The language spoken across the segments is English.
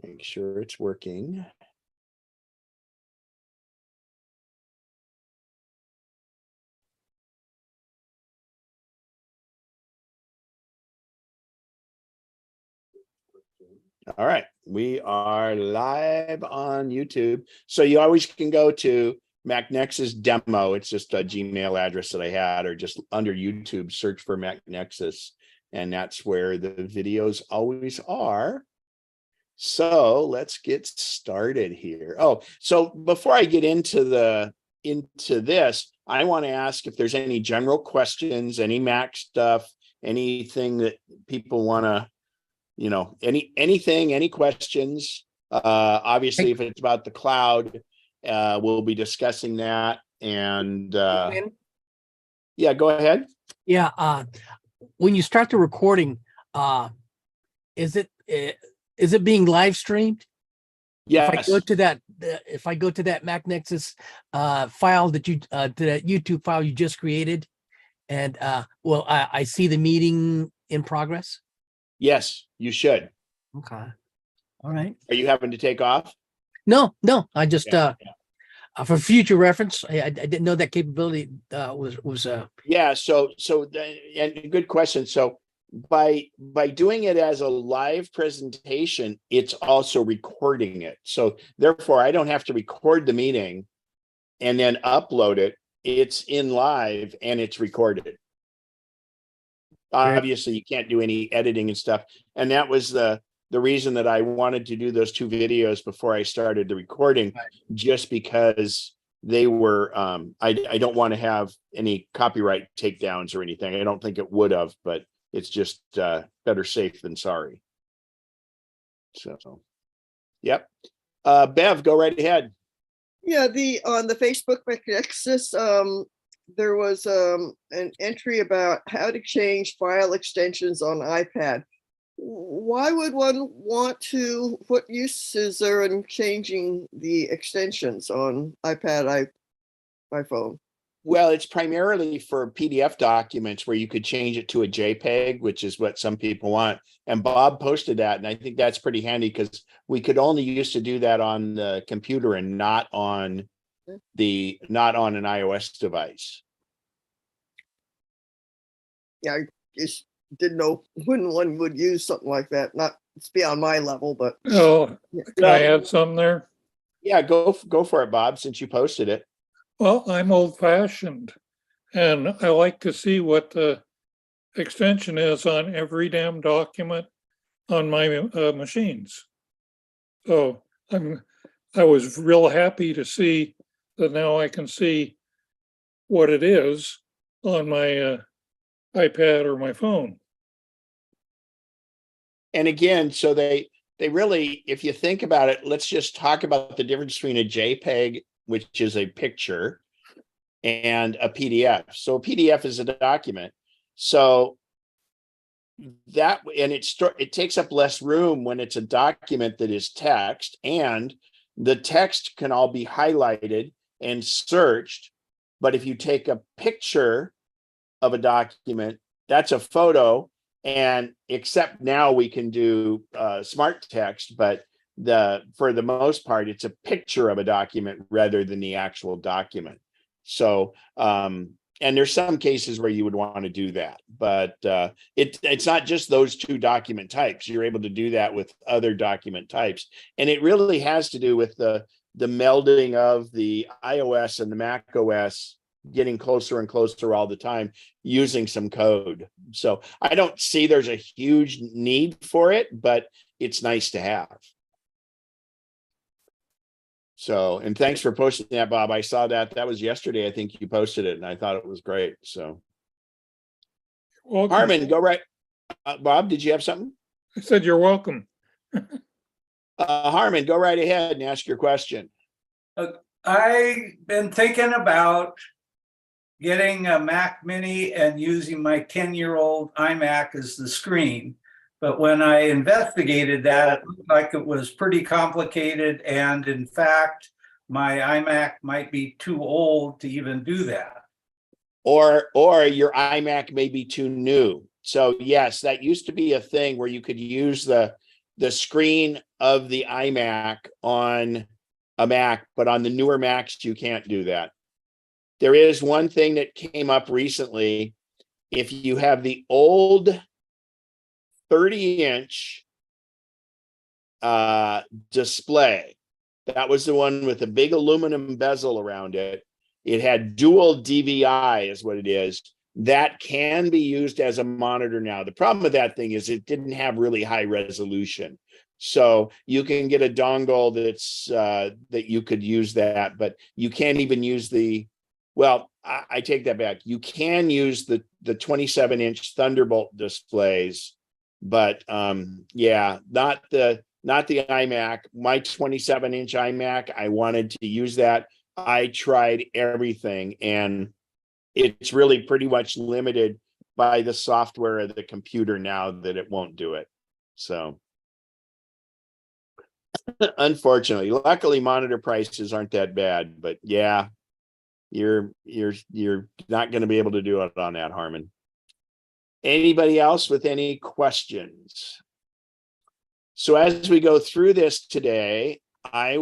Make sure it's working. All right, we are live on YouTube. So you always can go to MacNexus demo. It's just a Gmail address that I had, or just under YouTube, search for MacNexus. And that's where the videos always are. So let's get started here. Oh, so before I get into this, I want to ask if there's any general questions, any Mac stuff, anything that people want to, any questions. Obviously, if it's about the cloud, we'll be discussing that. And yeah, go ahead. Yeah. When you start the recording, is it being live streamed? Yes. If I go to that MacNexus file to that YouTube file you just created, and I see the meeting in progress. Yes, you should. Okay. All right. Are you having to take off? No. I just for future reference, I didn't know that capability was. Yeah. So and good question. So by doing it as a live presentation, it's also recording it. So therefore, I don't have to record the meeting and then upload it. It's in live and it's recorded. Obviously, you can't do any editing and stuff. And that was the reason that I wanted to do those two videos before I started the recording, just because they were, I don't want to have any copyright takedowns or anything. I don't think it would have, but it's just better safe than sorry. So, yep. Bev, go right ahead. Yeah, on the Facebook MacNexus, there was an entry about how to change file extensions on iPad. Why would one want to? What use is there in changing the extensions on iPad, iPhone? Well, it's primarily for PDF documents where you could change it to a JPEG, which is what some people want. And Bob posted that, and I think that's pretty handy because we could only used to do that on the computer and not on an iOS device. Yeah, I just didn't know when one would use something like that. It's beyond my level, but can I add something there? Yeah, go for it, Bob, since you posted it. Well, I'm old-fashioned, and I like to see what the extension is on every damn document on my machines. So I was real happy to see that now I can see what it is on my iPad or my phone. And again, so they really, if you think about it, let's just talk about the difference between a JPEG, which is a picture, and a PDF. So a PDF is a document. So that, and it takes up less room when it's a document that is text, and the text can all be highlighted and searched. But if you take a picture of a document, that's a photo, and except now we can do smart text, but for the most part, it's a picture of a document rather than the actual document. So, and there's some cases where you would want to do that, but it's not just those two document types. You're able to do that with other document types, and it really has to do with the melding of the iOS and the Mac OS getting closer and closer all the time using some code. So I don't see there's a huge need for it, but it's nice to have. So, and thanks for posting that, Bob. I saw that was yesterday. I think you posted it and I thought it was great. So Harmon, go right. Bob, did you have something? I said, you're welcome. Harmon, go right ahead and ask your question. I've been thinking about getting a Mac Mini and using my 10-year-old iMac as the screen. But when I investigated that, it looked like it was pretty complicated. And in fact, my iMac might be too old to even do that. Or your iMac may be too new. So yes, that used to be a thing where you could use the screen of the iMac on a Mac, but on the newer Macs, you can't do that. There is one thing that came up recently. If you have the old 30-inch display, that was the one with a big aluminum bezel around it. It had dual DVI is what it is. That can be used as a monitor now. The problem with that thing is it didn't have really high resolution. So you can get a dongle that's that you could use that, but you can't even use the, well, I take that back. You can use the 27-inch Thunderbolt displays, but yeah, not the iMac. My 27-inch iMac, I wanted to use that. I tried everything, and it's really pretty much limited by the software of the computer now that it won't do it. So unfortunately, luckily monitor prices aren't that bad, but yeah, you're not going to be able to do it on that, Harmon. Anybody else with any questions? So as we go through this today, I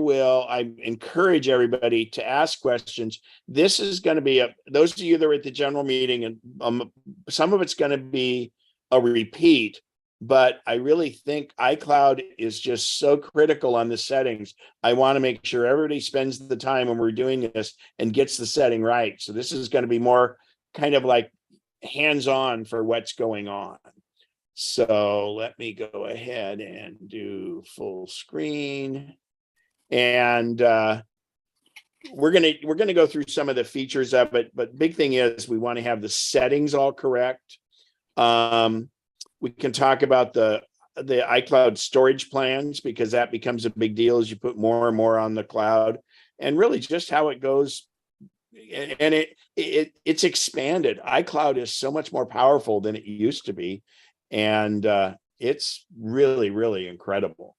encourage everybody to ask questions. This is going to be those of you that are at the general meeting, and some of it's going to be a repeat, but I really think iCloud is just so critical on the settings. I want to make sure everybody spends the time when we're doing this and gets the setting right. So this is going to be more kind of like hands-on for what's going on. So let me go ahead and do full screen. And we're gonna go through some of the features of it, but big thing is we want to have the settings all correct. We can talk about the iCloud storage plans, because that becomes a big deal as you put more and more on the cloud, and really just how it goes. And it's expanded. iCloud is so much more powerful than it used to be, and it's really, really incredible.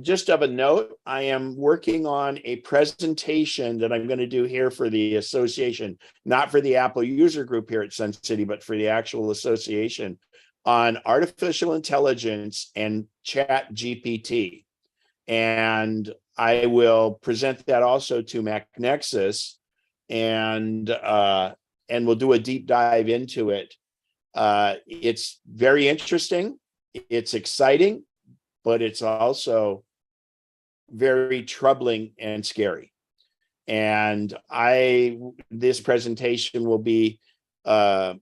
Just of a note, I am working on a presentation that I'm going to do here for the association, not for the Apple user group here at Sun City, but for the actual association, on artificial intelligence and Chat GPT. And I will present that also to MacNexus, and we'll do a deep dive into it. It's very interesting. It's exciting, but it's also very troubling and scary. And this presentation will be, it'll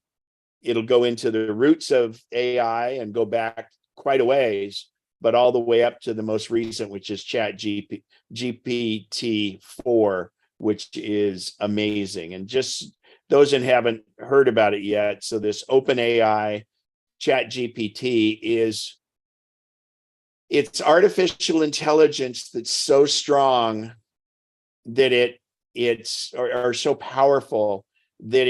go into the roots of AI and go back quite a ways, but all the way up to the most recent, which is Chat GPT-4, which is amazing. And just those that haven't heard about it yet, so this OpenAI Chat GPT it's artificial intelligence that's so strong that it's so powerful that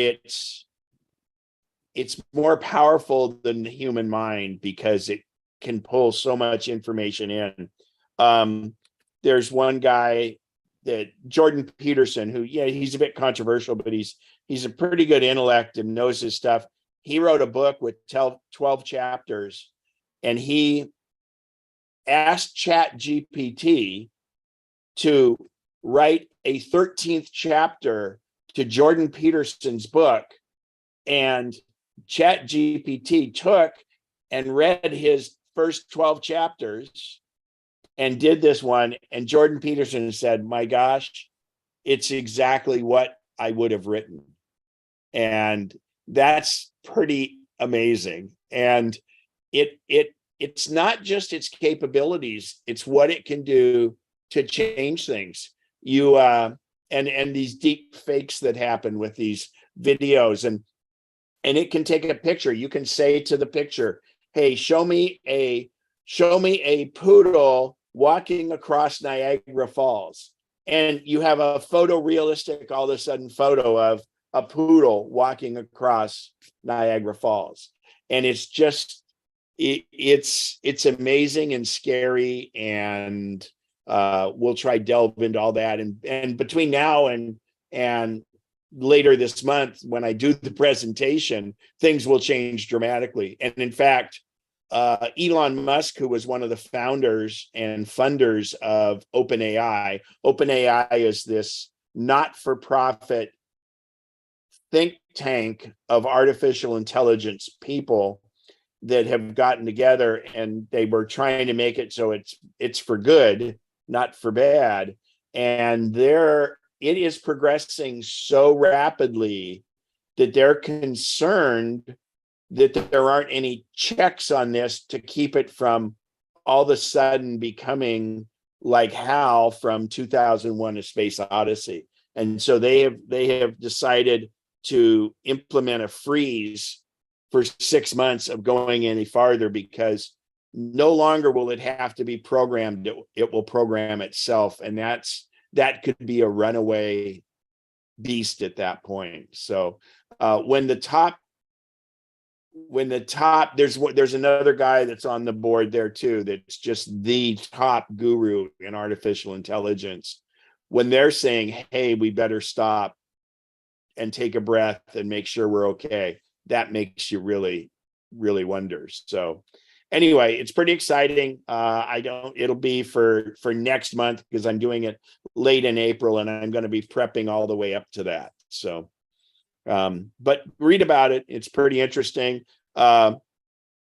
it's more powerful than the human mind, because it can pull so much information in. There's one guy, that Jordan Peterson, who, yeah, he's a bit controversial, but he's a pretty good intellect and knows his stuff. He wrote a book with 12 chapters, and he asked Chat GPT to write a 13th chapter to Jordan Peterson's book, and Chat GPT took and read his first 12 chapters and did this one, and Jordan Peterson said, my gosh, it's exactly what I would have written. And that's pretty amazing. And it's not just its capabilities, it's what it can do to change things. And these deep fakes that happen with these videos, and it can take a picture. You can say to the picture, hey, show me a poodle walking across Niagara Falls. And you have a photorealistic, all of a sudden, photo of a poodle walking across Niagara Falls. And it's just, it's amazing and scary. And we'll try delve into all that. And between now and later this month, when I do the presentation, things will change dramatically. And in fact, Elon Musk, who was one of the founders and funders of OpenAI. OpenAI is this not-for-profit think tank of artificial intelligence people that have gotten together, and they were trying to make it so it's for good, not for bad. And it is progressing so rapidly that they're concerned that there aren't any checks on this to keep it from all of a sudden becoming like HAL from 2001: A Space Odyssey. And so they have decided to implement a freeze for 6 months of going any farther, because no longer will it have to be programmed. It will program itself. And that could be a runaway beast at that point. So when the top, there's another guy that's on the board there too, that's just the top guru in artificial intelligence. When they're saying, hey, we better stop and take a breath and make sure we're okay, that makes you really, really wonder. So anyway, it's pretty exciting. It'll be for next month, because I'm doing it late in April, and I'm going to be prepping all the way up to that. So, but read about it. It's pretty interesting. One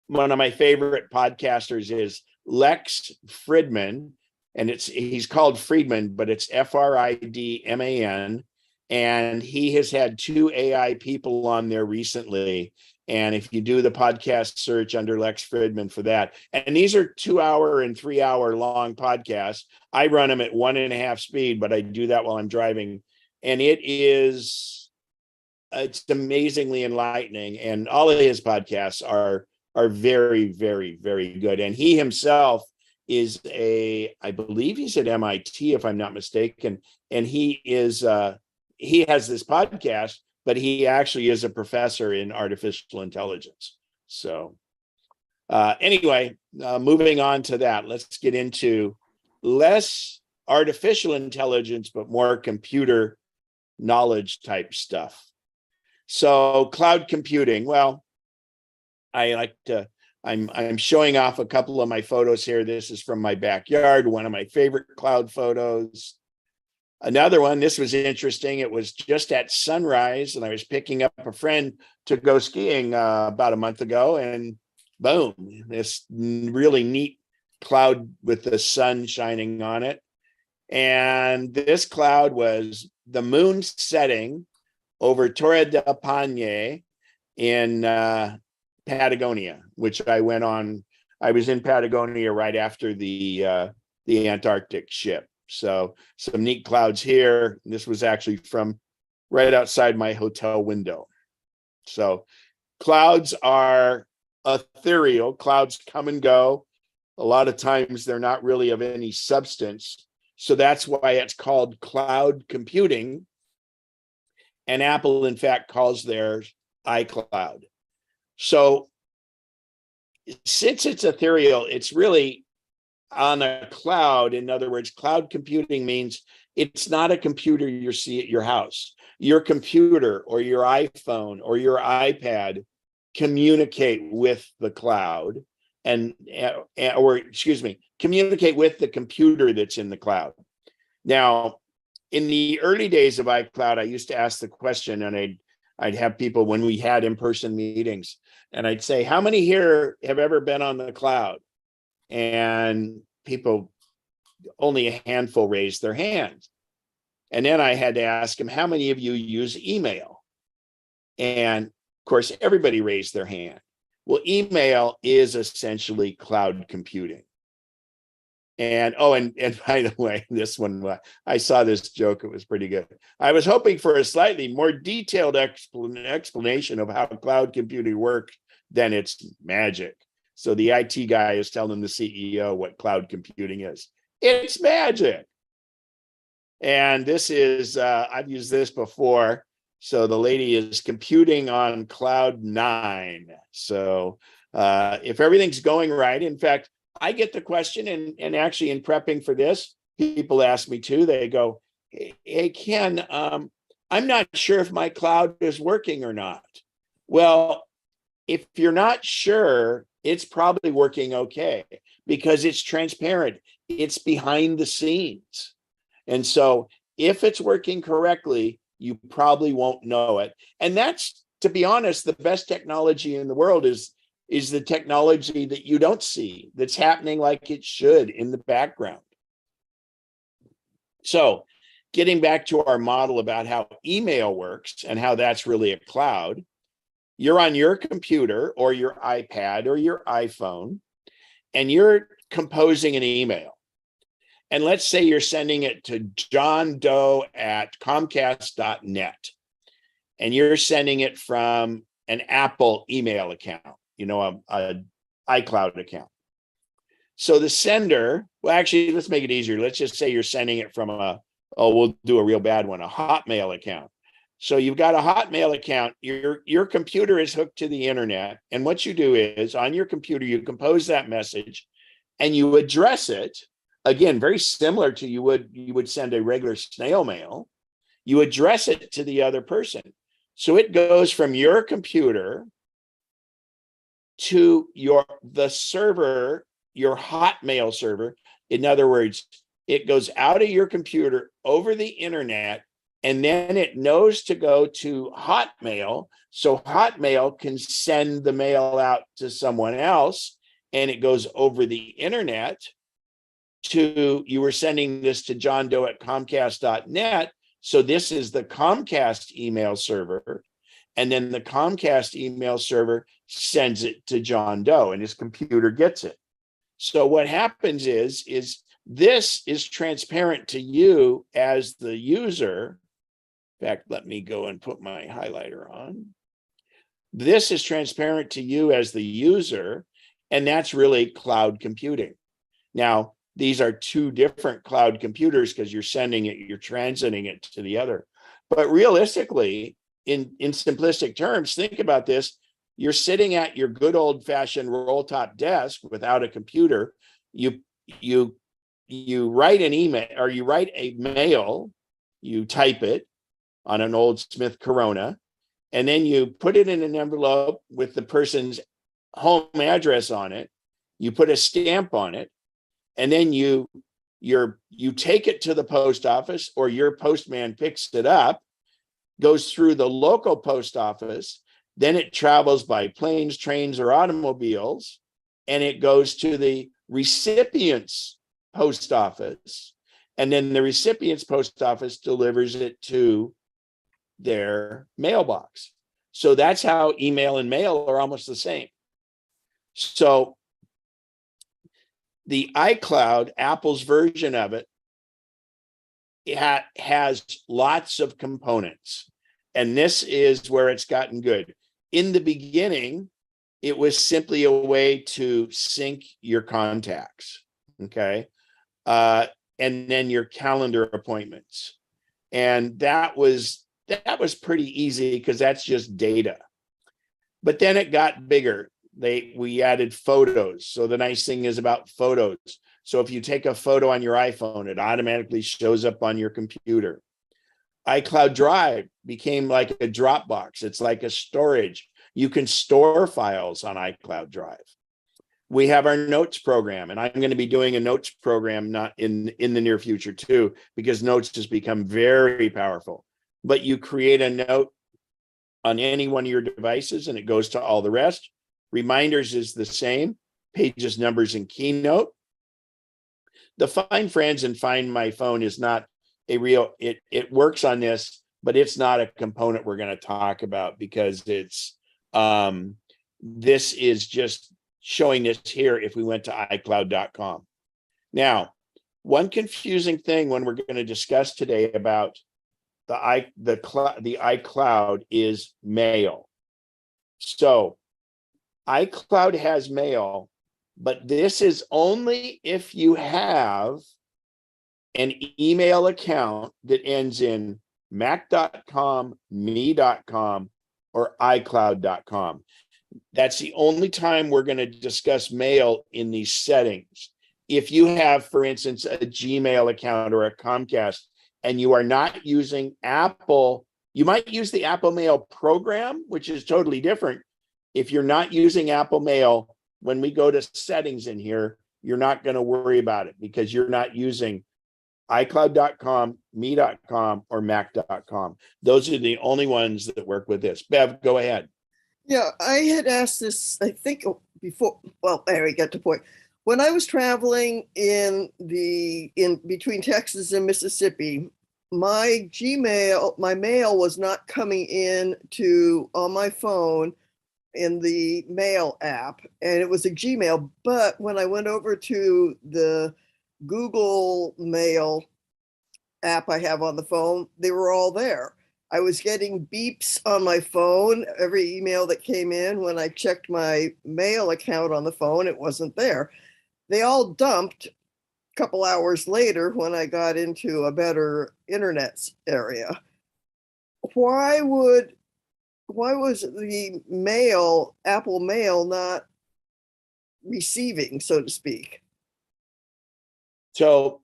of my favorite podcasters is Lex Fridman, and he's called Friedman, but it's Fridman. And he has had 2 AI people on there recently. And if you do the podcast search under Lex Fridman for that, and these are 2-hour and 3-hour long podcasts. I run them at 1.5 speed, but I do that while I'm driving. And it's amazingly enlightening. And all of his podcasts are very, very, very good. And he himself is I believe he's at MIT, if I'm not mistaken. And he has this podcast, but he actually is a professor in artificial intelligence. So anyway, moving on to that, let's get into less artificial intelligence, but more computer knowledge type stuff. So cloud computing, well, I'm showing off a couple of my photos here. This is from my backyard, one of my favorite cloud photos. Another one, this was interesting. It was just at sunrise, and I was picking up a friend to go skiing about a month ago, and boom, this really neat cloud with the sun shining on it. And this cloud was the moon setting over Torre del Paine in Patagonia, which I went on. I was in Patagonia right after the Antarctic ship. So some neat clouds here. This was actually from right outside my hotel window. So clouds are ethereal. Clouds come and go. A lot of times they're not really of any substance. So that's why it's called cloud computing. And Apple, in fact, calls theirs iCloud. So since it's ethereal, it's really on a cloud. In other words, cloud computing means it's not a computer you see at your house. Your computer or your iPhone or your iPad communicate with the cloud communicate with the computer that's in the cloud. Now, in the early days of iCloud, I used to ask the question, and I'd have people, when we had in-person meetings, and I'd say, how many here have ever been on the cloud? And people, only a handful raised their hands. And then I had to ask them, how many of you use email? And of course, everybody raised their hand. Well, email is essentially cloud computing. And and by the way, this one, I saw this joke. It was pretty good. I was hoping for a slightly more detailed explanation of how cloud computing works than its magic. So the IT guy is telling the CEO what cloud computing is. It's magic. And this is, I've used this before. So the lady is computing on cloud 9. So if everything's going right, in fact, I get the question, and actually in prepping for this, people ask me too. They go, hey, Ken, I'm not sure if my cloud is working or not. Well, if you're not sure, it's probably working okay because it's transparent. It's behind the scenes. And so if it's working correctly, you probably won't know it. And that's, to be honest, the best technology in the world is the technology that you don't see, that's happening like it should in the background. So getting back to our model about how email works and how that's really a cloud, you're on your computer or your iPad or your iPhone, and you're composing an email. And let's say you're sending it to John Doe at Comcast.net, and you're sending it from an Apple email account, a iCloud account. So the sender, well, actually, let's make it easier. Let's just say you're sending it from we'll do a real bad one, a Hotmail account. So you've got a Hotmail account, your computer is hooked to the internet. And what you do is on your computer, you compose that message and you address it. Again, very similar to you would send a regular snail mail. You address it to the other person. So it goes from your computer to the server, your Hotmail server. In other words, it goes out of your computer over the internet, and then it knows to go to Hotmail. So Hotmail can send the mail out to someone else, and it goes over the internet you were sending this to John Doe at Comcast.net. So this is the Comcast email server. And then the Comcast email server sends it to John Doe, and his computer gets it. So what happens is this is transparent to you as the user. In fact, let me go and put my highlighter on. This is transparent to you as the user, and that's really cloud computing. Now, these are two different cloud computers because you're sending it, you're transiting it to the other. But realistically, in simplistic terms, think about this. You're sitting at your good old-fashioned roll-top desk without a computer. You write an email, or you write a mail, you type it on an old Smith Corona, and then you put it in an envelope with the person's home address on it. You put a stamp on it, and then you take it to the post office, or your postman picks it up, goes through the local post office, then it travels by planes, trains, or automobiles, and it goes to the recipient's post office. And then the recipient's post office delivers it to their mailbox. So that's how email and mail are almost the same. So the iCloud, Apple's version of it, has lots of components. And this is where it's gotten good. In the beginning, it was simply a way to sync your contacts, okay? And then your calendar appointments. And that was pretty easy because that's just data. But then it got bigger. We added photos. So the nice thing is about photos. So if you take a photo on your iPhone, it automatically shows up on your computer. iCloud Drive became like a Dropbox. It's like a storage. You can store files on iCloud Drive. We have our notes program, and I'm going to be doing a notes program not in the near future too, because notes has become very powerful. But you create a note on any one of your devices and it goes to all the rest. Reminders is the same, pages, numbers, and keynote. The Find Friends and Find My Phone is not a real, it works on this, but it's not a component we're going to talk about because it's, this is just showing this here if we went to iCloud.com. Now, one confusing thing when we're going to discuss today about the iCloud is mail. So iCloud has mail, but this is only if you have an email account that ends in mac.com, me.com, or iCloud.com. That's the only time we're going to discuss mail in these settings. If you have, for instance, a Gmail account or a Comcast, and you are not using Apple, you might use the Apple Mail program, which is totally different. If you're not using Apple Mail, when we go to settings in here, you're not going to worry about it because you're not using iCloud.com, me.com, or Mac.com. Those are the only ones that work with this. Bev, go ahead. Yeah, I had asked this, I think before, well, there we get to the point. When I was traveling in between Texas and Mississippi, my mail was not coming in on my phone in the mail app, and it was a Gmail. But when I went over to the Google Mail app I have on the phone, they were all there. I was getting beeps on my phone every email that came in. When I checked my mail account on the phone, it wasn't there. They all dumped a couple hours later when I got into a better internet area. Why was the Apple Mail not receiving, so to speak? So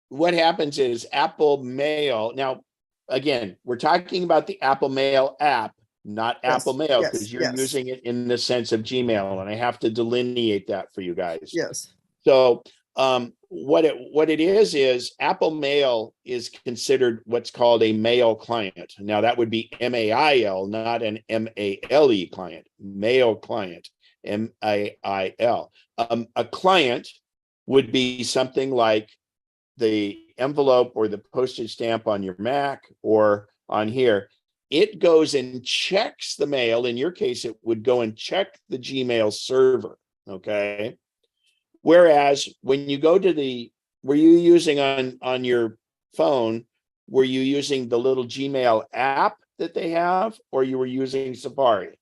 what happens is Apple Mail. Now, again, we're talking about the Apple Mail app, not Apple Mail, because you're using it in the sense of Gmail, and I have to delineate that for you guys. Yes. So what it is Apple Mail is considered what's called a mail client. Now that would be MAIL, not an MALE client. Mail client, MAIL. A client would be something like the envelope or the postage stamp on your Mac or on here. It goes and checks the mail. In your case, it would go and check the Gmail server. Okay. Whereas when you go to were you using on your phone, were you using the little Gmail app that they have, or you were using Safari?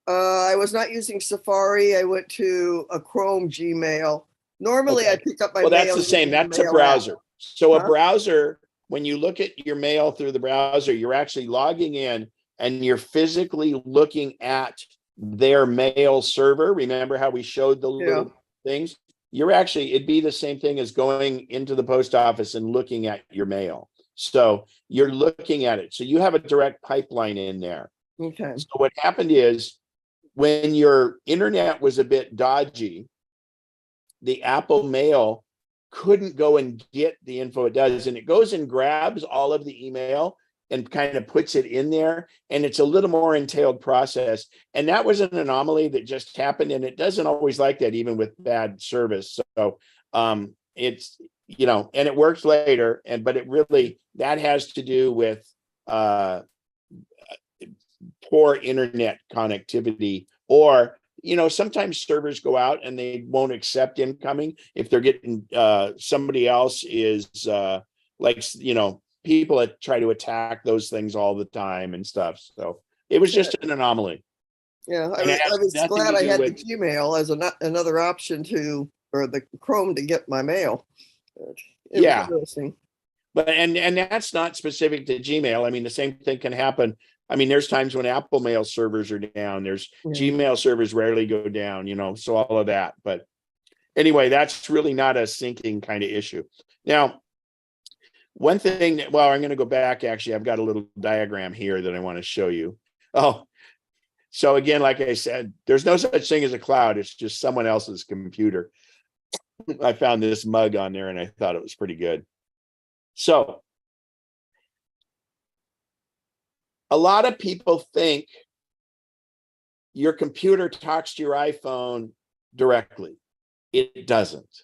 I was not using Safari. I went to a Chrome Gmail. Normally, Okay. I pick up my mail. Well, that's the using same. That's a mail browser. app. So a browser, when you look at your mail through the browser, you're actually logging in and you're physically looking at their mail server. Remember how we showed the little things? It'd be the same thing as going into the post office and looking at your mail. So you're looking at it. So you have a direct pipeline in there. Okay. So what happened is when your internet was a bit dodgy, the Apple Mail couldn't go and get the info it does. And it goes and grabs all of the email and kind of puts it in there. And it's a little more entailed process. And that was an anomaly that just happened. And it doesn't always like that, even with bad service. So it's, and it works later. But it really, that has to do with poor internet connectivity, or sometimes servers go out and they won't accept incoming if they're getting somebody else is people that try to attack those things all the time and stuff. So it was just an anomaly. Yeah, I was glad I had the Gmail as another option or the Chrome to get my mail. It was interesting. But and that's not specific to Gmail. I mean, the same thing can happen. I mean, there's times when Apple Mail servers are down. There's Gmail servers rarely go down, so all of that. But anyway, that's really not a syncing kind of issue. Now, one thing I'm going to go back. Actually, I've got a little diagram here that I want to show you. Oh, so again, like I said, there's no such thing as a cloud. It's just someone else's computer. I found this mug on there and I thought it was pretty good. So a lot of people think your computer talks to your iPhone directly. It doesn't.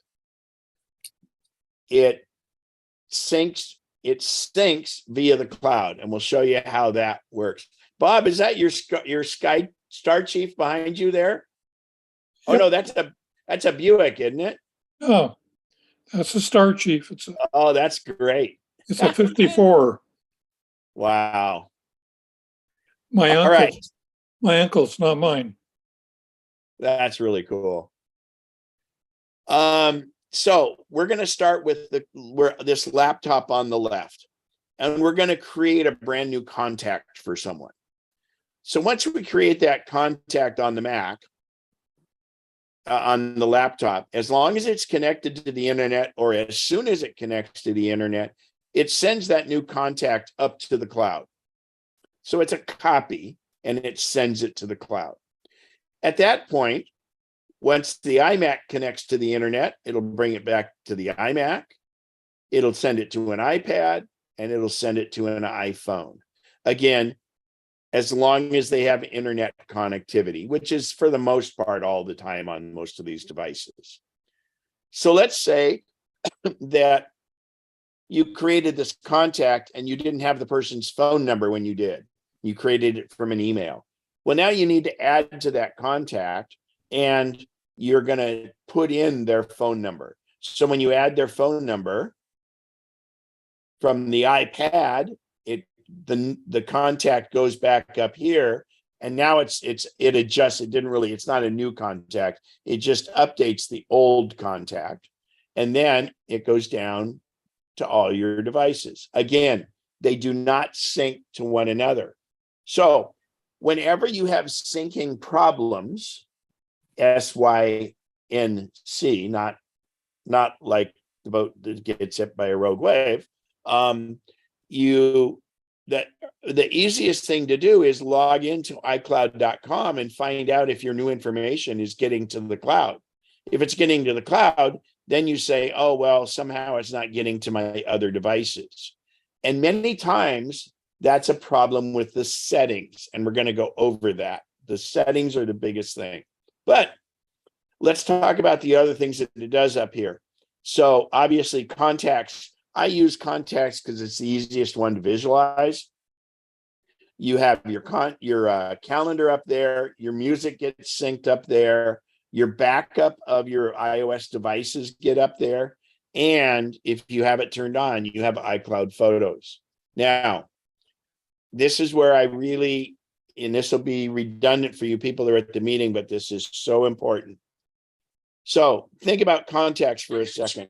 It syncs via the cloud, and we'll show you how that works. Bob, is that your Sky Star Chief behind you there? Oh no, that's a Buick, isn't it? Oh, that's a Star Chief. Oh, that's great. It's a 54. Wow. My All right. My uncle's, not mine. That's really cool. So we're going to start with this laptop on the left, and we're going to create a brand new contact for someone. So once we create that contact on the Mac, on the laptop, as long as it's connected to the internet, or as soon as it connects to the internet, it sends that new contact up to the cloud. So it's a copy and it sends it to the cloud. At that point, once the iMac connects to the internet, it'll bring it back to the iMac. It'll send it to an iPad, and it'll send it to an iPhone. Again, as long as they have internet connectivity, which is for the most part all the time on most of these devices. So let's say that you created this contact and you didn't have the person's phone number when you did. You created it from an email. Well, now you need to add to that contact, and you're going to put in their phone number. So when you add their phone number from the iPad, the contact goes back up here, and now it adjusts. It's not a new contact. It just updates the old contact, and then it goes down to all your devices. Again, they do not sync to one another. So whenever you have syncing problems, SYNC, not like the boat that gets hit by a rogue wave, the easiest thing to do is log into iCloud.com and find out if your new information is getting to the cloud. If it's getting to the cloud, then you say, oh, well, somehow it's not getting to my other devices. And many times that's a problem with the settings. And we're going to go over that. The settings are the biggest thing. But let's talk about the other things that it does up here. So obviously contacts. I use contacts because it's the easiest one to visualize. You have your calendar up there. Your music gets synced up there. Your backup of your iOS devices get up there. And if you have it turned on, you have iCloud Photos. Now, this is where I really, and this will be redundant for you people that are at the meeting, but this is so important. So think about contacts for a second.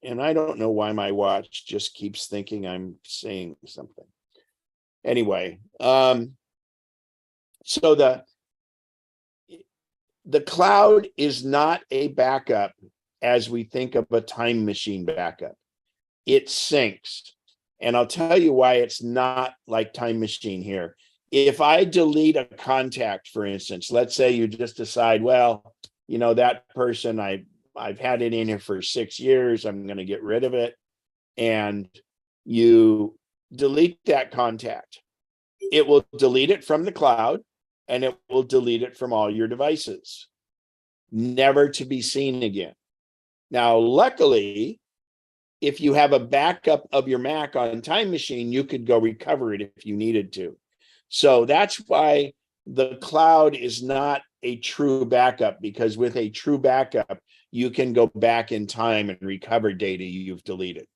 And I don't know why my watch just keeps thinking I'm saying something. Anyway, so the cloud is not a backup as we think of a time machine backup. It syncs. And I'll tell you why it's not like time machine here. If I delete a contact, for instance, let's say you just decide, well, you know, that person, I've had it in here for 6 years. I'm going to get rid of it. And you delete that contact. It will delete it from the cloud, and it will delete it from all your devices, never to be seen again. Now, luckily, if you have a backup of your Mac on Time Machine, you could go recover it if you needed to. So that's why the cloud is not a true backup, because with a true backup, you can go back in time and recover data you've deleted.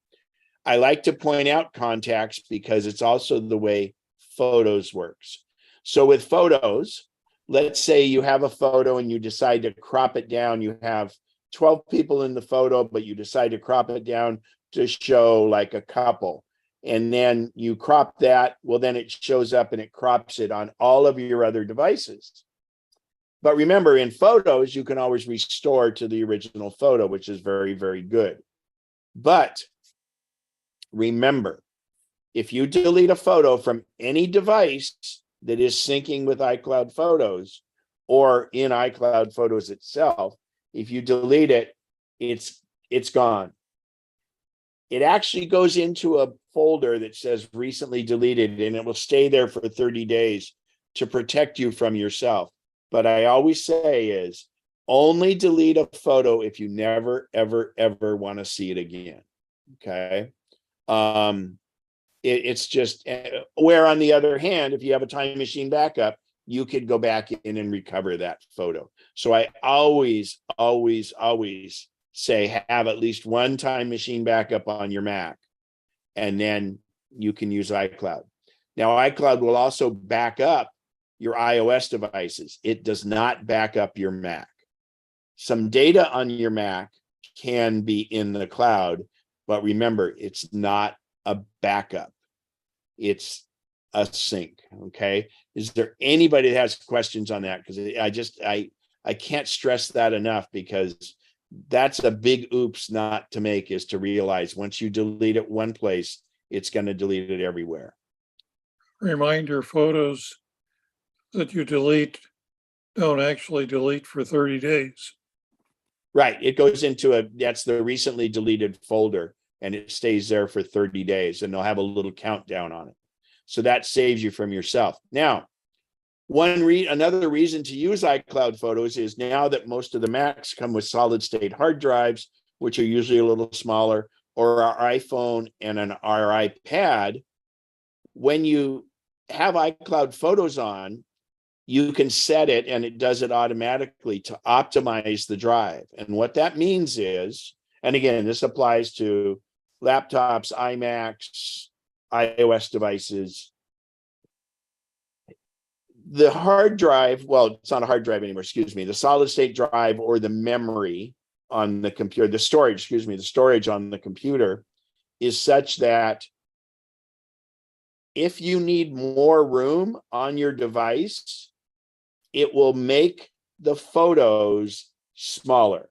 I like to point out contacts because it's also the way Photos works. So with Photos, let's say you have a photo and you decide to crop it down. You have 12 people in the photo, but you decide to crop it down to show like a couple. And then you crop that. Well, then it shows up and it crops it on all of your other devices. But remember, in Photos, you can always restore to the original photo, which is very, very good. But remember, if you delete a photo from any device that is syncing with iCloud Photos or in iCloud Photos itself, if you delete it, it's gone. It actually goes into a folder that says recently deleted, and it will stay there for 30 days to protect you from yourself. But I always say is only delete a photo if you never, ever, ever want to see it again. Okay. It's just where, on the other hand, if you have a time machine backup, you could go back in and recover that photo. So I always, always, always say have at least one time machine backup on your Mac, and then you can use iCloud. Now, iCloud will also back up your iOS devices. It does not back up your Mac. Some data on your Mac can be in the cloud, but remember, it's not a backup. It's a sync. Okay. Is there anybody that has questions on that? Because I can't stress that enough, because that's a big oops not to make, is to realize once you delete it one place, it's going to delete it everywhere. Remind your Photos that you delete don't actually delete for 30 days. Right. It goes into that's the recently deleted folder, and it stays there for 30 days, and they'll have a little countdown on it. So that saves you from yourself. Now, another reason to use iCloud Photos is now that most of the Macs come with solid state hard drives, which are usually a little smaller, or our iPhone and our iPad, when you have iCloud Photos on, you can set it, and it does it automatically, to optimize the drive. And what that means is, and again, this applies to laptops, iMacs, iOS devices. The hard drive, well, it's not a hard drive anymore, excuse me, the solid state drive, or the memory on the computer, the storage on the computer is such that if you need more room on your device, it will make the photos smaller,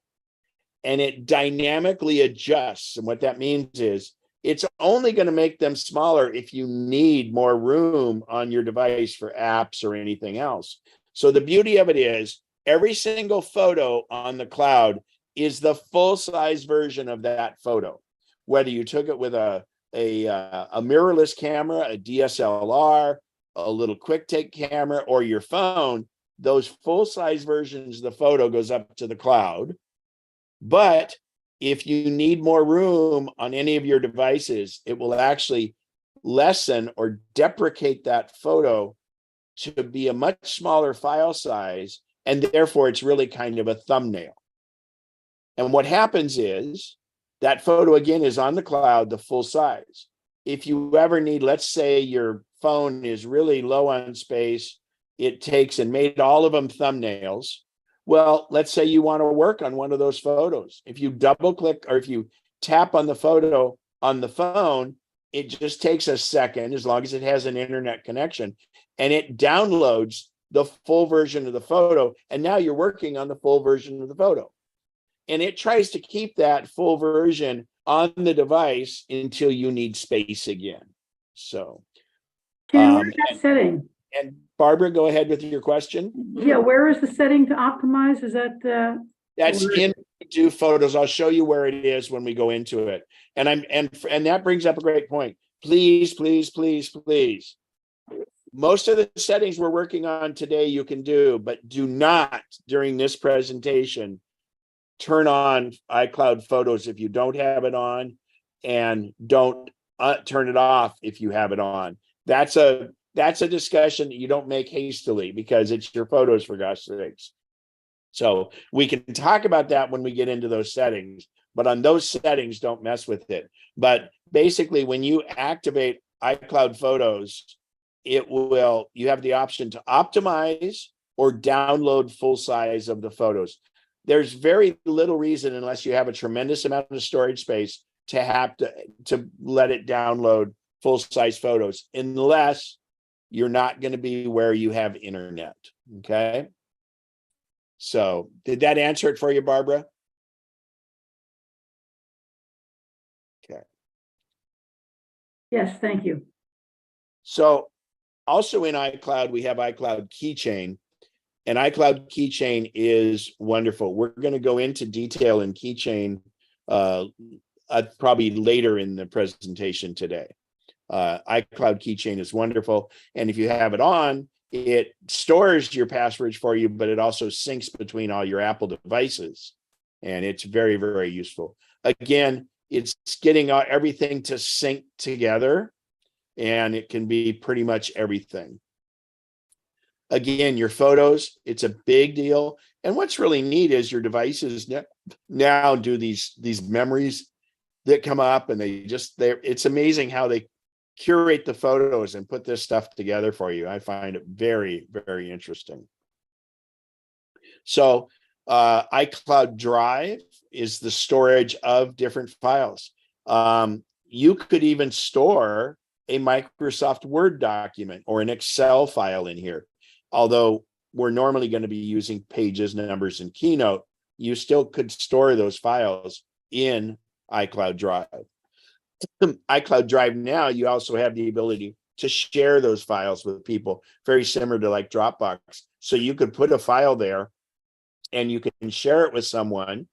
and it dynamically adjusts. And what that means is it's only going to make them smaller if you need more room on your device for apps or anything else. So the beauty of it is every single photo on the cloud is the full size version of that photo, whether you took it with a mirrorless camera, a DSLR, a little quick take camera, or your phone. Those full size versions of the photo goes up to the cloud. But if you need more room on any of your devices, it will actually lessen or deprecate that photo to be a much smaller file size, and therefore it's really kind of a thumbnail. And what happens is that photo again is on the cloud, the full size. If you ever need, let's say your phone is really low on space, it takes and made all of them thumbnails. Well, let's say you want to work on one of those photos. If you double click, or if you tap on the photo on the phone, it just takes a second, as long as it has an internet connection, and it downloads the full version of the photo. And now you're working on the full version of the photo. And it tries to keep that full version on the device until you need space again. So, Ken, where's that setting? And Barbara, go ahead with your question. Yeah, where is the setting to optimize? Is that That's in Do Photos. I'll show you where it is when we go into it. And that brings up a great point. Please, please, please, please. Most of the settings we're working on today you can do, but do not during this presentation turn on iCloud Photos if you don't have it on, and don't turn it off if you have it on. That's a discussion that you don't make hastily, because it's your photos, for gosh sakes. So we can talk about that when we get into those settings, but on those settings, don't mess with it. But basically, when you activate iCloud Photos, you have the option to optimize or download full size of the photos. There's very little reason, unless you have a tremendous amount of storage space, to have to let it download full size photos, unless you're not going to be where you have internet. Okay. So did that answer it for you, Barbara? Okay. Yes, thank you. So also in iCloud, we have iCloud Keychain, and iCloud Keychain is wonderful. We're going to go into detail in Keychain probably later in the presentation today. iCloud Keychain is wonderful. And if you have it on, it stores your passwords for you, but it also syncs between all your Apple devices. And it's very, very useful. Again, it's getting everything to sync together, and it can be pretty much everything. Again, your photos, it's a big deal. And what's really neat is your devices now do these memories that come up, and it's amazing how they curate the photos and put this stuff together for you. I find it very, very interesting. So iCloud Drive is the storage of different files. You could even store a Microsoft Word document or an Excel file in here. Although we're normally going to be using Pages, Numbers, and Keynote, you still could store those files in iCloud Drive. iCloud Drive now, you also have the ability to share those files with people, very similar to like Dropbox. So you could put a file there and you can share it with someone.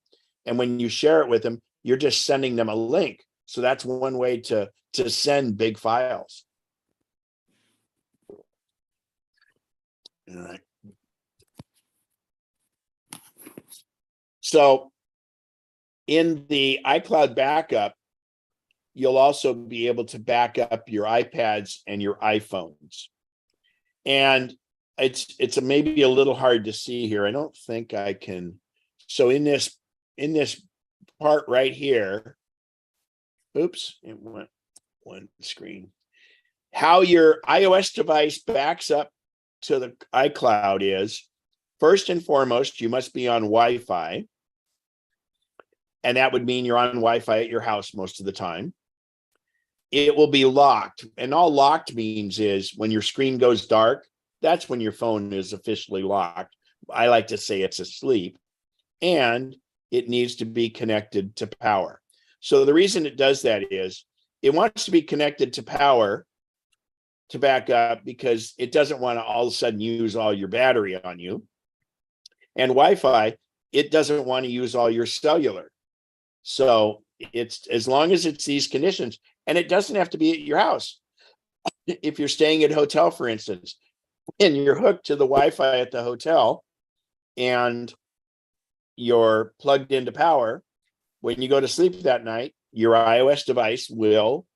And when you share it with them, you're just sending them a link. So that's one way to send big files. All right. So in the iCloud backup, you'll also be able to back up your iPads and your iPhones. And it's maybe a little hard to see here. I don't think I can. So in this part right here, oops, it went one screen. How your iOS device backs up to the iCloud is, first and foremost, you must be on Wi-Fi. And that would mean you're on Wi-Fi at your house most of the time. It will be locked. And all locked means is when your screen goes dark, that's when your phone is officially locked. I like to say it's asleep. And it needs to be connected to power. So the reason it does that is it wants to be connected to power to back up because it doesn't want to all of a sudden use all your battery on you. And Wi-Fi, it doesn't want to use all your cellular. So it's as long as it's these conditions, and it doesn't have to be at your house. If you're staying at a hotel, for instance, and you're hooked to the Wi-Fi at the hotel and you're plugged into power, when you go to sleep that night, your iOS device will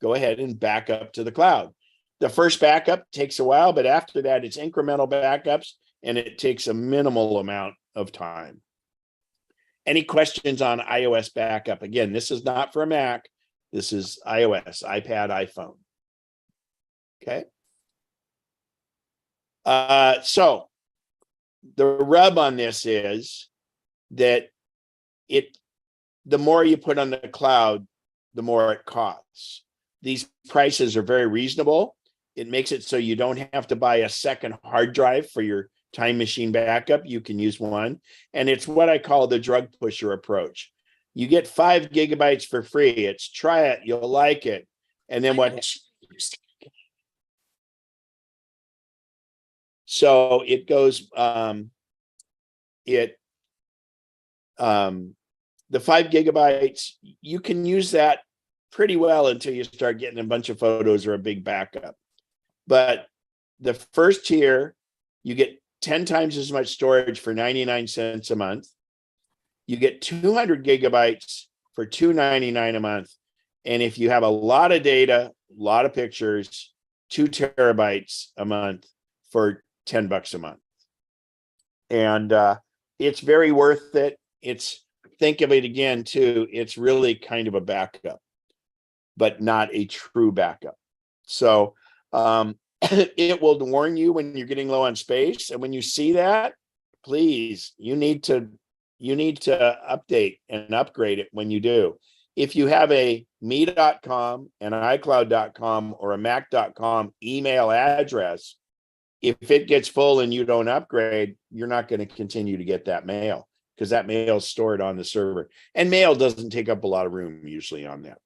go ahead and back up to the cloud. The first backup takes a while, but after that, it's incremental backups, and it takes a minimal amount of time. Any questions on iOS backup? Again, this is not for a Mac. This is iOS, iPad, iPhone. Okay. So the rub on this is that the more you put on the cloud, the more it costs. These prices are very reasonable. It makes it so you don't have to buy a second hard drive for your time machine backup. You can use one. And it's what I call the drug pusher approach. You get 5 gigabytes for free. It's try it, you'll like it. And then what? So it goes, the 5 gigabytes, you can use that pretty well until you start getting a bunch of photos or a big backup. But the first tier, you get 10 times as much storage for 99 cents a month. You get 200 gigabytes for $2.99 a month. And if you have a lot of data, a lot of pictures, 2 terabytes a month for $10 a month. And it's very worth it. Think of it again too, it's really kind of a backup, but not a true backup. So it will warn you when you're getting low on space. And when you see that, please, you need to update and upgrade it when you do. If you have a me.com, an iCloud.com, or a Mac.com email address, if it gets full and you don't upgrade, you're not going to continue to get that mail, because that mail is stored on the server, and mail doesn't take up a lot of room usually on that.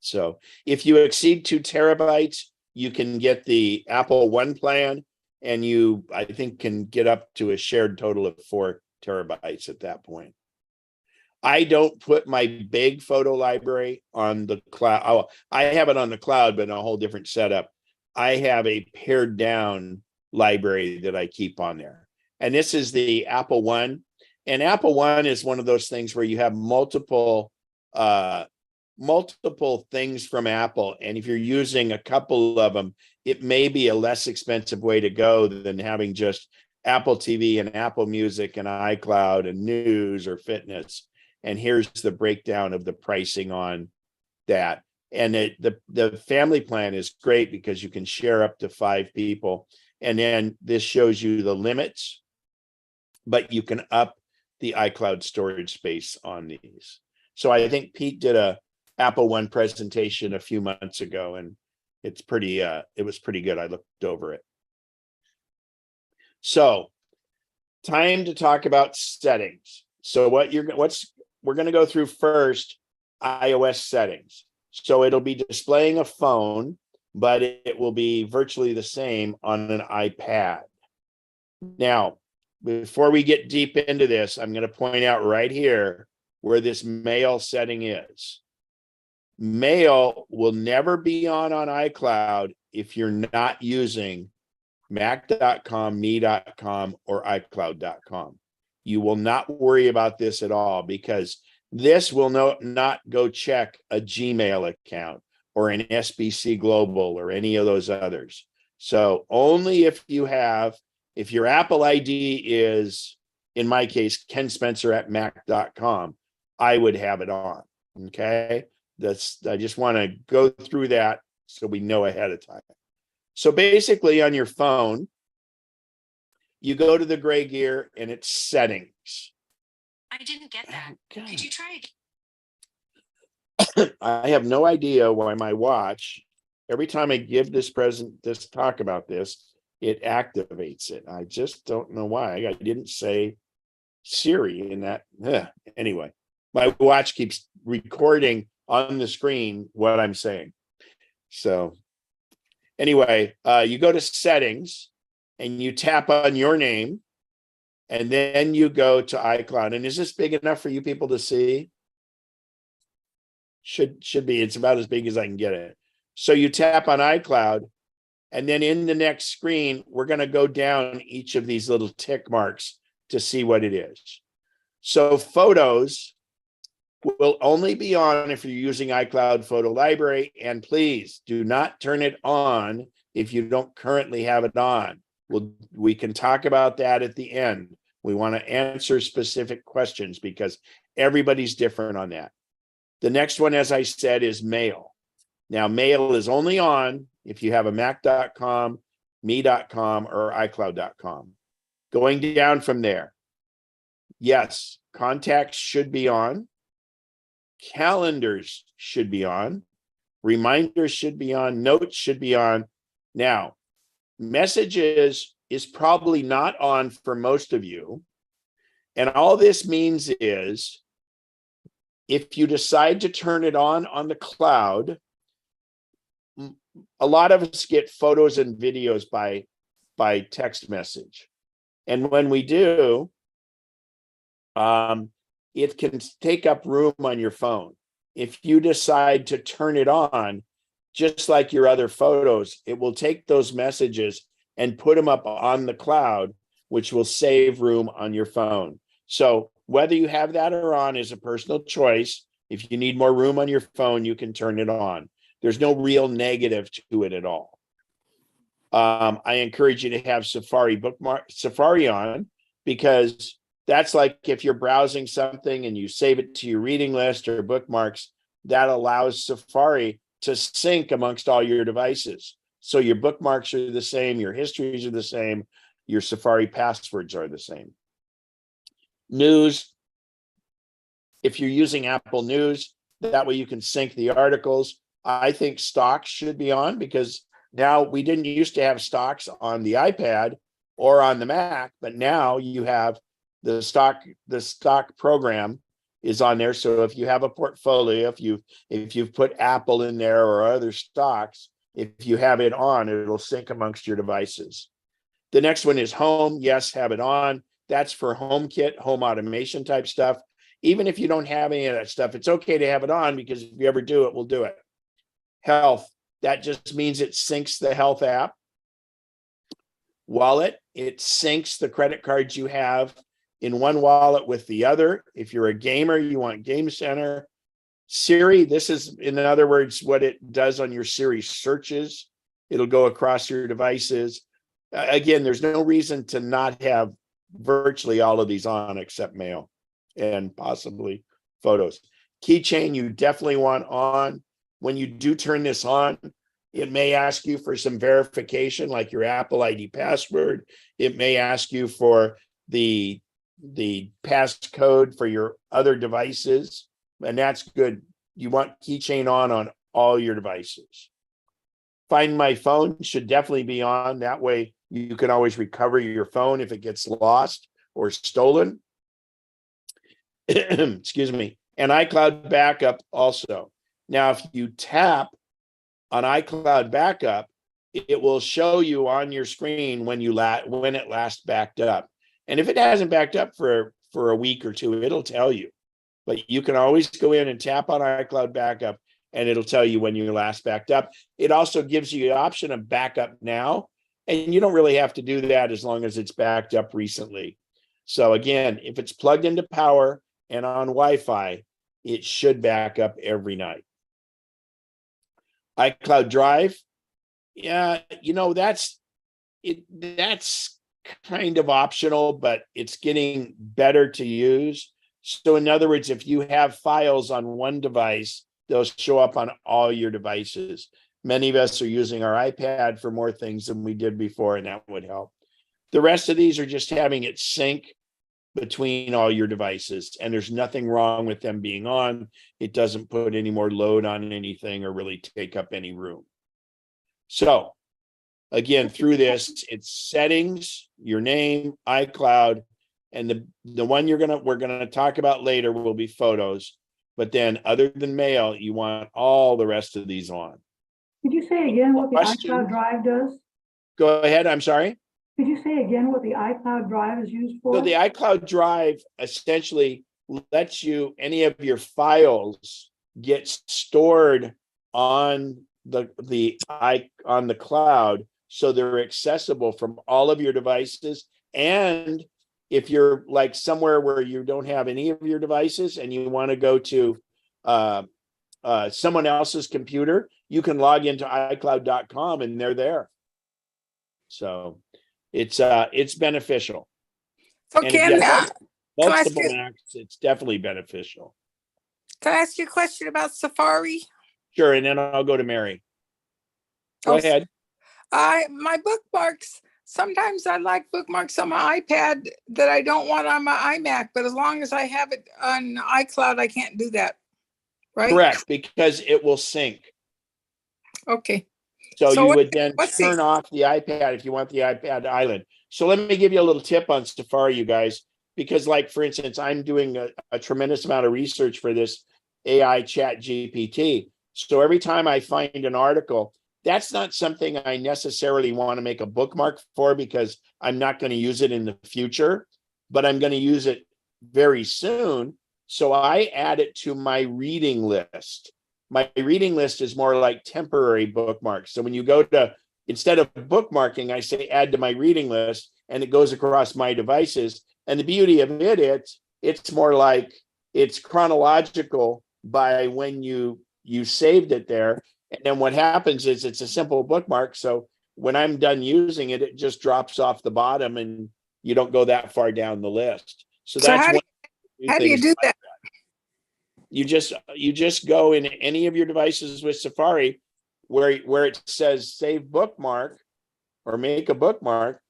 So if you exceed 2 terabytes, you can get the Apple One plan, and you, I think, can get up to a shared total of 4 terabytes at that point. I don't put my big photo library on the cloud. Oh, I have it on the cloud, but in a whole different setup. I have a pared down library that I keep on there. And this is the Apple One. And Apple One is one of those things where you have multiple things from Apple. And if you're using a couple of them, it may be a less expensive way to go than having just Apple TV and Apple Music and iCloud and news or fitness. And here's the breakdown of the pricing on that. And the family plan is great because you can share up to 5 people. And then this shows you the limits, but you can up the iCloud storage space on these. So I think Pete did a Apple One presentation a few months ago, and it's pretty, it was pretty good. I looked over it. So time to talk about settings. So we're going to go through first iOS settings. So it'll be displaying a phone but it will be virtually the same on an iPad. Now, before we get deep into this, I'm going to point out right here where this mail setting is. Mail will never be on iCloud if you're not using mac.com, me.com, or iCloud.com. You will not worry about this at all because this will not go check a Gmail account or an SBC Global or any of those others. So only if your Apple ID is, in my case, Ken Spencer at mac.com, I would have it on. Okay. I just want to go through that so we know ahead of time. So basically on your phone, you go to the gray gear and it's settings. I didn't get that. Could you try again? I have no idea why my watch, every time I give this talk about this, it activates it. I just don't know why. I didn't say Siri in that. Anyway, my watch keeps recording on the screen what I'm saying. So anyway, you go to settings and you tap on your name and then you go to iCloud. And is this big enough for you people to see? Should be. It's about as big as I can get it. So you tap on iCloud and then in the next screen, we're going to go down each of these little tick marks to see what it is. So photos will only be on if you're using iCloud Photo Library, and please do not turn it on if you don't currently have it on. We can talk about that at the end. We want to answer specific questions because everybody's different on that. The next one, as I said, is mail. Now, mail is only on if you have a mac.com, me.com, or iCloud.com. Going down from there, yes, contacts should be on. Calendars should be on. Reminders should be on. Notes should be on. Now, messages is probably not on for most of you. And all this means is if you decide to turn it on the cloud, a lot of us get photos and videos by text message. And when we do, it can take up room on your phone. If you decide to turn it on, just like your other photos, it will take those messages and put them up on the cloud, which will save room on your phone. So whether you have that or on is a personal choice. If you need more room on your phone, you can turn it on. There's no real negative to it at all. I encourage you to have Safari on because that's like if you're browsing something and you save it to your reading list or bookmarks, that allows Safari to sync amongst all your devices. So your bookmarks are the same, your histories are the same, your Safari passwords are the same. News, if you're using Apple News, that way you can sync the articles. I think stocks should be on because now we didn't used to have stocks on the iPad or on the Mac, but now you have the stock program is on there. So if you have a portfolio, if you've put Apple in there or other stocks, if you have it on, it'll sync amongst your devices. The next one is home. Yes, have it on. That's for HomeKit, home automation type stuff. Even if you don't have any of that stuff, it's okay to have it on because if you ever do it, we'll do it. Health, that just means it syncs the health app. Wallet, it syncs the credit cards you have in one wallet with the other. If you're a gamer, you want Game Center. Siri, this is, in other words, what it does on your Siri searches. It'll go across your devices. Again, there's no reason to not have virtually all of these on except mail and possibly photos. Keychain, you definitely want on. When you do turn this on, it may ask you for some verification like your Apple ID password. It may ask you for the passcode for your other devices, and that's good. You want keychain on all your devices. Find My Phone should definitely be on. That way you can always recover your phone if it gets lost or stolen. Excuse me. And iCloud backup also. Now, if you tap on iCloud backup, it will show you on your screen when it last backed up. And if it hasn't backed up for a week or two, it'll tell you. But you can always go in and tap on iCloud backup and it'll tell you when you last backed up. It also gives you the option of backup now, and you don't really have to do that as long as it's backed up recently. So again, if it's plugged into power and on Wi-Fi, it should back up every night. iCloud Drive, yeah, that's kind of optional, but it's getting better to use. So in other words, if you have files on one device, they'll show up on all your devices. Many of us are using our iPad for more things than we did before, and that would help. The rest of these are just having it sync between all your devices, and there's nothing wrong with them being on. It doesn't put any more load on anything or really take up any room. So again, through this, it's settings, your name, iCloud, and the one we're gonna talk about later will be photos. But then other than mail, you want all the rest of these on. Could you say again what the Questions? iCloud Drive does? Go ahead, I'm sorry. Could you say again what the iCloud Drive is used for? So the iCloud Drive essentially lets you, any of your files get stored on the cloud, so they're accessible from all of your devices. And if you're like somewhere where you don't have any of your devices and you want to go to someone else's computer, you can log into iCloud.com and they're there. So it's beneficial. So And Ken, if you have can I ask multiple you- Macs, it's definitely beneficial. can I ask you a question about Safari? Sure, and then I'll go to Mary. Go Oh, ahead. My bookmarks, sometimes I like bookmarks on my iPad that I don't want on my iMac, but as long as I have it on iCloud, I can't do that. Right? Correct, because it will sync. Okay. So So you what- would then what's the- turn off the iPad if you want the iPad Island. So let me give you a little tip on Safari, you guys, because like, for instance, I'm doing a tremendous amount of research for this AI chat GPT. So every time I find an article, that's not something I necessarily want to make a bookmark for, because I'm not going to use it in the future, but I'm going to use it very soon. So I add it to my reading list. My reading list is more like temporary bookmarks. So when you go to, instead of bookmarking, I say add to my reading list, and it goes across my devices. And the beauty of it's more like it's chronological by when you saved it there. And then what happens is it's a simple bookmark. So when I'm done using it, it just drops off the bottom and you don't go that far down the list. So that's how do you do that? You just go in any of your devices with Safari where it says save bookmark or make a bookmark,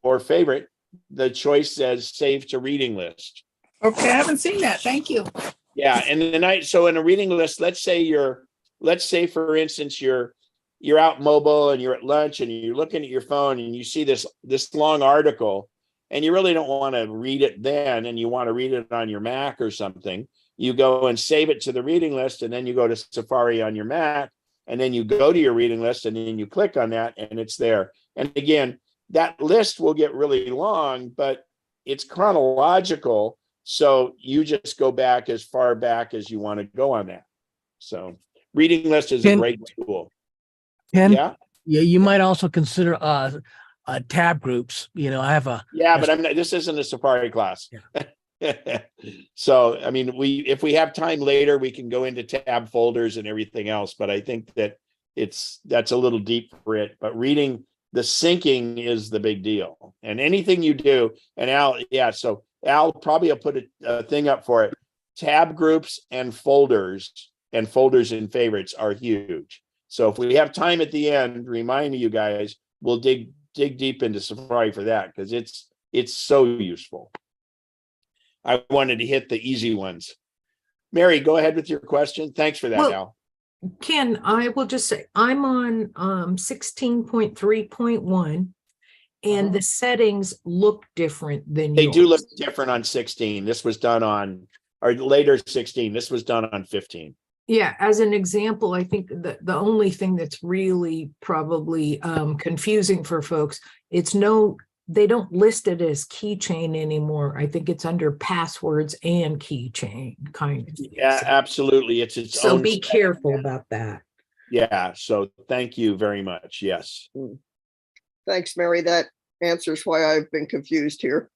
or favorite, the choice says save to reading list. Okay, I haven't seen that. Thank you. Yeah, and then so in a reading list, let's say for instance you're out mobile and you're at lunch and you're looking at your phone and you see this long article and you really don't want to read it then, and you want to read it on your Mac or something. You go and save it to the reading list, and then you go to Safari on your Mac, and then you go to your reading list, and then you click on that, and it's there. And again, that list will get really long, but it's chronological. So you just go back as far back as you want to go on that. So reading list is a great tool. Ken, Yeah. Yeah, you might also consider tab groups. I have a But this isn't a Safari class. Yeah. So, I mean, if we have time later, we can go into tab folders and everything else. But I think that that's a little deep for it. But reading the syncing is the big deal. And anything you do, and Al probably will put a thing up for it. Tab groups and folders and favorites are huge. So if we have time at the end, remind me, you guys, we'll dig deep into Safari for that, because it's so useful. I wanted to hit the easy ones. Mary, go ahead with your question. Thanks for that, Al. Ken, I will just say I'm on 16.3.1, and the settings look different than They yours. do look different on 16. This was done on, or later 16. This was done on 15. Yeah, as an example, I think the only thing that's really probably confusing for folks, they don't list it as keychain anymore. I think it's under passwords and keychain kind of thing. Yeah, absolutely. It's its So own. be careful about that. Yeah. So thank you very much. Yes. Thanks, Mary. That answers why I've been confused here.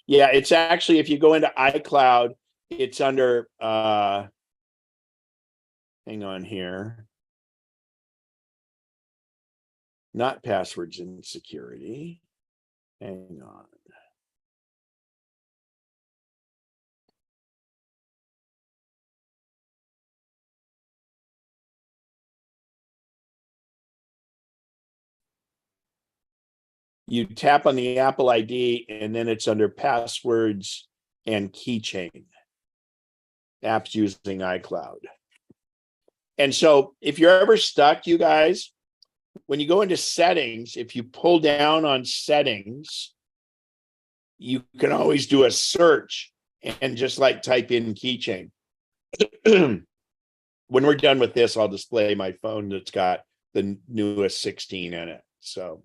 Yeah. It's actually, if you go into iCloud, it's under, hang on here. Not passwords and security. Hang on. You tap on the Apple ID and then it's under passwords and keychain. Apps using iCloud. And so if you're ever stuck, you guys, when you go into settings, if you pull down on settings, you can always do a search and just like type in keychain. When we're done with this, I'll display my phone that's got the newest 16 in it. So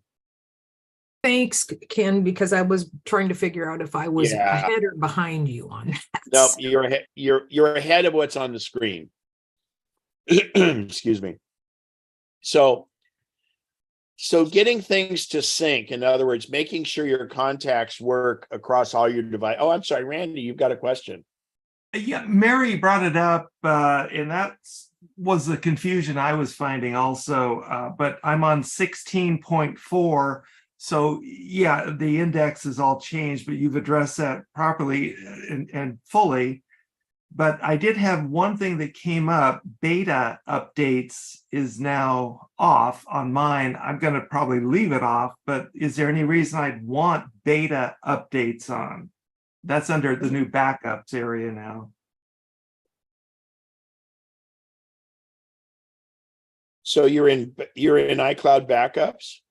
Thanks, Ken, because I was trying to figure out if I was Yeah. ahead or behind you on that. no, you're ahead of what's on the screen. Excuse me. So getting things to sync, in other words, making sure your contacts work across all your devices. Oh, I'm sorry, Randy, you've got a question. Yeah, Mary brought it up, and that was the confusion I was finding also. But I'm on 16.4. So yeah, the index is all changed, but you've addressed that properly and fully. But I did have one thing that came up. Beta updates is now off on mine. I'm going to probably leave it off, but is there any reason I'd want beta updates on? That's under the new backups area now. So you're in iCloud backups?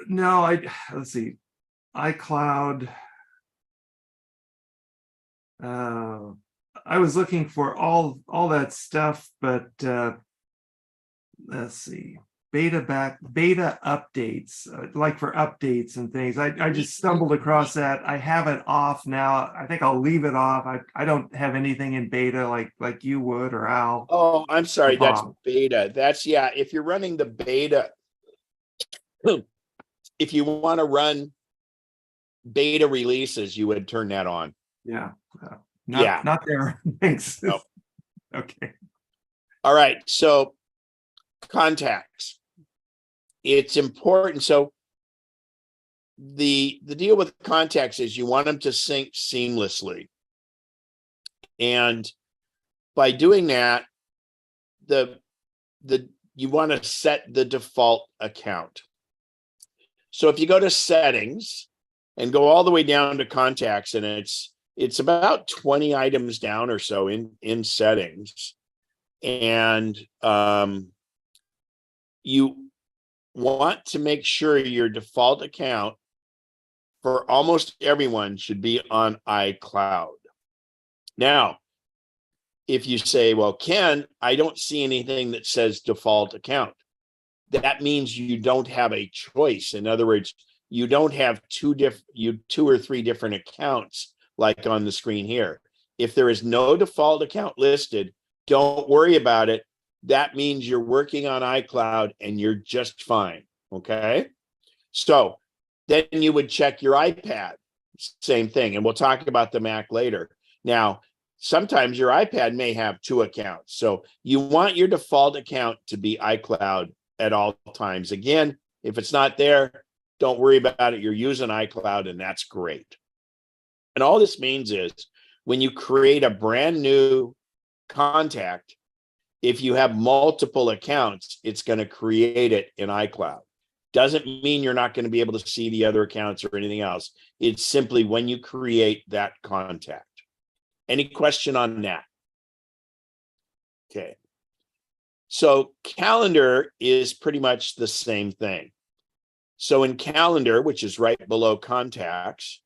No, let's see. iCloud. I was looking for all that stuff, but let's see. Beta updates, like for updates and things. I just stumbled across that. I have it off now. I think I'll leave it off. I don't have anything in beta like you would or Al. Oh, I'm sorry. That's Bob. beta. That's, yeah. If you're running the beta, if you want to run beta releases, you would turn that on. Yeah. Yeah. Not there. Thanks. Nope. Okay. All right. So contacts. It's important. So the deal with contacts is you want them to sync seamlessly. And by doing that, you want to set the default account. So if you go to settings and go all the way down to contacts, and it's about 20 items down or so in settings. And you want to make sure your default account for almost everyone should be on iCloud. Now, if you say, well, Ken, I don't see anything that says default account, that means you don't have a choice. In other words, you don't have two or three different accounts like on the screen here. If there is no default account listed, don't worry about it. That means you're working on iCloud and you're just fine. Okay. So then you would check your iPad. Same thing. And we'll talk about the Mac later. Now, sometimes your iPad may have two accounts. So you want your default account to be iCloud at all times. Again, if it's not there, don't worry about it. You're using iCloud and that's great. And all this means is when you create a brand new contact, if you have multiple accounts, it's going to create it in iCloud. Doesn't mean you're not going to be able to see the other accounts or anything else. It's simply when you create that contact. Any question on that? Okay. So calendar is pretty much the same thing. So in calendar, which is right below contacts,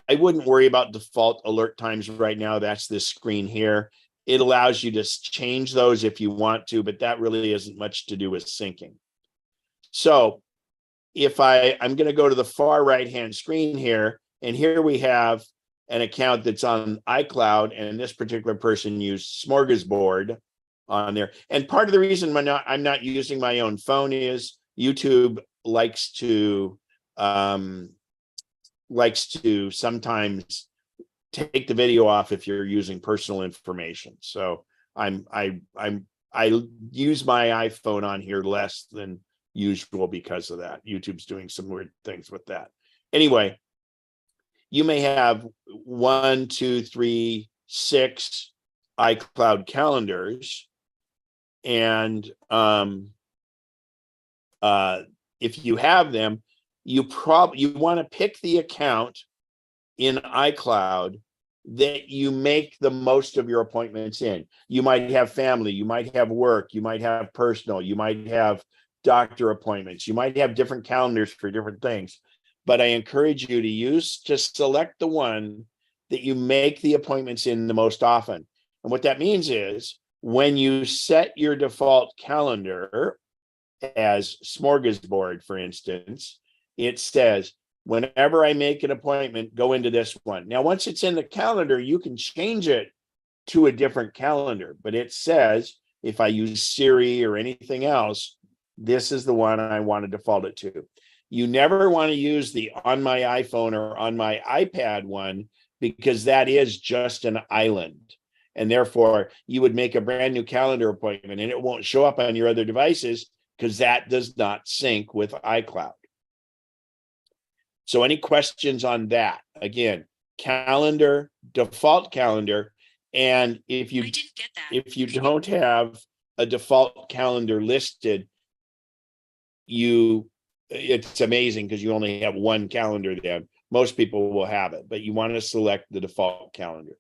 I wouldn't worry about default alert times right now. That's this screen here. it allows you to change those if you want to, but that really isn't much to do with syncing. So if I'm going to go to the far right-hand screen here, and here we have an account that's on iCloud, and this particular person used Smorgasbord on there. And part of the reason I'm not using my own phone is YouTube likes to sometimes take the video off if you're using personal information. So I use my iPhone on here less than usual because of that. YouTube's doing some weird things with that. Anyway, you may have 1, 2, 3, 6 iCloud calendars. And if you have them, you want to pick the account in iCloud that you make the most of your appointments in. You might have family, you might have work, you might have personal, you might have doctor appointments, you might have different calendars for different things. But I encourage you to select the one that you make the appointments in the most often. And what that means is when you set your default calendar as Smorgasbord, for instance, it says, whenever I make an appointment, go into this one. Now, once it's in the calendar, you can change it to a different calendar, but it says, if I use Siri or anything else, this is the one I want to default it to. You never want to use the on my iPhone or on my iPad one, because that is just an island. And therefore, you would make a brand new calendar appointment and it won't show up on your other devices because that does not sync with iCloud. So any questions on that? Again, calendar, default calendar. And if you don't have a default calendar listed, it's amazing because you only have one calendar then. Most people will have it, but you want to select the default calendar.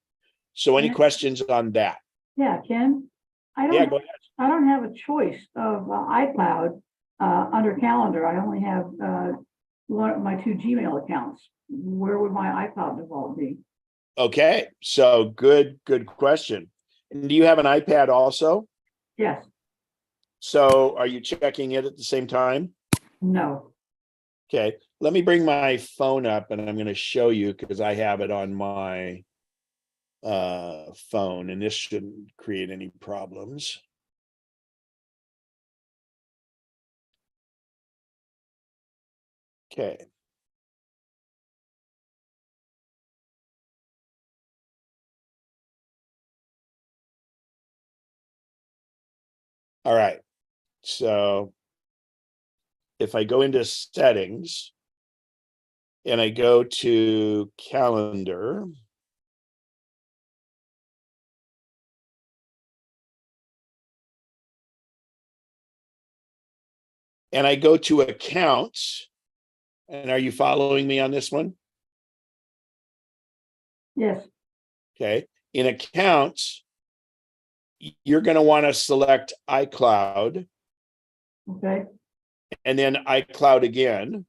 So any questions on that? Yeah, Ken, Go ahead. I don't have a choice of iCloud under calendar. I only have my 2 Gmail accounts. Where would my iCloud default be? Okay, so good question. And do you have an iPad also? Yes. So are you checking it at the same time? No. Okay, let me bring my phone up and I'm going to show you because I have it on my phone, and this shouldn't create any problems. Okay. All right. So if I go into settings and I go to calendar, and I go to accounts, and are you following me on this one? Yes. Okay. In accounts, you're going to want to select iCloud. Okay. And then iCloud again.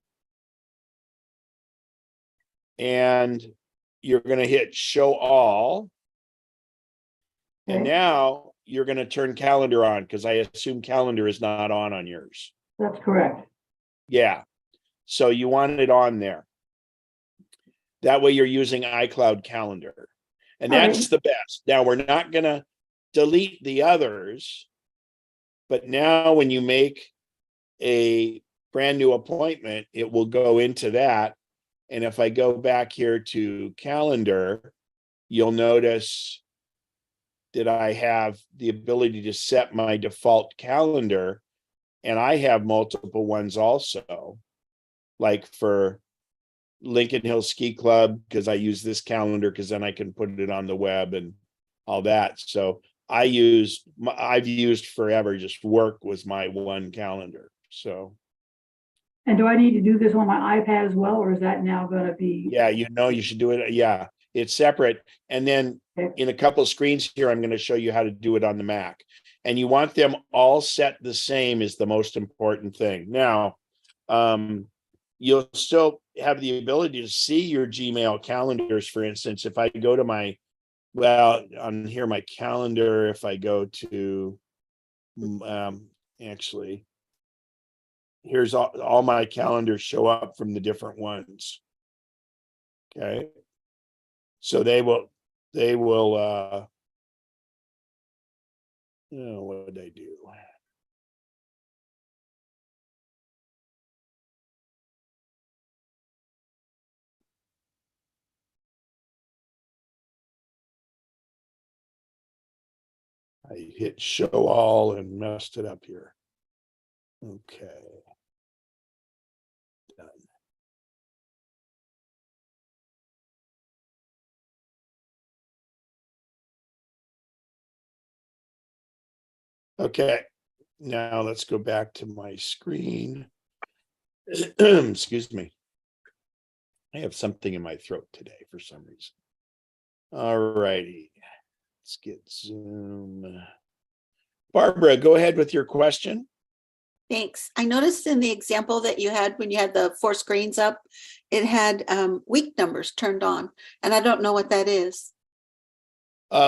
And you're going to hit show all. And Okay. now you're going to turn calendar on because I assume calendar is not on yours. That's correct. Yeah. So you want it on there. That way you're using iCloud calendar. And that's the best. Now we're not going to delete the others. But now when you make a brand new appointment, it will go into that. And if I go back here to calendar, you'll notice that I have the ability to set my default calendar. And I have multiple ones also, like for Lincoln Hill Ski Club, because I use this calendar because then I can put it on the web and all that. So I've used forever, just work was my one calendar. So. And do I need to do this on my iPad as well, or is that now going to be? Yeah, you should do it. Yeah, it's separate. And then in a couple of screens here, I'm going to show you how to do it on the Mac. And you want them all set the same is the most important thing. Now, you'll still have the ability to see your Gmail calendars. For instance, if I go to my well, on here, my calendar, if I go to, actually, here's all my calendars show up from the different ones. Okay. So they will, oh, what did I do? I hit show all and messed it up here. Okay. Done. Okay, now let's go back to my screen. Excuse me. I have something in my throat today for some reason. All righty, let's get Zoom. Barbara, go ahead with your question. Thanks. I noticed in the example that you had when you had the 4 screens up, it had week numbers turned on, and I don't know what that is.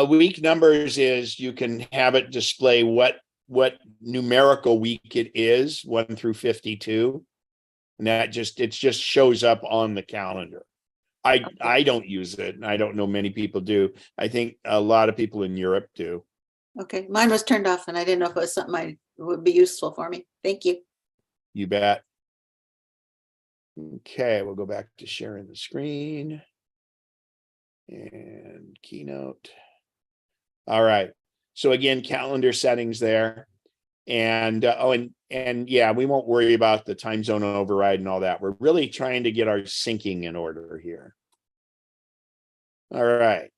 Week numbers is you can have it display what numerical week it is, 1 through 52. And that it just shows up on the calendar. I don't use it, and I don't know many people do. I think a lot of people in Europe do. Okay, mine was turned off and I didn't know if it was something would be useful for me. Thank you. You bet. Okay, we'll go back to sharing the screen and Keynote. All right. So again, calendar settings there. And and yeah, we won't worry about the time zone override and all that. We're really trying to get our syncing in order here. All right.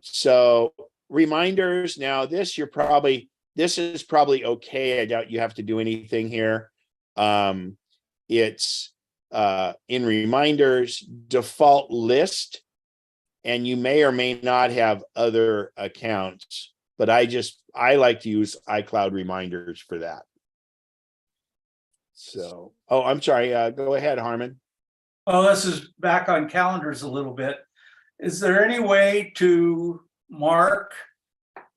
So reminders. Now this is probably okay. I doubt you have to do anything here. It's in reminders, default list, and you may or may not have other accounts, but I like to use iCloud reminders for that. So, oh, I'm sorry. Go ahead, Harmon. Well, this is back on calendars a little bit. Is there any way to mark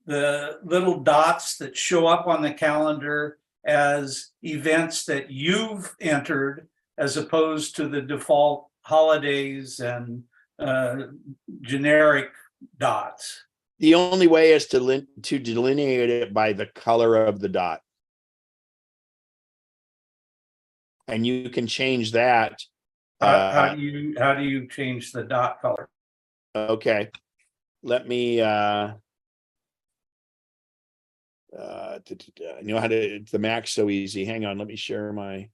the little dots that show up on the calendar as events that you've entered, as opposed to the default holidays and generic dots? The only way is to delineate it by the color of the dot. And you can change that. How do you change the dot color? Okay. Let me I know how to, the Mac's so easy. Hang on, let me share my.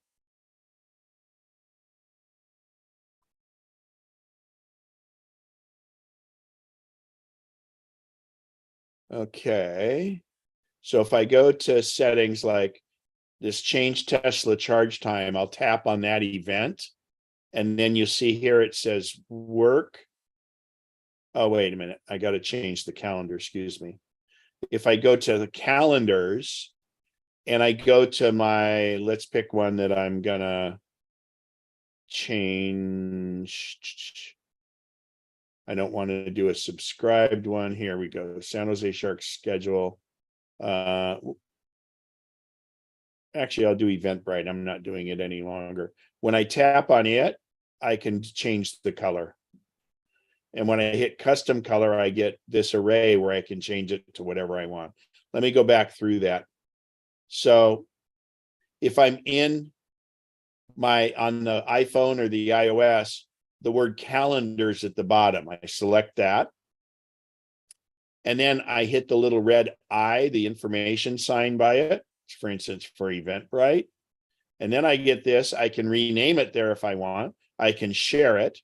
Okay. So if I go to settings like this, change Tesla charge time, I'll tap on that event. And then you see here it says work. Oh, wait a minute. I got to change the calendar. Excuse me. If I go to the calendars and I go to my, let's pick one that I'm going to change. I don't want to do a subscribed one. Here we go. San Jose Sharks schedule. Actually, I'll do Eventbrite. I'm not doing it any longer. When I tap on it, I can change the color. And when I hit custom color, I get this array where I can change it to whatever I want. Let me go back through that. So if I'm in on the iPhone or the iOS, the word calendars at the bottom, I select that. And then I hit the little red I, the information sign by it, for instance, for Eventbrite. And then I get this, I can rename it there if I want. I can share it.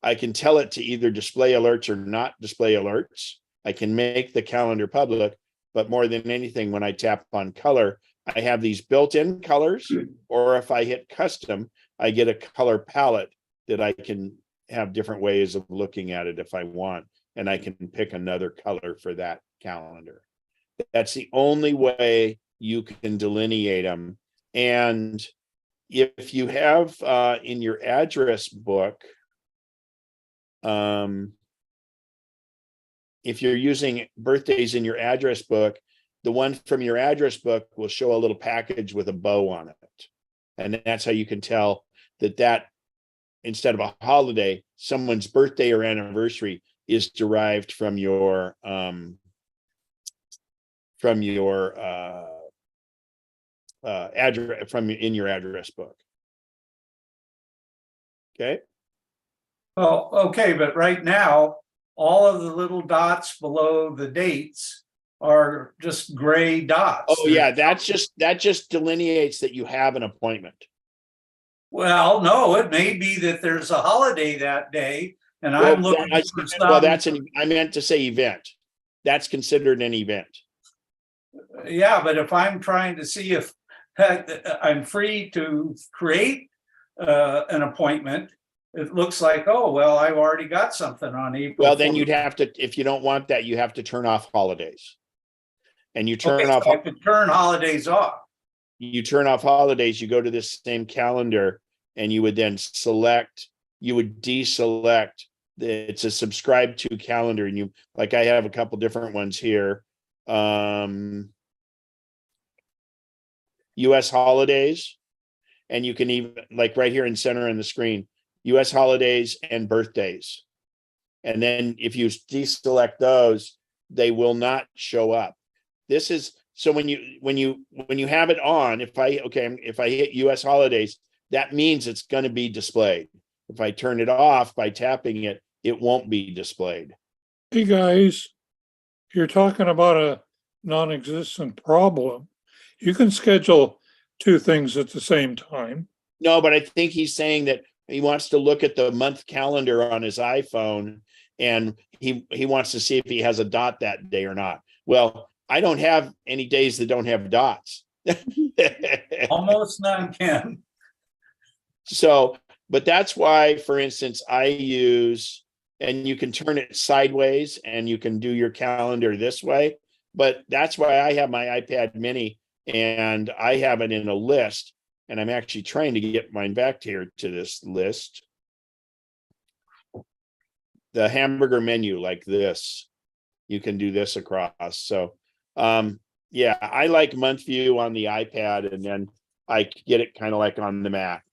I can tell it to either display alerts or not display alerts. I can make the calendar public, but more than anything, when I tap on color, I have these built-in colors, or if I hit custom, I get a color palette that I can have different ways of looking at it if I want, and I can pick another color for that calendar. That's the only way you can delineate them. And if you have in your address book, if you're using birthdays in your address book, the one from your address book will show a little package with a bow on it. And that's how you can tell that instead of a holiday, someone's birthday or anniversary is derived from your address in your address book. Okay. Well, okay, but right now, all of the little dots below the dates are just gray dots. Oh yeah, that just delineates that you have an appointment. Well, no, it may be that there's a holiday that day, and Well, I'm looking for well, some. I meant to say event. That's considered an event. Yeah, but if I'm trying to see if I'm free to create an appointment, it looks like, oh, well, I've already got something on April. Well, then 4th. you'd have to, if you don't want that, you have to turn off holidays. And you turn Okay, off, so I could turn holidays off. you turn off holidays, you go to this same calendar and you would then select, you would deselect it's a subscribe to calendar. And you, like I have a couple different ones here. US holidays. And you can even, like right here in center on the screen, US holidays and birthdays. And then if you deselect those, they will not show up. This is, so when you have it on, if I hit US holidays, that means it's going to be displayed. If I turn it off by tapping it, it won't be displayed. Hey guys, you're talking about a non-existent problem. You can schedule two things at the same time. No, but I think he's saying that he wants to look at the month calendar on his iPhone and he wants to see if he has a dot that day or not. Well, I don't have any days that don't have dots. Almost none can. So, but that's why, for instance, I use, and you can turn it sideways and you can do your calendar this way, but that's why I have my iPad mini and I have it in a list, and I'm actually trying to get mine back here to this list. The hamburger menu like this, you can do this across. So, yeah, I like month view on the iPad and then I get it kind of like on the Mac.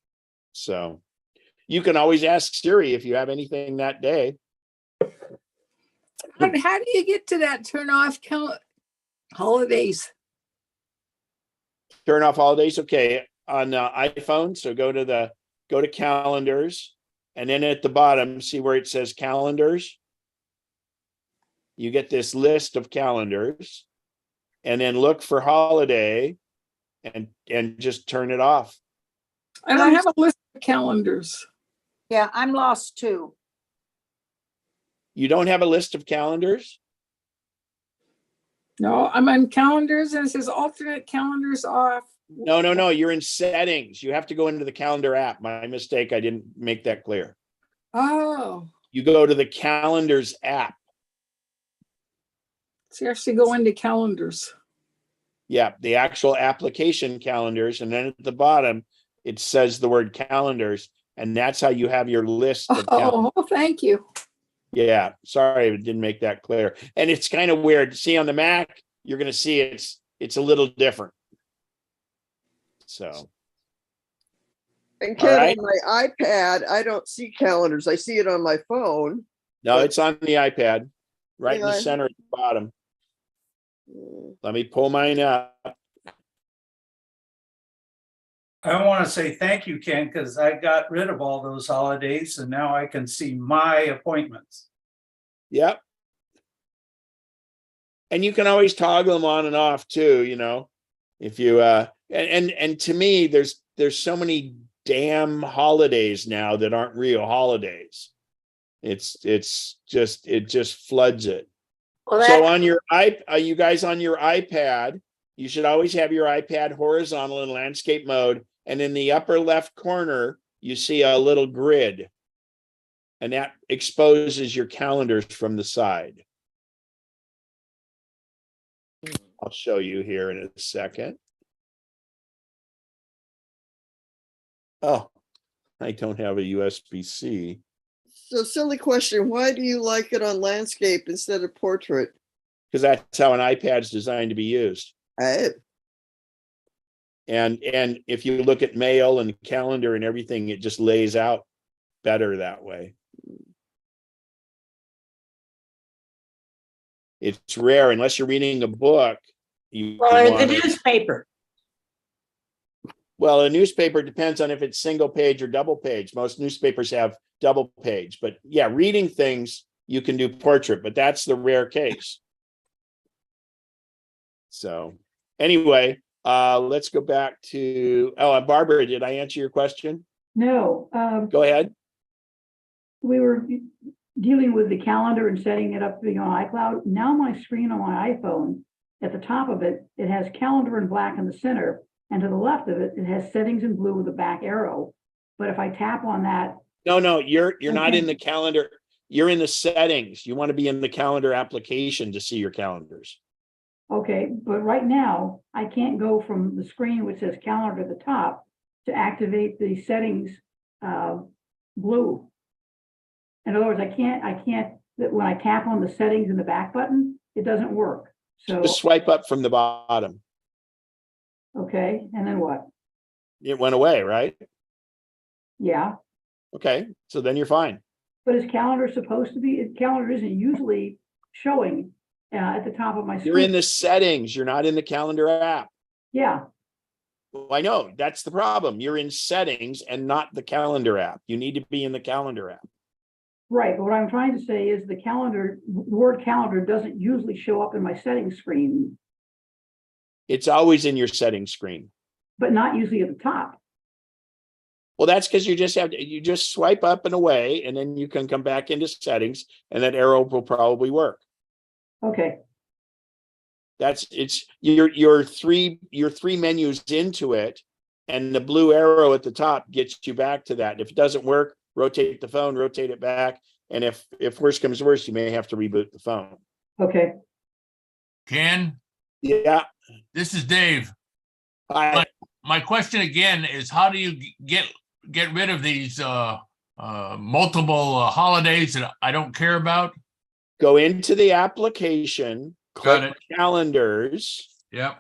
So you can always ask Siri if you have anything that day. How do you get to that turn off holidays? Turn off holidays. Okay. On iPhone. So go to calendars, and then at the bottom, see where it says calendars. You get this list of calendars, and then look for holiday and just turn it off. I don't have a list of calendars. Yeah, I'm lost too. You don't have a list of calendars? No, I'm on calendars and it says alternate calendars off. No. You're in settings. You have to go into the calendar app. My mistake. I didn't make that clear. Oh. You go to the calendars app. So you actually go into calendars. Yeah, the actual application calendars. And then at the bottom, it says the word calendars. And that's how you have your list of calendars. Oh, thank you. Yeah, sorry, I didn't make that clear. And it's kind of weird. See, on the Mac, you're going to see it's a little different. So. And Ken, right. on my iPad, I don't see calendars. I see it on my phone. No, it's on the iPad, right in the Yeah. center at the bottom. Let me pull mine up. I want to say thank you, Ken, because I got rid of all those holidays and now I can see my appointments. Yep. And you can always toggle them on and off too, you know, if you and to me, there's so many damn holidays now that aren't real holidays. It just floods it. Well, So on your you guys on your iPad, you should always have your iPad horizontal in landscape mode. And in the upper left corner, you see a little grid. And that exposes your calendars from the side. I'll show you here in a second. Oh, I don't have a USB-C. So silly question, why do you like it on landscape instead of portrait? Because that's how an iPad's designed to be used. I, And if you look at mail and calendar and everything, it just lays out better that way. It's rare unless you're reading a book. Or the newspaper. Well, a newspaper depends on if it's single page or double page. Most newspapers have double page, but yeah, reading things, you can do portrait, but that's the rare case. So anyway, let's go back to, Barbara, did I answer your question? No, Go ahead. we were dealing with the calendar and setting it up being on iCloud. Now my screen on my iPhone, at the top of it, it has calendar in black in the center. And to the left of it, it has settings in blue with a back arrow. But if I tap on that. No, you're not Okay. in the calendar. You're in the settings. You want to be in the calendar application to see your calendars. Okay, but right now, I can't go from the screen which says calendar at the top to activate the settings blue. In other words, I can't, when I tap on the settings in the back button, it doesn't work. So, Just swipe up from the bottom. okay, and then what? It went away, right? Yeah, Okay, so then you're fine. but is calendar supposed to be, calendar isn't usually showing at the top of my screen. You're in the settings. You're not in the calendar app. Yeah, Well, I know that's the problem. You're in settings and not the calendar app. You need to be in the calendar app. right, but what I'm trying to say is the calendar, word calendar doesn't usually show up in my settings screen, It's always in your settings screen. but not usually at the top. Well, that's because you just swipe up and away, and then you can come back into settings, and that arrow will probably work. Okay, It's your three menus into it, and the blue arrow at the top gets you back to that. If it doesn't work, rotate the phone, rotate it back, and if worse comes worse, you may have to reboot the phone. okay. Ken, Yeah. this is Dave. I My question again is, how do you get rid of these multiple holidays that I don't care about? go into the application, Got click calendars Yep.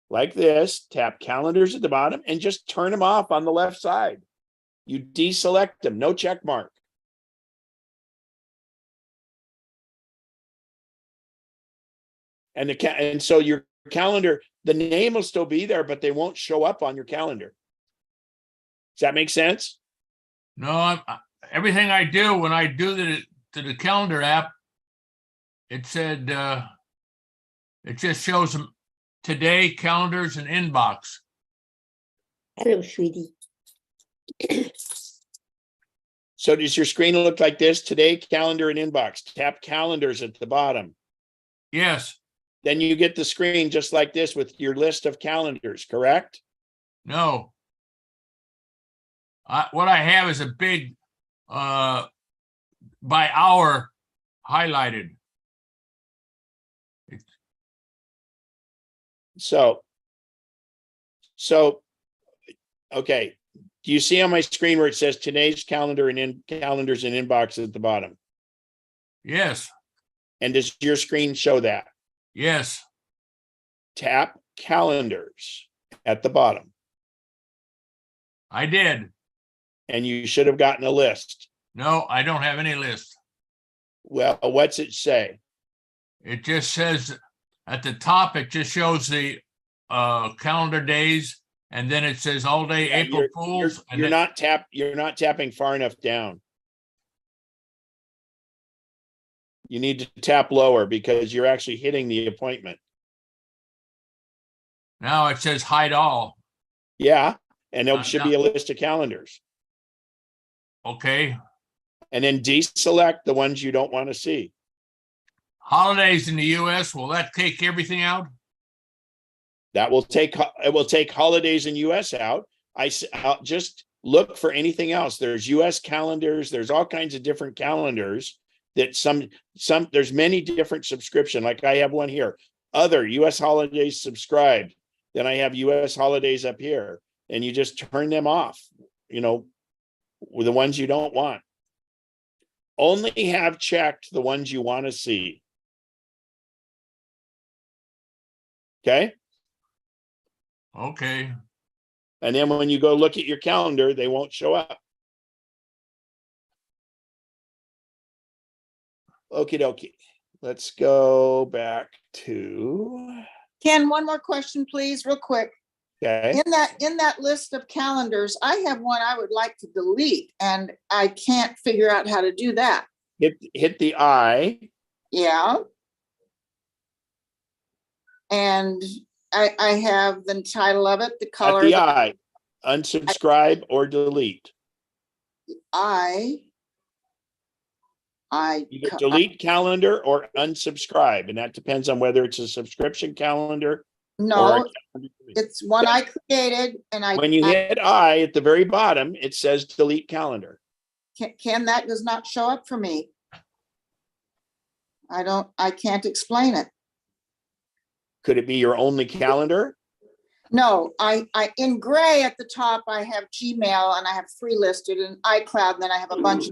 like this, tap calendars at the bottom, and just turn them off on the left side. You deselect them, no check mark. And so your calendar, the name will still be there, but they won't show up on your calendar. Does that make sense? No, everything I do when I do the calendar app, it said it just shows them today, calendars, and inbox. Hello, sweetie. So does your screen look like this? Today, calendar, and inbox. Tap calendars at the bottom. Yes. Then you get the screen just like this with your list of calendars, correct? No. What I have is a big by hour highlighted. So, okay. Do you see on my screen where it says today's calendar and calendars and inbox at the bottom? Yes. And does your screen show that? Yes. Tap calendars at the bottom. I did. And you should have gotten a list. No, I don't have any list. Well, what's it say? It just says at the top, it just shows the calendar days, and then it says all day April Fools. You're not tapping far enough down. You need to tap lower because you're actually hitting the appointment. Now it says hide all. Yeah, and there should be a list of calendars. Okay. And then deselect the ones you don't want to see. Holidays in the US, will that take everything out? It will take holidays in US out. I'll just look for anything else. There's US calendars. There's all kinds of different calendars that there's many different subscription. Like I have one here, other US holidays subscribed. Then I have US holidays up here, and you just turn them off, the ones you don't want. Only have checked the ones you want to see. Okay? Okay. And then when you go look at your calendar, they won't show up. Okie dokie. Let's go back to, Ken, one more question, please, real quick. okay. In that list of calendars, I have one I would like to delete, and I can't figure out how to do that. Hit the I. Yeah. And I have the title of it, the At color. the I. Unsubscribe or delete. Either delete calendar or unsubscribe, and that depends on whether it's a subscription calendar. No, it's one I created, and When you hit I at the very bottom, it says delete calendar. Ken, that does not show up for me. I can't explain it. Could it be your only calendar? No, I in gray at the top, I have Gmail, and I have 3 listed, and iCloud, and then I have a bunch.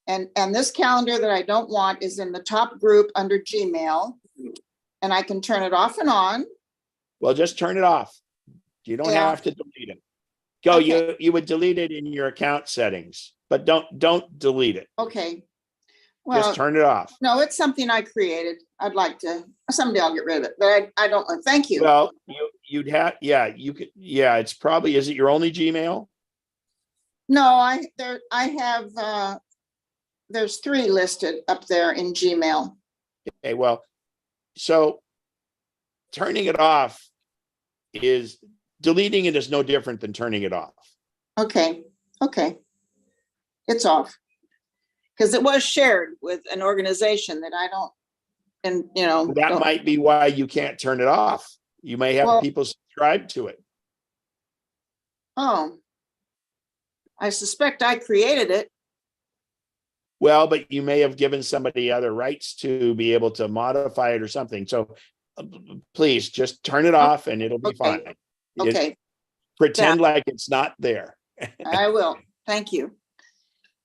And this calendar that I don't want is in the top group under Gmail, and I can turn it off and on. Well, just turn it off. You don't Yeah. have to delete it. Go, Okay. you would delete it in your account settings, but don't delete it. Okay. Well, Just turn it off. no, it's something I created. I'd like to, someday I'll get rid of it, but I don't, thank you. Well, you'd have, yeah, you could, yeah, it's probably, is it your only Gmail? No, I have, there's 3 listed up there in Gmail. Okay, well, so turning it off is, deleting it is no different than turning it off. Okay, it's off. Because it was shared with an organization that I don't, and That might be why you can't turn it off. You may have people subscribe to it. Oh, I suspect I created it. Well, but you may have given somebody other rights to be able to modify it or something. So please just turn it off and it'll be fine. Okay. Pretend like it's not there. I will. Thank you.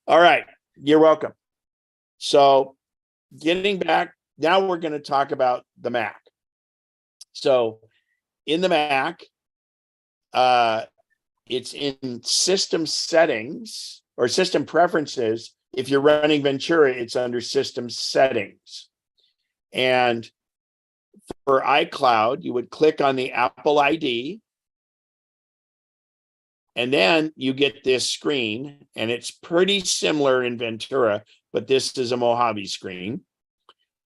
All right. You're welcome. So getting back, now we're going to talk about the Mac. So in the Mac, it's in system settings or system preferences. If you're running Ventura, it's under system settings. And for iCloud, you would click on the Apple ID. And then you get this screen, and it's pretty similar in Ventura, but this is a Mojave screen.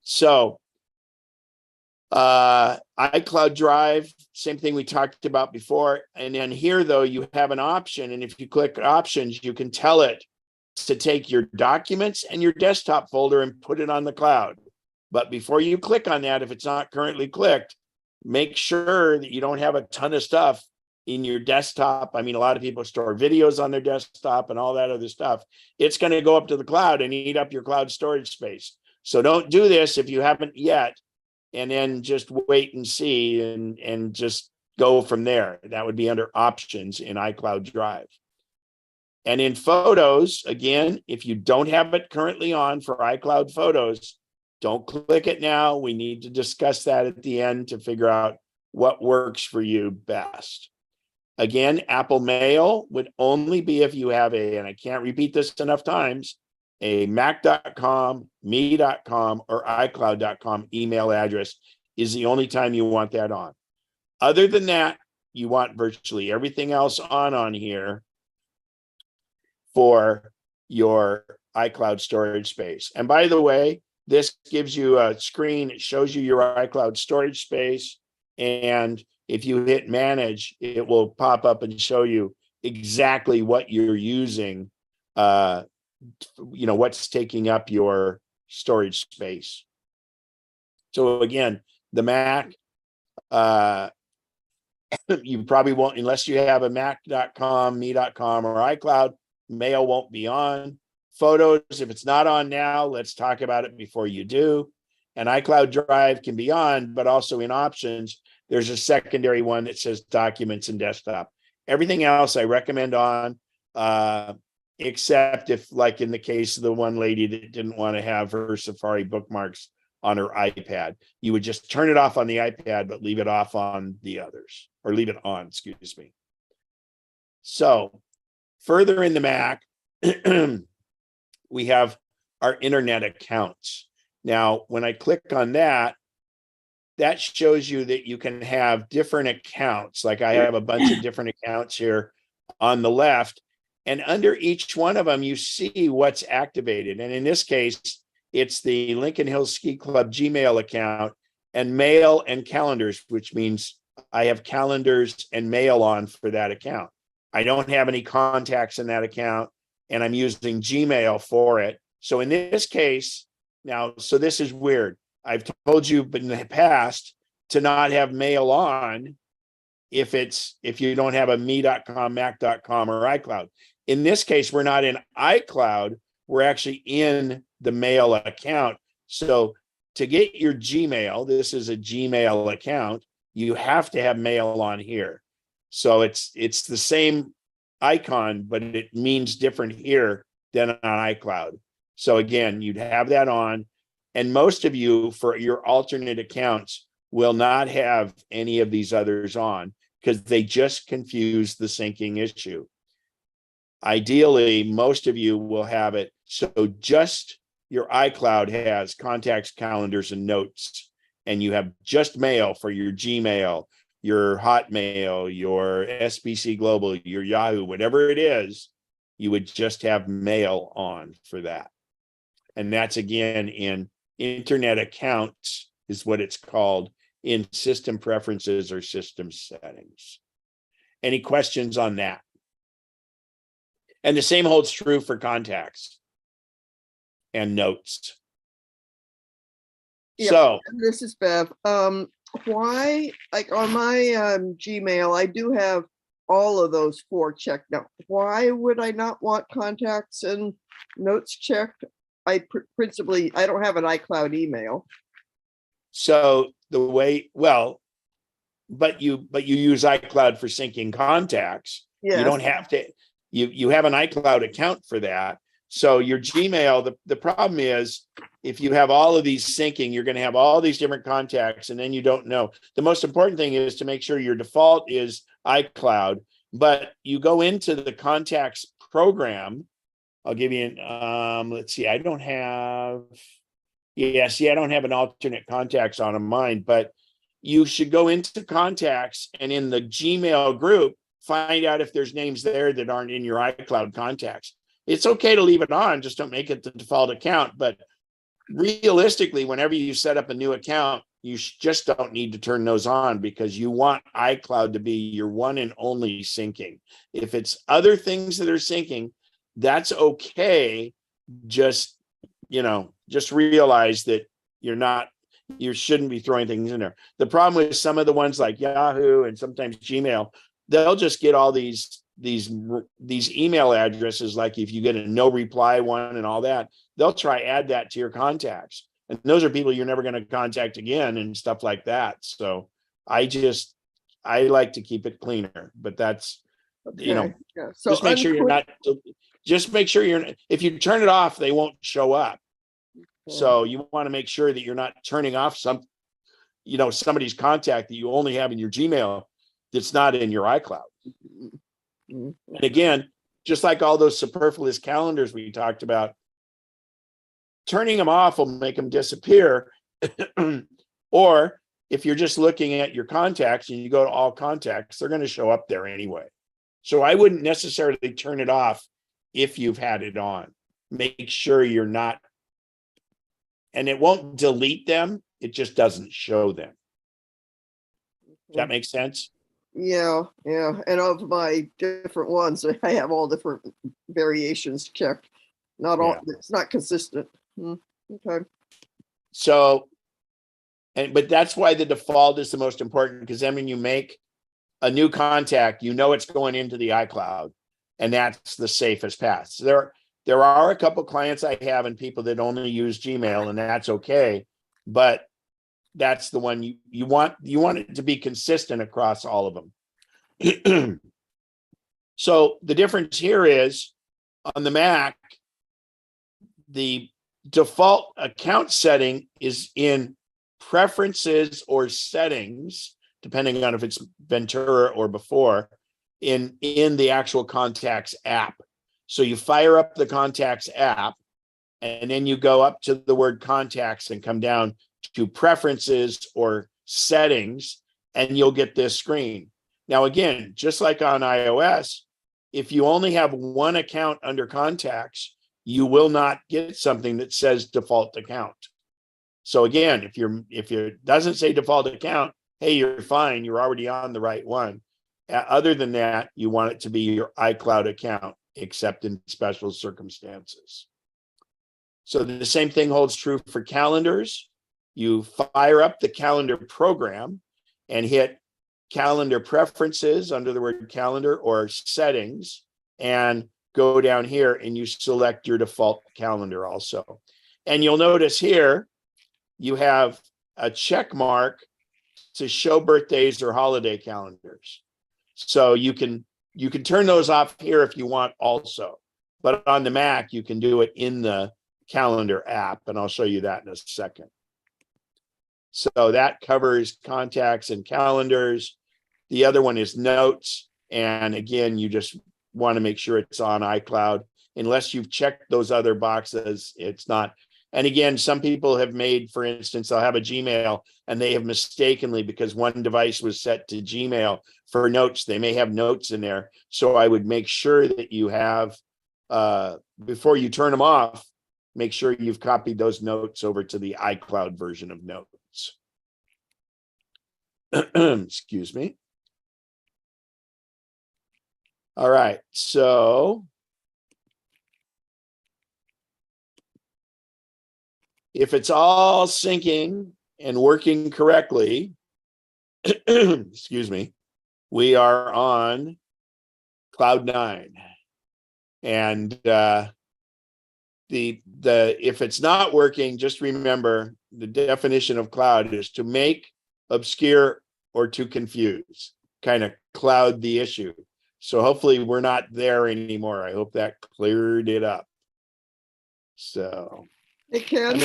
So iCloud Drive, same thing we talked about before. And then here, though, you have an option. And if you click options, you can tell it to take your documents and your desktop folder and put it on the cloud. But before you click on that, if it's not currently clicked, make sure that you don't have a ton of stuff in your desktop. I mean, a lot of people store videos on their desktop and all that other stuff. It's going to go up to the cloud and eat up your cloud storage space. So don't do this if you haven't yet, and then just wait and see and just go from there. That would be under options in iCloud Drive. And in Photos, again, if you don't have it currently on for iCloud Photos, don't click it now. We need to discuss that at the end to figure out what works for you best. Again, Apple Mail would only be if you have and I can't repeat this enough times, a mac.com, me.com, or iCloud.com email address is the only time you want that on. Other than that, you want virtually everything else on here for your iCloud storage space. And by the way, this gives you a screen. It shows you your iCloud storage space. And if you hit manage, it will pop up and show you exactly what you're using, what's taking up your storage space. So again, the Mac, you probably won't, unless you have a mac.com, me.com, or iCloud, Mail won't be on. Photos, if it's not on now, let's talk about it before you do. And iCloud Drive can be on, but also in options, there's a secondary one that says documents and desktop. Everything else I recommend on. except if, like in the case of the one lady that didn't want to have her Safari bookmarks on her iPad, you would just turn it off on the iPad, but leave it off on the others, or leave it on, excuse me. So further in the Mac, we have our internet accounts. Now, when I click on that, that shows you that you can have different accounts. Like I have a bunch of different accounts here on the left, and under each one of them, you see what's activated. And in this case, it's the Lincoln Hills Ski Club Gmail account and mail and calendars, which means I have calendars and mail on for that account. I don't have any contacts in that account, and I'm using Gmail for it. So in this case, now, so this is weird. I've told you in the past to not have mail on if you don't have a me.com, mac.com, or iCloud. In this case, we're not in iCloud. We're actually in the mail account. So to get your Gmail, this is a Gmail account, you have to have mail on here. So it's the same icon, but it means different here than on iCloud. So again, you'd have that on. And most of you, for your alternate accounts, will not have any of these others on because they just confuse the syncing issue. Ideally, most of you will have it. So just your iCloud has contacts, calendars, and notes, and you have just mail for your Gmail, your Hotmail, your SBC Global, your Yahoo, whatever it is, you would just have mail on for that. And that's again in internet accounts is what it's called in system preferences or system settings. Any questions on that? And the same holds true for contacts and notes. Yeah, So this is Bev. Why, like on my Gmail, I do have all of those 4 checked now. Why would I not want contacts and notes checked? I don't have an iCloud email. So the way, well, but you use iCloud for syncing contacts. Yes. You don't have to, you have an iCloud account for that. So your Gmail, the problem is if you have all of these syncing, you're going to have all these different contacts and then you don't know. The most important thing is to make sure your default is iCloud, but you go into the contacts program. I'll give you an, let's see, I don't have an alternate contacts on mine, but you should go into contacts and in the Gmail group, find out if there's names there that aren't in your iCloud contacts. It's okay to leave it on, just don't make it the default account. But realistically, whenever you set up a new account, you just don't need to turn those on because you want iCloud to be your one and only syncing. If it's other things that are syncing, that's okay. Just realize that you shouldn't be throwing things in there. The problem with some of the ones like Yahoo and sometimes Gmail, they'll just get all these email addresses. Like if you get a no reply one and all that, they'll try add that to your contacts. And those are people you're never going to contact again and stuff like that. So I like to keep it cleaner, but that's, Okay. Yeah. So just make sure if you turn it off, they won't show up. So you want to make sure that you're not turning off somebody's contact that you only have in your Gmail that's not in your iCloud. And again, just like all those superfluous calendars we talked about, turning them off will make them disappear. Or if you're just looking at your contacts and you go to all contacts, they're going to show up there anyway. So I wouldn't necessarily turn it off if you've had it on. Make sure you're not, and it won't delete them. It just doesn't show them. Does that make sense? Yeah. And of my different ones, I have all different variations checked. Not all, it's not consistent. Okay. So, but that's why the default is the most important, because then when you make a new contact, it's going into the iCloud, and that's the safest path. So there are a couple clients I have and people that only use Gmail, and that's okay. But that's the one you want it to be consistent across all of them. So the difference here is On the Mac, the default account setting is in preferences or settings, depending on if it's Ventura or before, in the actual Contacts app. So you fire up the Contacts app, and then you go up to the word Contacts and come down to preferences or settings, and you'll get this screen. Now, again, just like on iOS, if you only have one account under Contacts, you will not get something that says default account. So again, if it doesn't say default account, hey, you're fine. You're already on the right one. Other than that, you want it to be your iCloud account, except in special circumstances. So the same thing holds true for calendars. You fire up the calendar program and hit calendar preferences under the word calendar or settings, and go down here and you select your default calendar also. And you'll notice here, you have a check mark to show birthdays or holiday calendars. So you can turn those off here if you want also, but on the Mac, you can do it in the calendar app, and I'll show you that in a second. So that covers contacts and calendars. The other one is notes. And again, you just want to make sure it's on iCloud. Unless you've checked those other boxes, it's not. And again, some people have made, for instance, they'll have a Gmail and they have mistakenly, because one device was set to Gmail for notes, they may have notes in there. So I would make sure that you have, before you turn them off, make sure you've copied those notes over to the iCloud version of Notes. Excuse me. All right, so if it's all syncing and working correctly, excuse me, we are on Cloud 9. And if it's not working, just remember the definition of cloud is to make, obscure, or to confuse, kind of cloud the issue. So hopefully we're not there anymore. I hope that cleared it up. So Hey, Ken.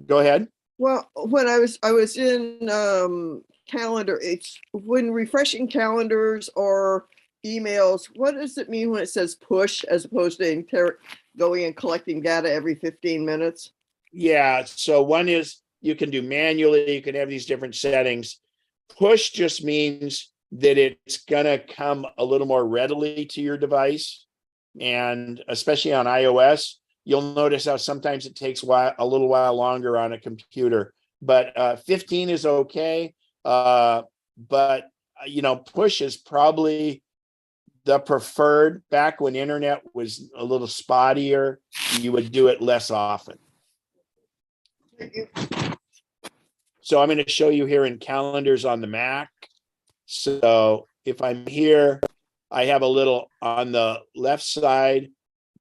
Go ahead. Well, when I was in calendar, it's when refreshing calendars or emails, what does it mean when it says push as opposed to going and collecting data every 15 minutes? Yeah, so one is you can do manually, you can have these different settings. Push just means that it's gonna come a little more readily to your device. And especially on iOS, you'll notice how sometimes it takes a little while longer on a computer, but 15 is okay. But push is probably the preferred. Back when internet was a little spottier, you would do it less often. So I'm going to show you here in calendars on the Mac. So if I'm here, I have a little on the left side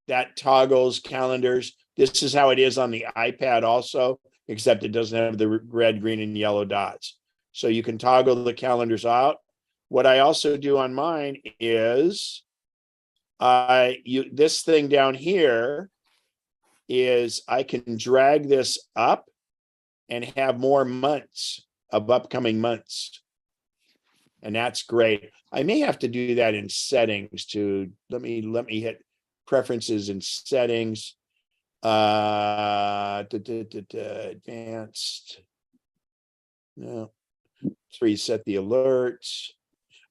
that toggles calendars. This is how it is on the iPad also, except it doesn't have the red, green, and yellow dots. So you can toggle the calendars out. What I also do on mine is this thing down here is I can drag this up and have more months of upcoming months. And that's great. I may have to do that in settings too. Let me hit preferences and settings. Advanced. No. Let's reset the alerts.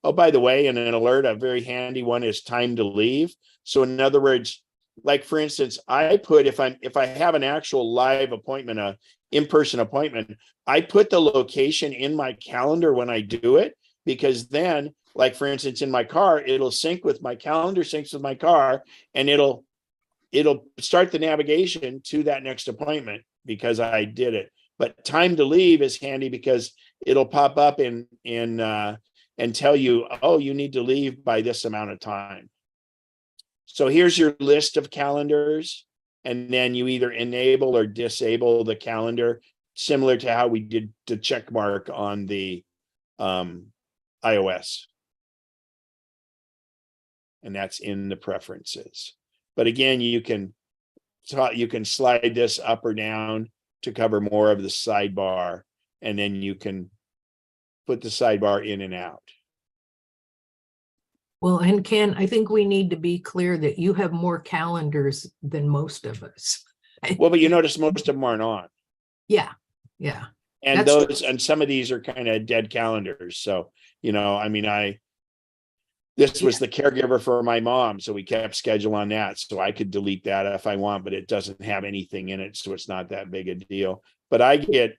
Oh, by the way, in an alert, a very handy one is time to leave. So in other words, like for instance, I put if I have an actual live appointment, a in-person appointment, I put the location in my calendar when I do it, because then, like for instance, in my car, it'll sync with my calendar, syncs with my car, and it'll start the navigation to that next appointment because I did it. But time to leave is handy because it'll pop up and tell you, oh, you need to leave by this amount of time. So here's your list of calendars, and then you either enable or disable the calendar, similar to how we did the check mark on the iOS. And that's in the preferences. But again, you can slide this up or down to cover more of the sidebar, and then you can put the sidebar in and out. Well, and Ken, I think we need to be clear that you have more calendars than most of us. Well, but you notice most of them aren't on. Yeah, yeah. And That's those, and some of these are kind of dead calendars. So, I mean, this was the caregiver for my mom. So we kept schedule on that. So I could delete that if I want, but it doesn't have anything in it. So it's not that big a deal. But I get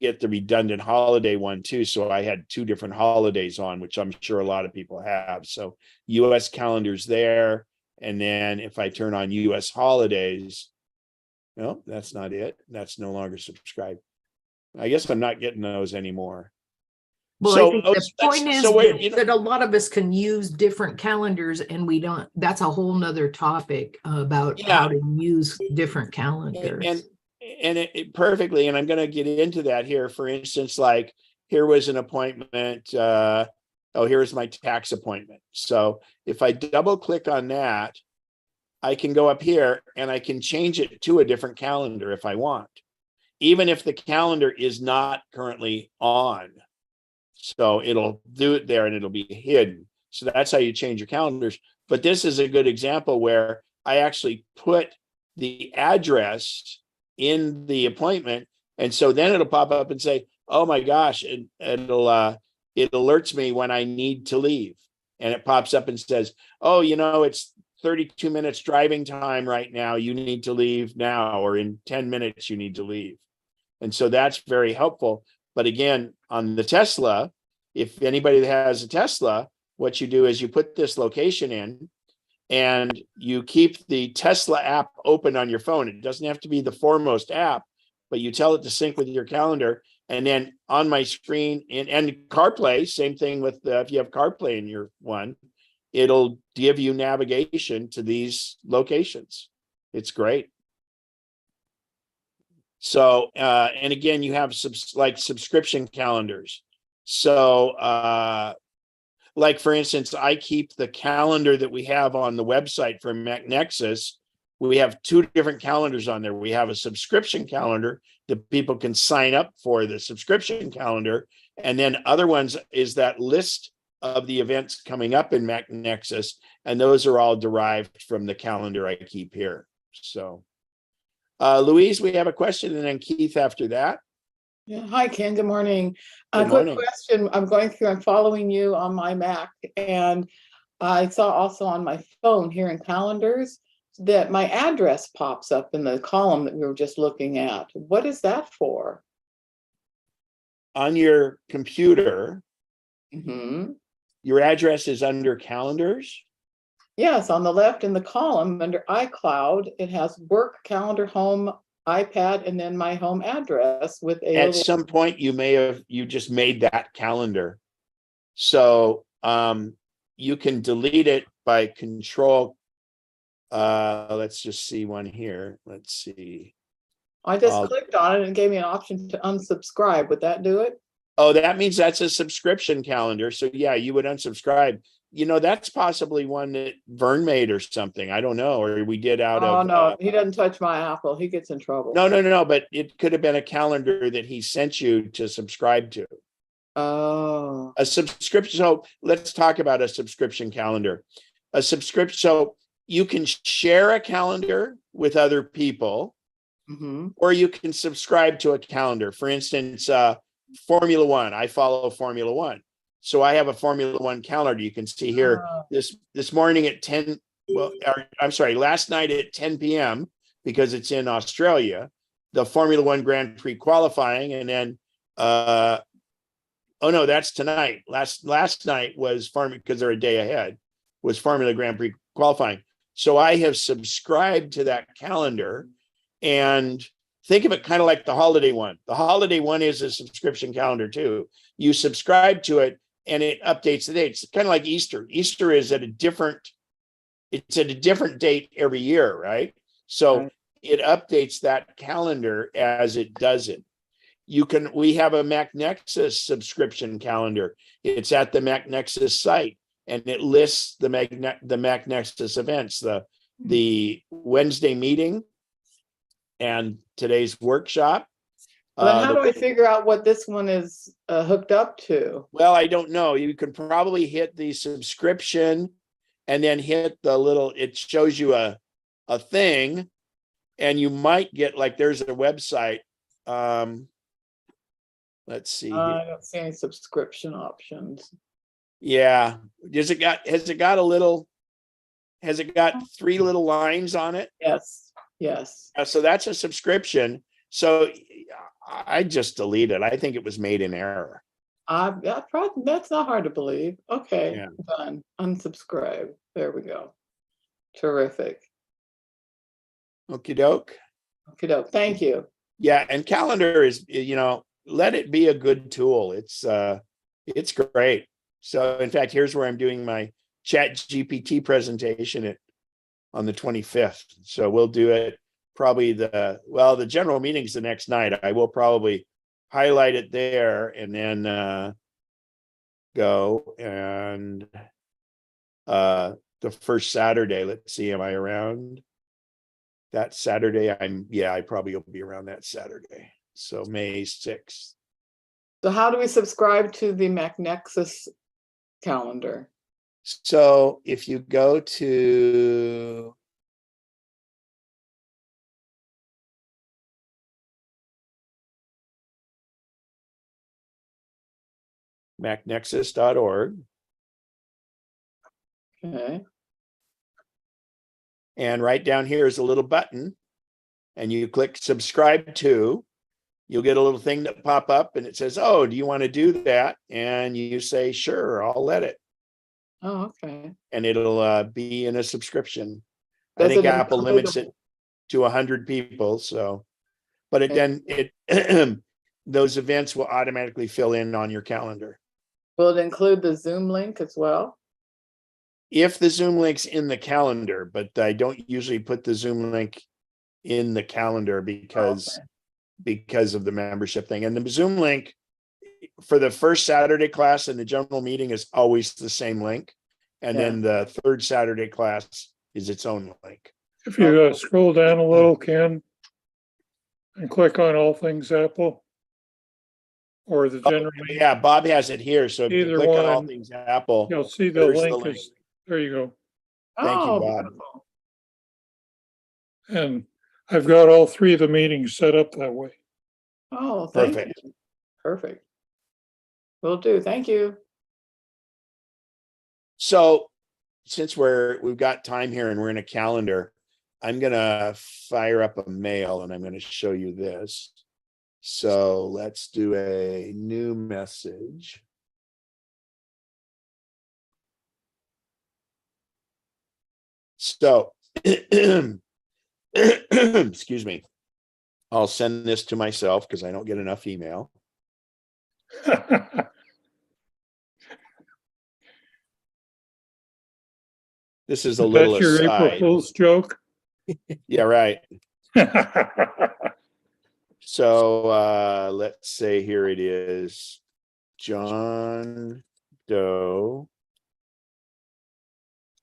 the redundant holiday one too. So I had 2 different holidays on, which I'm sure a lot of people have. So US calendars there. And then if I turn on US holidays, no, that's not it. That's no longer subscribed. I guess I'm not getting those anymore. Well, So, I think the point is that a lot of us can use different calendars, and we don't. That's a whole nother topic about how to use different calendars. And it perfectly, and I'm going to get into that here. For instance, like here was an appointment. Here's my tax appointment. So if I double click on that, I can go up here and I can change it to a different calendar if I want, even if the calendar is not currently on. So it'll do it there and it'll be hidden. So that's how you change your calendars. But this is a good example where I actually put the address in the appointment. And so then it'll pop up and say, oh my gosh, it alerts me when I need to leave. And it pops up and says, oh, it's 32 minutes driving time right now. You need to leave now, or in 10 minutes, you need to leave. And so that's very helpful. But again, on the Tesla, if anybody that has a Tesla, what you do is you put this location in and you keep the Tesla app open on your phone. It doesn't have to be the foremost app, but you tell it to sync with your calendar. And then on my screen and CarPlay, same thing with if you have CarPlay in your one, it'll give you navigation to these locations. It's great. So, and again, you have subscription calendars. So, like for instance, I keep the calendar that we have on the website for MacNexus. We have 2 different calendars on there. We have a subscription calendar that people can sign up for, the subscription calendar. And then other ones is that list of the events coming up in MacNexus. And those are all derived from the calendar I keep here. So. Louise, we have a question, and then Keith after that. Yeah. Hi, Ken. Good morning. Good morning. Quick question. I'm following you on my Mac, and I saw also on my phone here in calendars that my address pops up in the column that we were just looking at. What is that for? On your computer, Mm-hmm. your address is under calendars? Yes, on the left in the column under iCloud, it has work, calendar, home, iPad, and then my home address with a At some point, you just made that calendar. So you can delete it by control. Let's just see one here. Let's see. I just clicked on it and it gave me an option to unsubscribe. Would that do it? Oh, that means that's a subscription calendar. So yeah, you would unsubscribe. That's possibly one that Vern made or something. I don't know. Or we did out of. Oh, no, he doesn't touch my Apple. He gets in trouble. No. But it could have been a calendar that he sent you to subscribe to. Oh. A subscription. So let's talk about a subscription calendar. A subscription. So you can share a calendar with other people, or you can subscribe to a calendar. For instance, Formula One. I follow Formula One. So I have a Formula One calendar. You can see here this morning at 10. Well, I'm sorry, last night at 10 p.m. because it's in Australia, the Formula One Grand Prix qualifying, and then oh no, that's tonight. Last night was because they're a day ahead, was Formula Grand Prix qualifying. So I have subscribed to that calendar, and think of it kind of like the holiday one. The holiday one is a subscription calendar too. You subscribe to it, and it updates the dates. It's kind of like Easter. Easter is at a different date every year, right? So it updates that calendar as it does it. We have a MacNexus subscription calendar. It's at the MacNexus site, and it lists the MacNexus events, the the Wednesday meeting and today's workshop. But then how do I figure out what this one is hooked up to? Well, I don't know. You can probably hit the subscription and then hit the little, it shows you a thing, and you might get, like, there's a website. Let's see. I don't see any subscription options. Yeah. Has it got 3 little lines on it? Yes, yes. So that's a subscription. So I just delete it. I think it was made in error. That's not hard to believe. Okay, Yeah. done. Unsubscribe. There we go. Terrific. Okie doke. Okie doke. Thank you. Yeah, and Calendar is, let it be a good tool. It's great. So in fact, here's where I'm doing my Chat GPT presentation on the 25th. So we'll do it probably the general meeting's the next night. I will probably highlight it there and then go and the first Saturday, let's see, am I around that Saturday? I probably will be around that Saturday. So May 6th. So how do we subscribe to the MacNexus calendar? So if you go to MacNexus.org. Okay. And right down here is a little button, and you click subscribe to. You'll get a little thing that pop up, and it says, "Oh, do you want to do that?" And you say, "Sure, I'll let it." Oh, okay. And it'll be in a subscription. I Does think it Apple include limits it to 100 people. So, but then those events will automatically fill in on your calendar. Will it include the Zoom link as well? If the Zoom link's in the calendar, but I don't usually put the Zoom link in the calendar because of the membership thing. And the Zoom link for the first Saturday class and the general meeting is always the same link. And then the third Saturday class is its own link. If you scroll down a little, Ken, and click on all things Apple or the general. Yeah, Bob has it here. So if you click on all things Apple, you'll see the link is, there you go. Thank you, Bob. Beautiful. And I've got all 3 of the meetings set up that way. Oh, thank Perfect. you. Perfect. Will do. Thank you. So since we've got time here and we're in a calendar, I'm gonna fire up a mail and I'm gonna show you this. So let's do a new message. So excuse me. I'll send this to myself because I don't get enough email. This is a little That's your aside. April Fool's joke. Yeah, right. So let's say here it is. John Doe,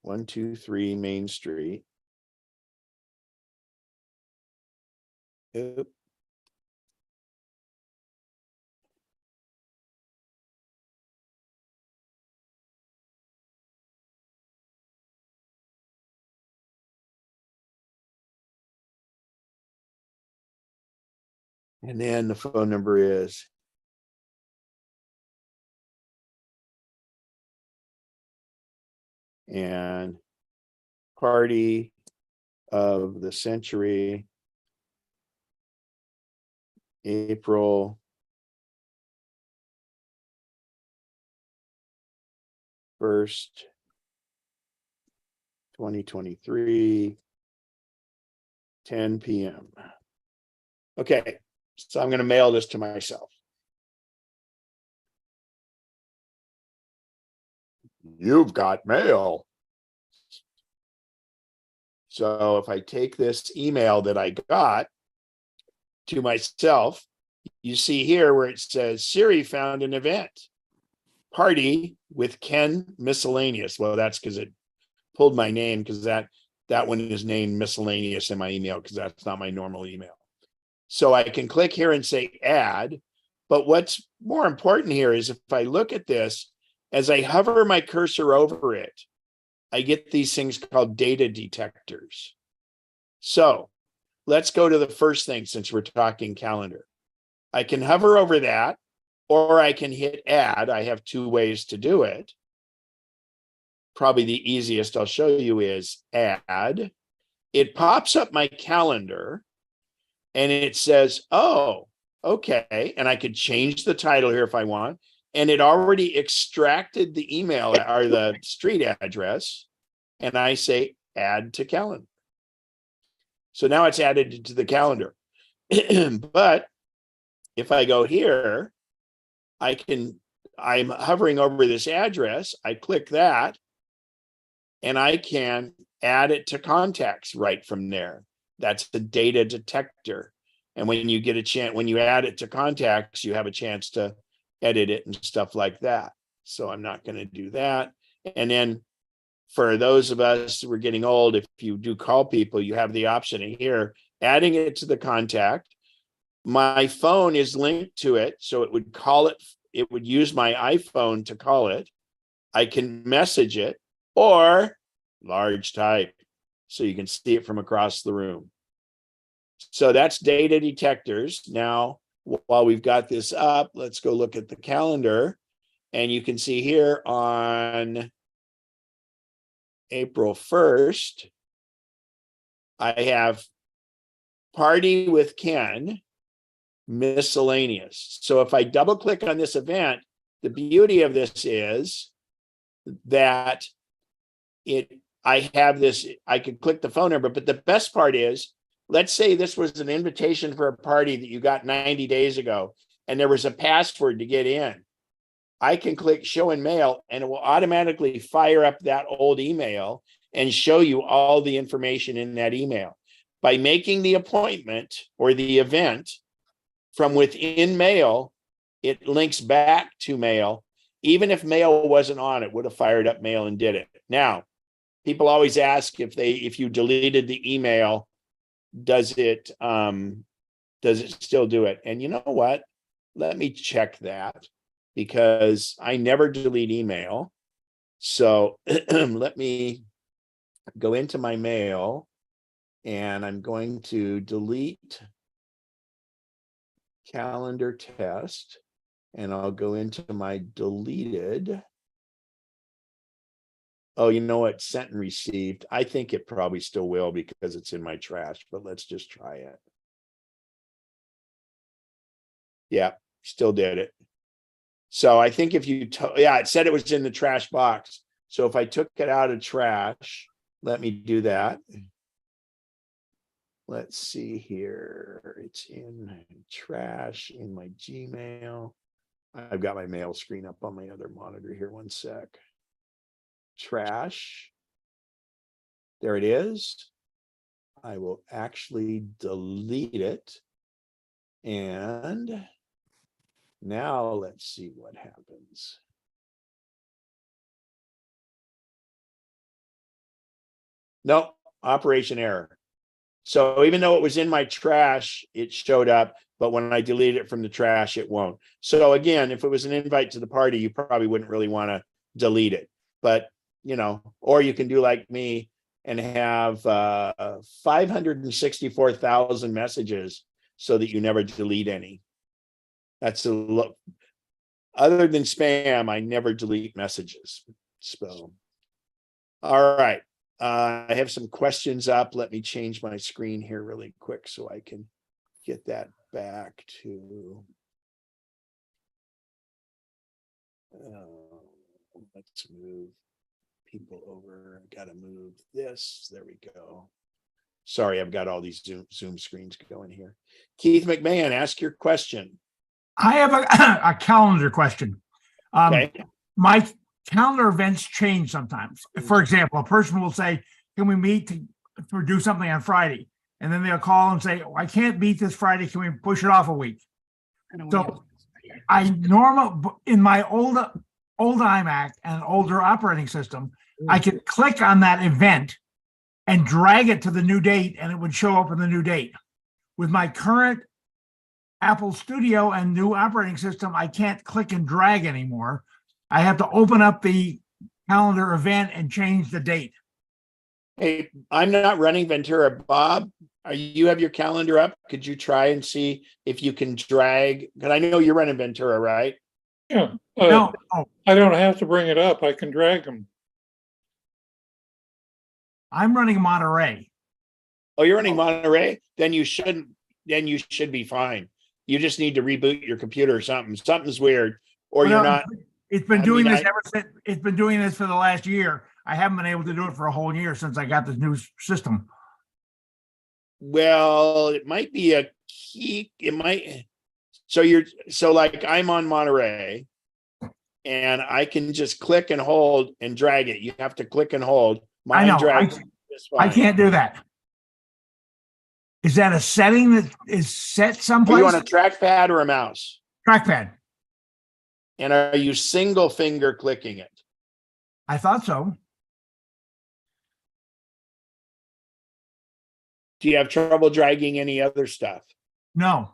123 Main Street. Oop. And then the phone number is and party of the century, April 1st, 2023, 10 p.m. Okay, so I'm going to mail this to myself. You've got mail. So if I take this email that I got to myself, you see here where it says Siri found an event, party with Ken Miscellaneous. Well, that's because it pulled my name because that That one is named miscellaneous in my email because that's not my normal email. So I can click here and say add. But what's more important here is if I look at this, as I hover my cursor over it, I get these things called data detectors. So let's go to the first thing since we're talking calendar. I can hover over that, or I can hit add. I have two ways to do it. Probably the easiest I'll show you is add. It pops up my calendar and it says, oh, okay. And I could change the title here if I want. And it already extracted the email or the street address. And I say add to calendar. So now it's added to the calendar. But if I go here, I'm hovering over this address. I click that and I can add it to contacts right from there. That's the data detector. And when you get a chance, when you add it to contacts, you have a chance to edit it and stuff like that. So I'm not going to do that. And then for those of us who are getting old, if you do call people, you have the option here, adding it to the contact. My phone is linked to it, so it would call it. It would use my iPhone to call it. I can message it or large type, so you can see it from across the room. So that's data detectors. Now, while we've got this up, let's go look at the calendar. And you can see here on April 1st, I have party with Ken, miscellaneous. So if I double click on this event, the beauty of this is that I have this, I could click the phone number, but the best part is, let's say this was an invitation for a party that you got 90 days ago, and there was a password to get in. I can click show in mail and it will automatically fire up that old email and show you all the information in that email. By making the appointment or the event from within mail, it links back to mail. Even if mail wasn't on, it would have fired up mail and did it. Now, people always ask if you deleted the email, does it still do it? And you know what? Let me check that, because I never delete email. So let me go into my mail and I'm going to delete calendar test, and I'll go into my deleted. Oh, you know what? Sent and received. I think it probably still will because it's in my trash, but let's just try it. Yeah, still did it. So I think if you, yeah, it said it was in the trash box. So if I took it out of trash, let me do that. Let's see here. It's in trash in my Gmail. I've got my mail screen up on my other monitor here. One sec. Trash. There it is. I will actually delete it. And now let's see what happens. No, operation error. So even though it was in my trash, it showed up, but when I delete it from the trash, it won't. So again, if it was an invite to the party, you probably wouldn't really want to delete it. But, you know, or you can do like me and have 564,000 messages so that you never delete any. That's a look. Other than spam, I never delete messages. So, all right. I have some questions up. Let me change my screen here really quick so I can get that back to. Let's move people over. I got to move this. There we go. Sorry, I've got all these Zoom screens going here. Keith McMahon, ask your question. I have a calendar question. Okay. My calendar events change sometimes. For example, a person will say, can we meet to do something on Friday? And then they'll call and say, oh, I can't meet this Friday. Can we push it off a week? So in my old iMac and older operating system, I could click on that event and drag it to the new date, and it would show up in the new date. With my current Apple Studio and new operating system, I can't click and drag anymore. I have to open up the calendar event and change the date. Hey, I'm not running Ventura. Bob, you have your calendar up? Could you try and see if you can drag? Because I know you're running Ventura, right? Yeah. No, oh, I don't have to bring it up. I can drag them. I'm running Monterey. Oh, you're running Monterey? Then you shouldn't. Then you should be fine. You just need to reboot your computer or something. Something's weird, or Well, you're no, not. It's been I doing mean, this ever since. It's been doing this for the last year. I haven't been able to do it for a whole year since I got this new system. Well, it might be a key. It might. So like I'm on Monterey, and I can just click and hold and drag it. You have to click and hold. I know. Drags just I fine. can't do that. Is that a setting that is set Are someplace? you on a trackpad or a mouse? Trackpad. And are you single finger clicking it? I thought so. Do you have trouble dragging any other stuff? No.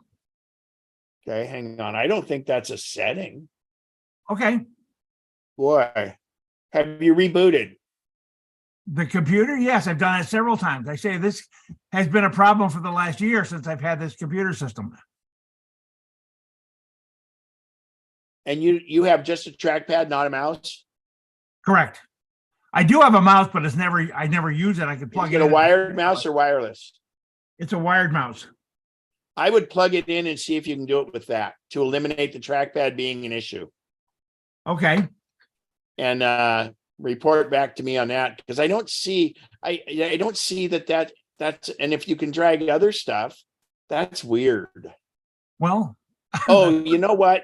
Okay, hang on. I don't think that's a setting. Okay. Boy, have you rebooted? The computer? Yes, I've done it several times. I say this has been a problem for the last year since I've had this computer system. And you have just a trackpad, not a mouse? Correct. I do have a mouse, but I never use it. I could plug Is it a wired mouse or wireless? It's a wired mouse. I would plug it in and see if you can do it with that to eliminate the trackpad being an issue. Okay. And report back to me on that, because I don't see I don't see that's, and if you can drag other stuff, that's weird. Well, oh, you know what?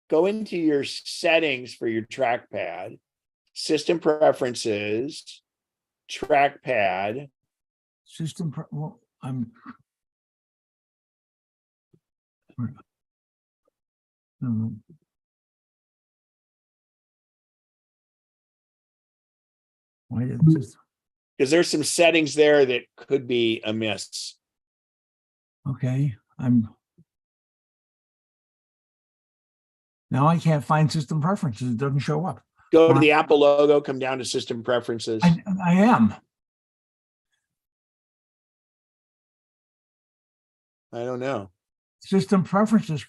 Go into your settings for your trackpad, system preferences, trackpad. Well, I'm. Why did this? Because there's some settings there that could be amiss. Okay, now I can't find system preferences. It doesn't show up. Go to the Apple logo, come down to system preferences. I am. I don't know. System preferences.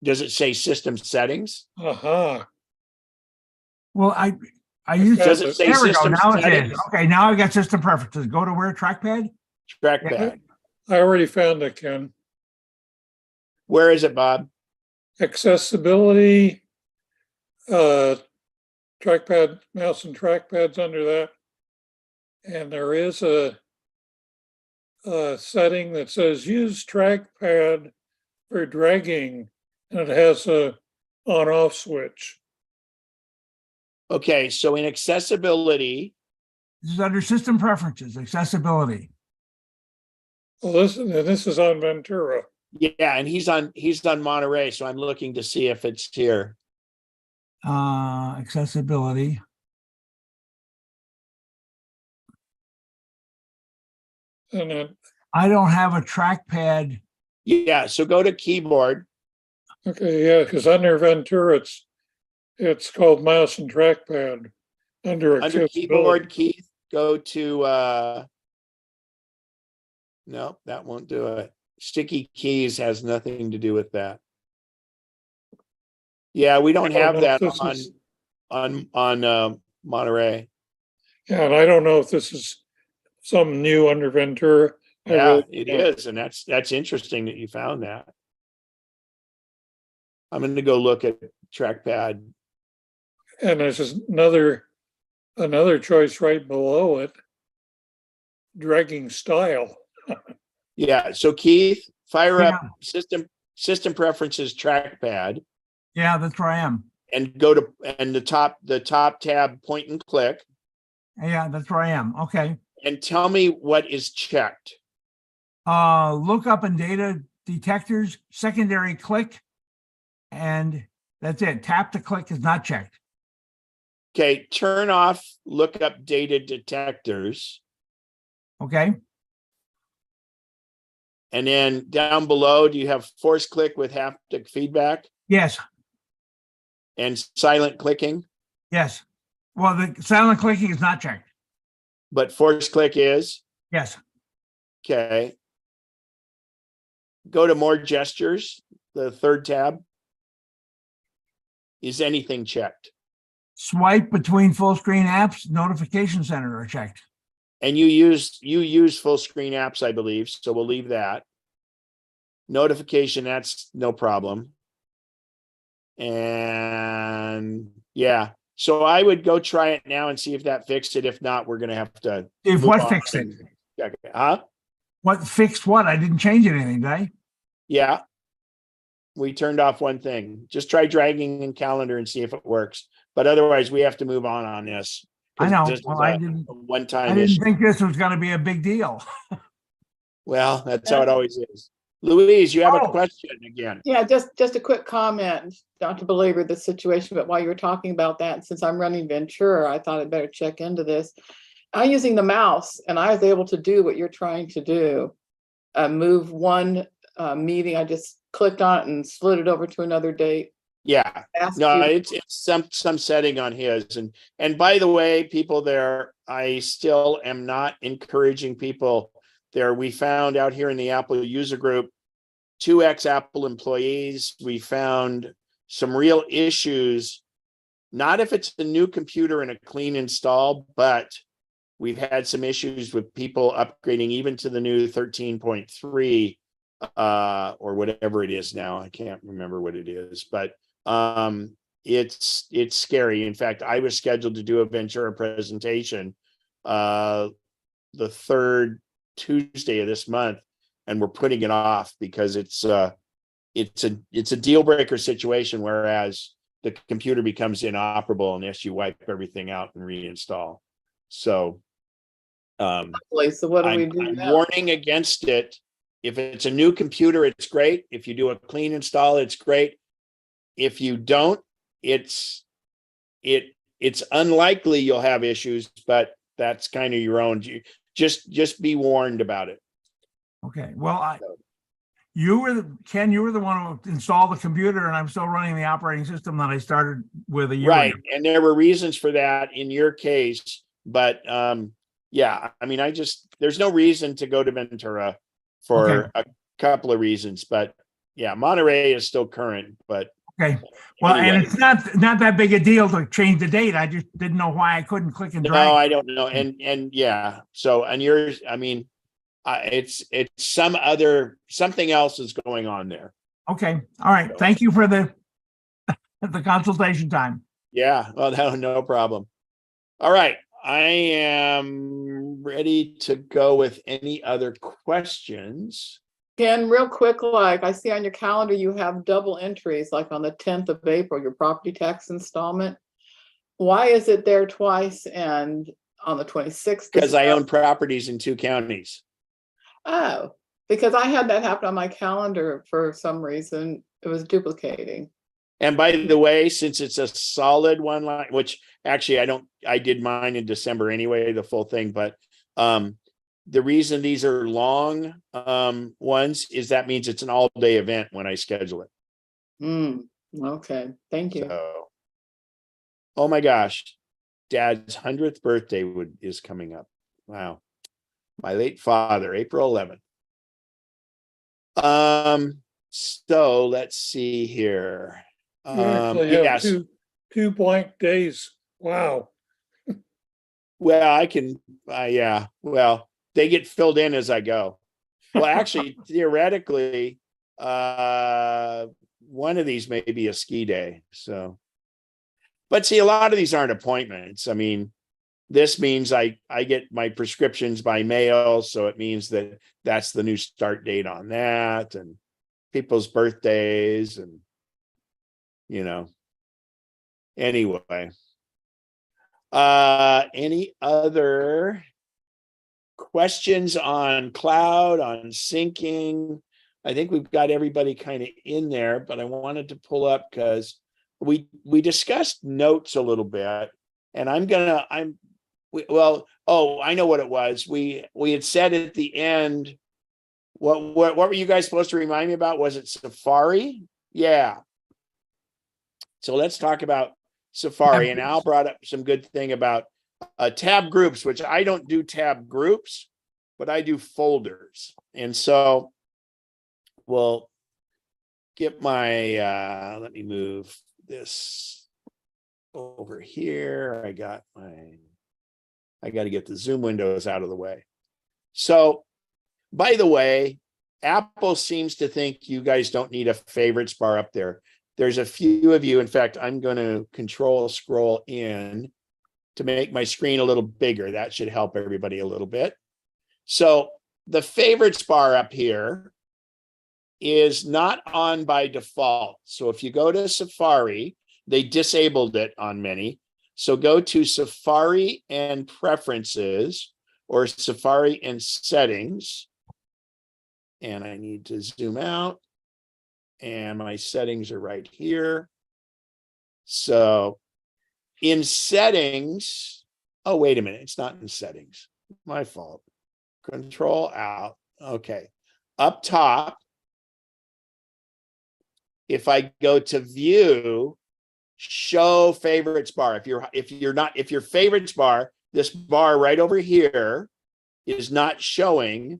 Does it say system settings? Uh-huh. Well, I use. Does it say there we go. system Now it settings? is. Okay, now I got system preferences. Go to where? Trackpad? Trackpad. I already found it, Ken. Where is it, Bob? Accessibility, trackpad, mouse and trackpads under that. And there is a setting that says use trackpad for dragging, and it has a on-off switch. Okay, so in accessibility. This is under system preferences, accessibility. Well, this is on Ventura. Yeah, and he's on Monterey, so I'm looking to see if it's here. Accessibility. And then, I don't have a trackpad. Yeah, so go to keyboard. okay, yeah, because under Ventura, it's called mouse and trackpad. Under keyboard, Keith, go to no, that won't do it. Sticky keys has nothing to do with that. Yeah, we don't have that on Monterey. Yeah, and I don't know if this is some new under Ventura. Yeah, it is, and that's interesting that you found that. I'm going to go look at trackpad. And there's just another choice right below it, dragging style. Yeah, so Keith, fire up system preferences trackpad. Yeah, that's where I am. And go to the top tab, point and click. Yeah, that's where I am. Okay. And tell me what is checked. Look up in data detectors, secondary click, and that's it. Tap to click is not checked. Okay, turn off lookup data detectors. Okay, And then down below, do you have force click with haptic feedback yes, and silent clicking? yes. Well, the silent clicking is not checked. But force click is? Yes, Okay. Go to more gestures, the third tab. Is anything checked? swipe between full screen apps, notification center are checked. And you use full screen apps, I believe, so we'll leave that. Notification, that's no problem. And yeah, so I would go try it now and see if that fixed it. If not, we're gonna have to. If move what on fixed it? and check it. Huh? What fixed what? I didn't change anything, did I? Yeah. We turned off one thing. Just try dragging in calendar and see if it works. But otherwise, we have to move on this. I know. This is Well, a I didn't one-time issue. think this was gonna be a big deal. Well, that's how it always is. Louise, you have a Oh. question again. Yeah, just a quick comment, not to belabor the situation, but while you were talking about that, since I'm running Ventura, I thought I'd better check into this. I'm using the mouse and I was able to do what you're trying to do. Move one meeting, I just clicked on it and slid it over to another date. Yeah, Asked no, you- it's some setting on his. And by the way, people there, I still am not encouraging people there. We found out here in the Apple user group, 2 ex-Apple employees, we found some real issues. Not if it's a new computer and a clean install, but we've had some issues with people upgrading even to the new 13.3 or whatever it is now. I can't remember what it is, but it's scary. In fact, I was scheduled to do a Ventura presentation the 3rd Tuesday of this month, and we're putting it off because it's a deal breaker situation, whereas the computer becomes inoperable unless you wipe everything out and reinstall. So So what do we I'm do now? warning against it. If it's a new computer, it's great. If you do a clean install, it's great. If you don't, it's unlikely you'll have issues, but that's kind of your own. Just be warned about it. Okay, well, Ken, you were the one who installed the computer and I'm still running the operating system that I started with a year Right. ago. And there were reasons for that in your case, but yeah, I mean, there's no reason to go to Ventura for a couple of reasons, but yeah, Monterey is still current, but Okay, well, anyway. and it's not that big a deal to change the date. I just didn't know why I couldn't click and drag. No, I don't know. And yeah, so on yours, I mean, it's something else is going on there. Okay, all right. Thank you for the consultation time. Yeah, well, no problem. All right, I am ready to go with any other questions. Ken, real quick, like I see on your calendar, you have double entries, like on the 10th of April, your property tax installment. Why is it there twice and on the 26th? Because I own properties in 2 counties. Oh, because I had that happen on my calendar for some reason. It was duplicating. And by the way, since it's a solid one line, which actually I did mine in December anyway, the full thing, but the reason these are long ones is that means it's an all-day event when I schedule it. Okay, thank you. So, oh my gosh, Dad's 100th birthday is coming up. Wow. My late father, April 11th. So let's see here. You actually have Yes. two blank days. Wow. Well, I can, yeah, well, they get filled in as I go. Well, actually, theoretically, one of these may be a ski day. So, but see, a lot of these aren't appointments. I mean, this means I get my prescriptions by mail. So it means that that's the new start date on that, and people's birthdays, and, you know, anyway. Any other questions on cloud, on syncing? I think we've got everybody kind of in there, but I wanted to pull up because we discussed notes a little bit, And well, oh, I know what it was. We had said at the end, what were you guys supposed to remind me about? Was it Safari? Yeah. So let's talk about Safari. And Al brought up some good thing about tab groups, which I don't do tab groups, but I do folders. And so we'll get my, let me move this over here. I got to get the Zoom windows out of the way. So, by the way, Apple seems to think you guys don't need a favorites bar up there. There's a few of you. In fact, I'm going to control scroll in to make my screen a little bigger. That should help everybody a little bit. So the favorites bar up here is not on by default. So if you go to Safari, they disabled it on many. So go to Safari and Preferences or Safari and Settings. And I need to zoom out. And my settings are right here. So in Settings, oh, wait a minute. It's not in Settings. My fault. Control Alt. Okay. Up top, if I go to View, Show Favorites bar. If your favorites bar, this bar right over here is not showing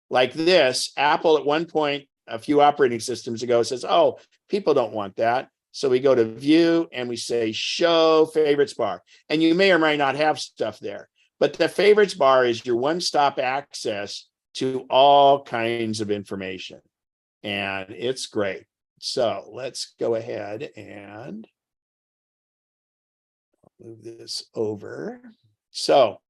like this. Apple at one point, a few operating systems ago, says, oh, people don't want that. So we go to View and we say Show Favorites bar. And you may or may not have stuff there. But the favorites bar is your one-stop access to all kinds of information. And it's great. So let's go ahead and move this over. So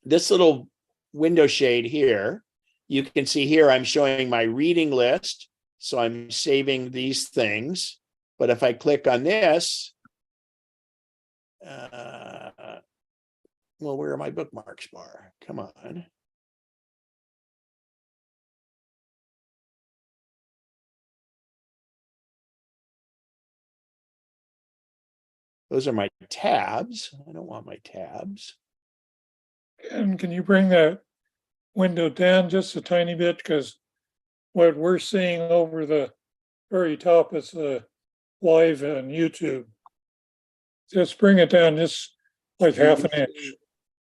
this little window shade here, you can see here I'm showing my reading list. So I'm saving these things. But if I click on this, well, where are my bookmarks bar? Come on. Those are my tabs. I don't want my tabs. And can you bring that window down just a tiny bit? Because what we're seeing over the very top is live on YouTube. Just bring it down just like half an inch.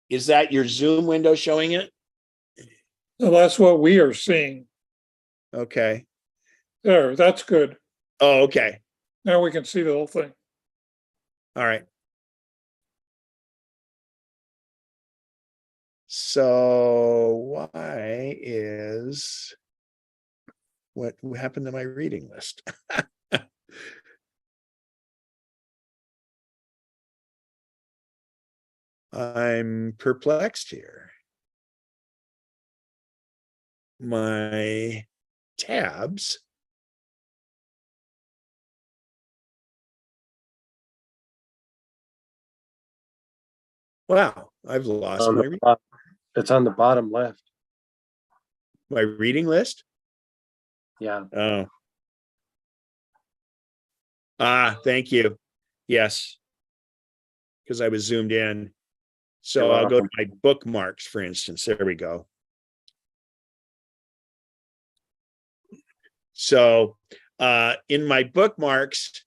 Is that your Zoom window showing it? So that's what we are seeing. Okay. There, that's good. Oh, okay. Now we can see the whole thing. All right. So why is what happened to my reading list? I'm perplexed here. My tabs. Wow, I've lost my it's on the bottom left. My reading list? Yeah. Oh. Thank you. Yes. Because I was zoomed in. So I'll go to my bookmarks, for instance. There we go. So in my bookmarks,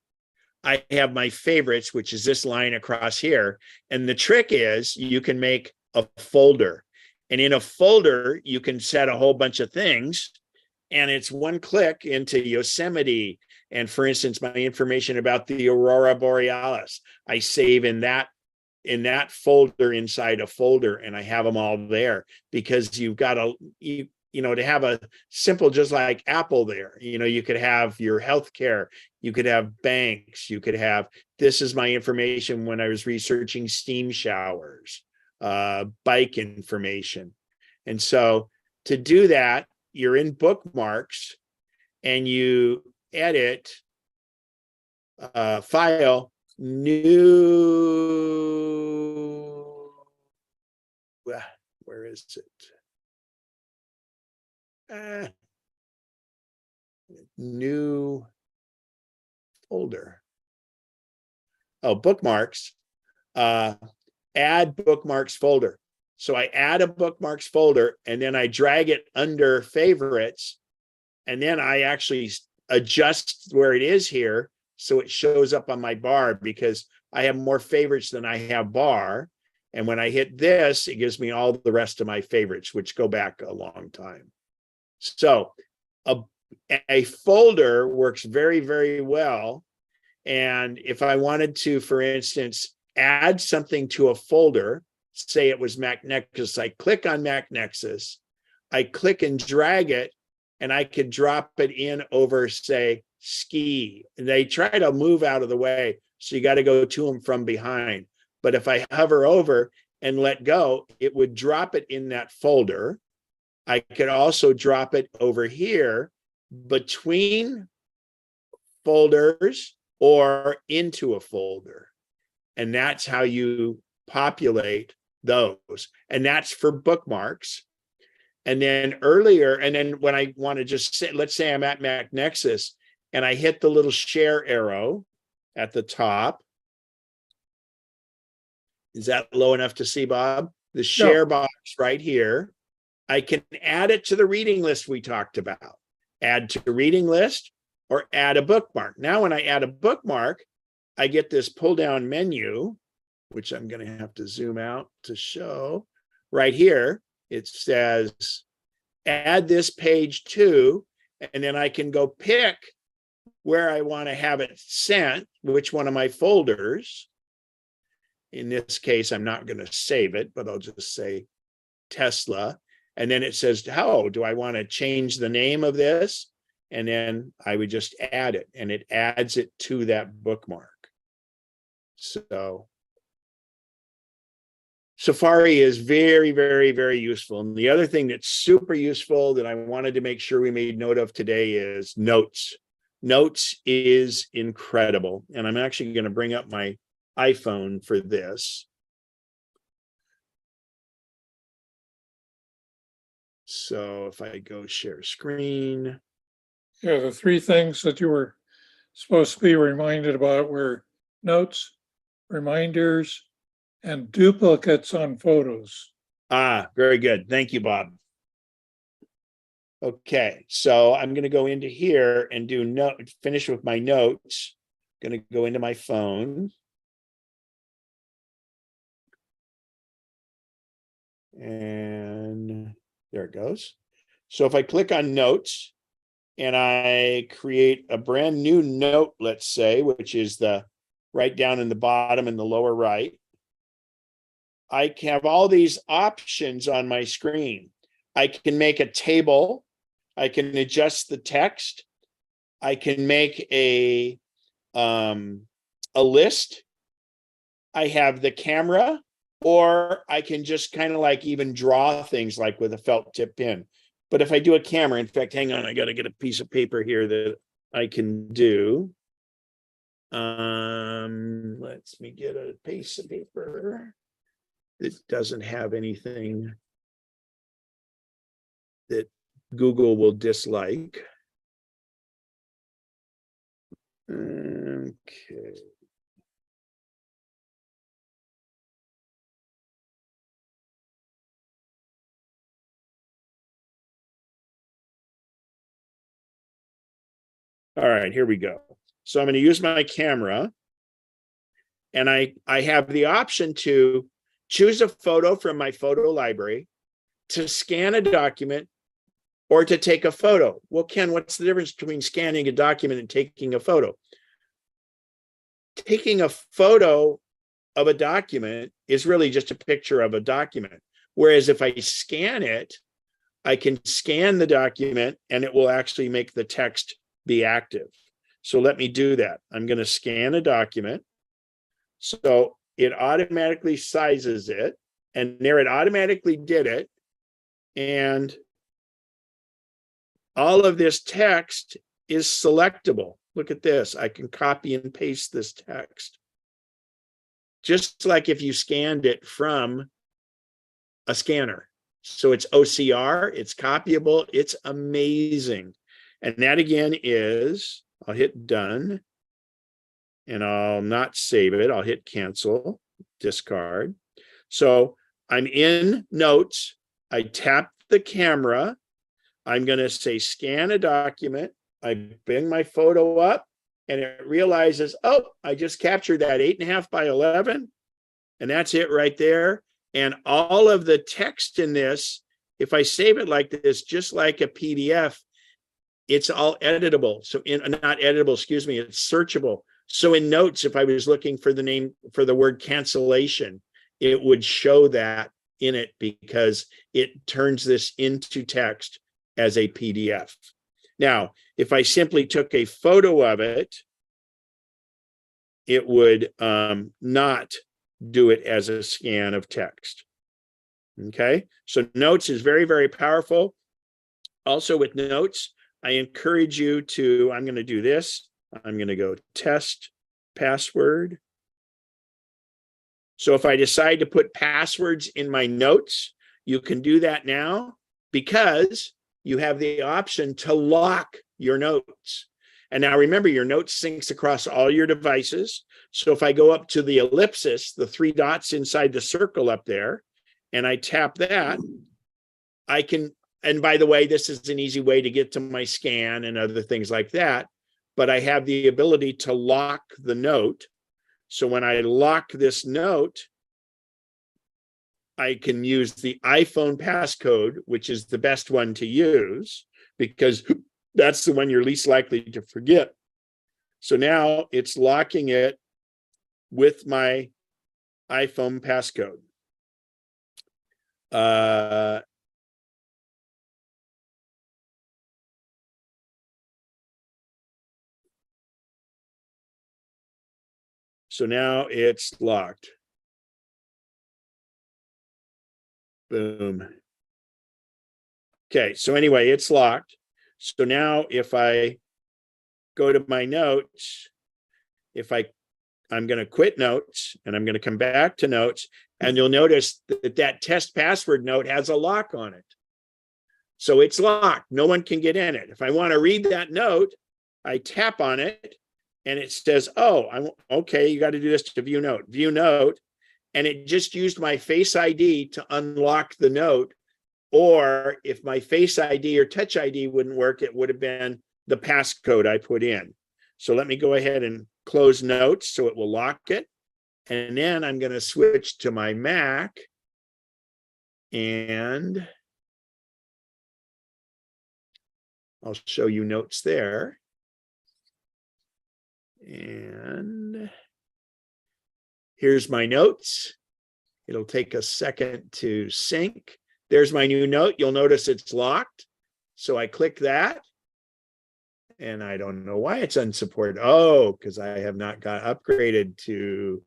I have my favorites, which is this line across here. And the trick is you can make a folder. And in a folder, you can set a whole bunch of things. And it's one click into Yosemite. And for instance, my information about the Aurora Borealis, I save in that folder inside a folder, and I have them all there because you've got to have a simple, just like Apple there, you could have your healthcare, you could have banks, you could have, this is my information when I was researching steam showers, bike information. And so to do that, you're in bookmarks and you edit file, new, where is it? New folder. Oh, bookmarks. add bookmarks folder. So I add a bookmarks folder and then I drag it under favorites. And then I actually adjust where it is here so it shows up on my bar, because I have more favorites than I have bar. And when I hit this, it gives me all the rest of my favorites, which go back a long time. So a folder works very, very well. And if I wanted to, for instance, add something to a folder, say it was MacNexus, I click on MacNexus, I click and drag it, and I could drop it in over, say, ski. And they try to move out of the way, so you got to go to them from behind. But if I hover over and let go, it would drop it in that folder. I could also drop it over here between folders or into a folder. And that's how you populate those. And that's for bookmarks. And then earlier, and then when I want to just say, let's say I'm at MacNexus and I hit the little share arrow at the top. Is that low enough to see, Bob? The share box right here. I can add it to the reading list we talked about. Add to reading list or add a bookmark. Now, when I add a bookmark, I get this pull down menu, which I'm going to have to zoom out to show. Right here, it says add this page to, and then I can go pick where I want to have it sent, which one of my folders. In this case, I'm not going to save it, but I'll just say Tesla. And then it says, how do I want to change the name of this? And then I would just add it, and it adds it to that bookmark. So Safari is very, very, very useful. And the other thing that's super useful that I wanted to make sure we made note of today is Notes. Notes is incredible. And I'm actually going to bring up my iPhone for this. So if I go share screen. Yeah, the three things that you were supposed to be reminded about were notes, reminders, and duplicates on photos. Ah, very good. Thank you, Bob. Okay, so I'm going to go into here and do finish with my notes. Going to go into my phone. And there it goes. So if I click on notes and I create a brand new note, let's say, which is the right down in the bottom in the lower right, I have all these options on my screen. I can make a table. I can adjust the text. I can make a list. I have the camera, or I can just kind of like even draw things like with a felt tip pen. But if I do a camera, in fact, hang on, I got to get a piece of paper here that I can do. Let me get a piece of paper that doesn't have anything that Google will dislike. Okay. All right, here we go. So I'm going to use my camera, and I have the option to choose a photo from my photo library, to scan a document, or to take a photo. Well, Ken, what's the difference between scanning a document and taking a photo? Taking a photo of a document is really just a picture of a document. Whereas if I scan it, I can scan the document and it will actually make the text be active. So let me do that. I'm going to scan a document. So it automatically sizes it, and there it automatically did it. And all of this text is selectable. Look at this. I can copy and paste this text. Just like if you scanned it from a scanner. So it's OCR, it's copyable, it's amazing. And that again is, I'll hit done, and I'll not save it. I'll hit cancel. discard. So I'm in notes. I tap the camera. I'm going to say scan a document. I bring my photo up and it realizes, oh, I just captured that 8.5 by 11. And that's it right there. And all of the text in this, if I save it like this, just like a PDF, it's all editable. So not editable, excuse me, it's searchable. So in notes, if I was looking for the name for the word cancellation, it would show that in it because it turns this into text as a PDF. Now, if I simply took a photo of it, it would not do it as a scan of text. Okay, so notes is very, very powerful. Also with notes, I encourage you to, I'm going to do this. I'm going to go test password. So if I decide to put passwords in my notes, you can do that now because you have the option to lock your notes. And now remember, your notes syncs across all your devices. So if I go up to the ellipsis, the 3 dots inside the circle up there, and I tap that, I can, and by the way, this is an easy way to get to my scan and other things like that, but I have the ability to lock the note. So when I lock this note, I can use the iPhone passcode, which is the best one to use because that's the one you're least likely to forget. So now it's locking it with my iPhone passcode. So now it's locked. Boom. Okay, so anyway, it's locked. So now if I go to my notes, I'm going to quit notes and I'm going to come back to notes, and you'll notice that test password note has a lock on it. So it's locked. No one can get in it. If I want to read that note, I tap on it and it says, oh, okay, you got to do this to view note. And it just used my Face ID to unlock the note. Or if my Face ID or Touch ID wouldn't work, it would have been the passcode I put in. So let me go ahead and close notes so it will lock it. And then I'm going to switch to my Mac and I'll show you notes there. And here's my notes. It'll take a second to sync. There's my new note. You'll notice it's locked. So I click that. And I don't know why it's unsupported. Oh, because I have not got upgraded to.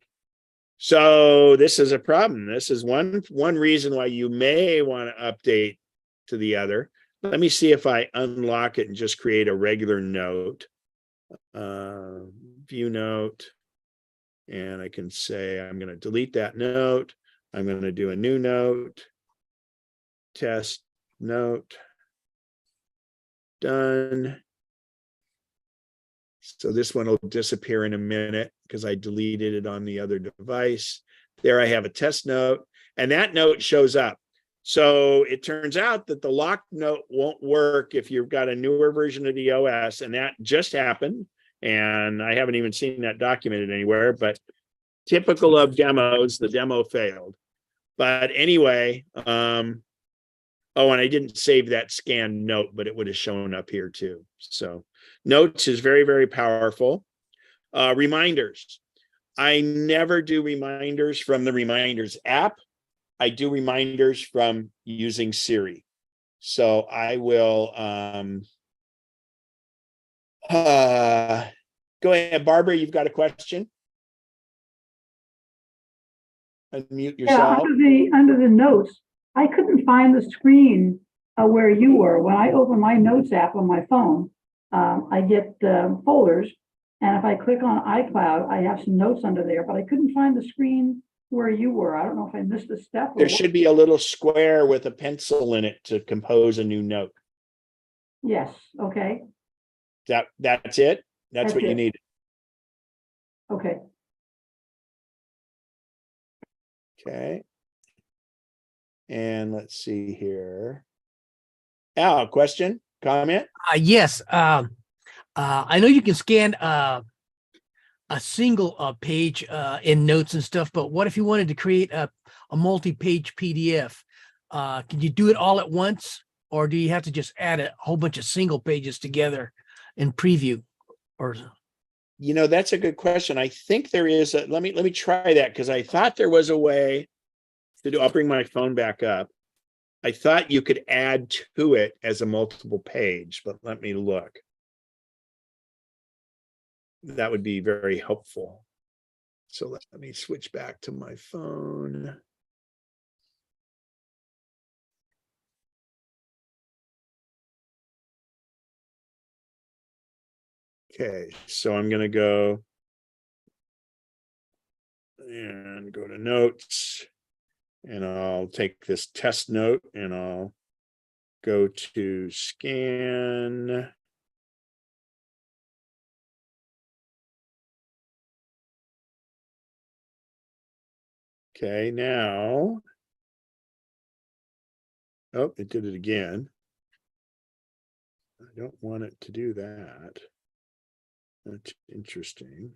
So this is a problem. This is one reason why you may want to update to the other. Let me see if I unlock it and just create a regular note. View note. And I can say, I'm going to delete that note. I'm going to do a new note. Test note. Done. So this one will disappear in a minute because I deleted it on the other device. There I have a test note, and that note shows up. So it turns out that the lock note won't work if you've got a newer version of the OS, and that just happened. And I haven't even seen that documented anywhere, but typical of demos, the demo failed. But anyway, oh, and I didn't save that scanned note, but it would have shown up here too. So notes is very, very powerful. Reminders. I never do reminders from the Reminders app. I do reminders from using Siri. So I will go ahead, Barbara, you've got a question? Unmute yourself. Yeah, under the notes, I couldn't find the screen where you were. When I open my notes app on my phone, I get folders, and if I click on iCloud, I have some notes under there, but I couldn't find the screen where you were. I don't know if I missed a step. There should be a little square with a pencil in it to compose a new note. Yes, okay. That's it? That's what you needed. Okay. Okay. And let's see here. Al, question, comment? Yes. I know you can scan a single page in notes and stuff, but what if you wanted to create a multi-page PDF? Can you do it all at once, or do you have to just add a whole bunch of single pages together in preview? Or That's a good question. I think there is let me try that, because I thought there was a way to do. I'll bring my phone back up. I thought you could add to it as a multiple page, but let me look. That would be very helpful. So let me switch back to my phone. Okay, so I'm going to go and go to notes, and I'll take this test note and I'll go to scan. Okay, now, oh, it did it again. I don't want it to do that. That's interesting.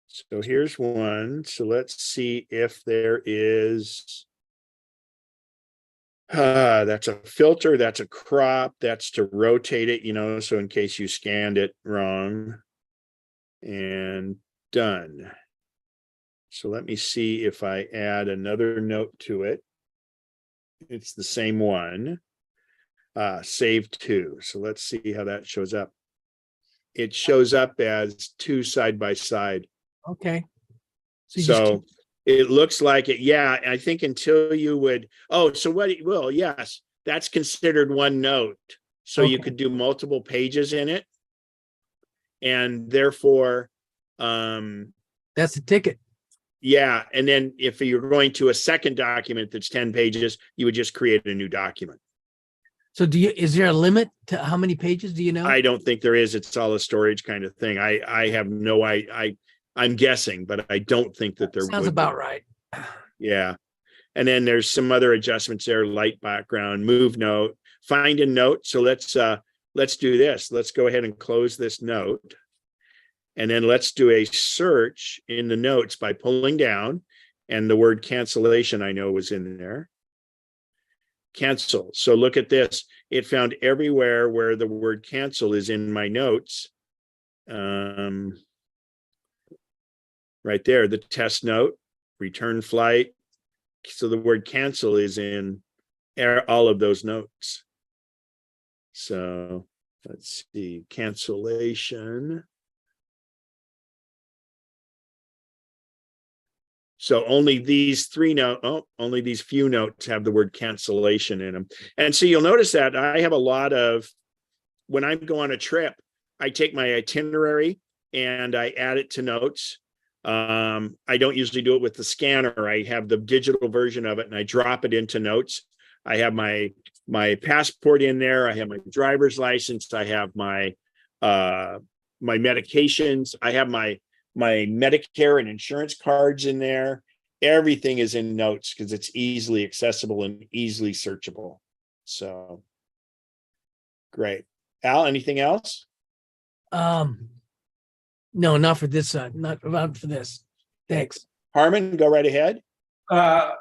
So here's one. So let's see if there is. That's a filter, that's a crop, that's to rotate it, so in case you scanned it wrong. And done. So let me see if I add another note to it. It's the same one. Save to. So let's see how that shows up. It shows up as two side by side. okay. So it looks like it. Yeah, I think until you would. Oh, so what it will, yes, that's considered one note. So you could do multiple pages in it. And therefore, that's the ticket. Yeah. And then if you're going to a second document that's 10 pages, you would just create a new document. So is there a limit to how many pages, do you know? I don't think there is. It's all a storage kind of thing. I have no, I'm guessing, but I don't think that there Sounds would about be. right. Yeah. And then there's some other adjustments there, light background, move note, find a note. So let's do this. Let's go ahead and close this note. And then let's do a search in the notes by pulling down, and the word cancellation I know was in there. Cancel. So look at this. It found everywhere where the word cancel is in my notes. Right there, the test note, return flight. So the word cancel is in all of those notes. So let's see, cancellation. So only these only these few notes have the word cancellation in them. And so you'll notice that I have a lot of, when I go on a trip, I take my itinerary and I add it to notes. I don't usually do it with the scanner. I have the digital version of it and I drop it into notes. I have my passport in there. I have my driver's license. I have my medications. I have my Medicare and insurance cards in there. Everything is in notes because it's easily accessible and easily searchable. So great. Al, anything else? No, not for this side. Not for this. Thanks. Harmon, go right ahead. I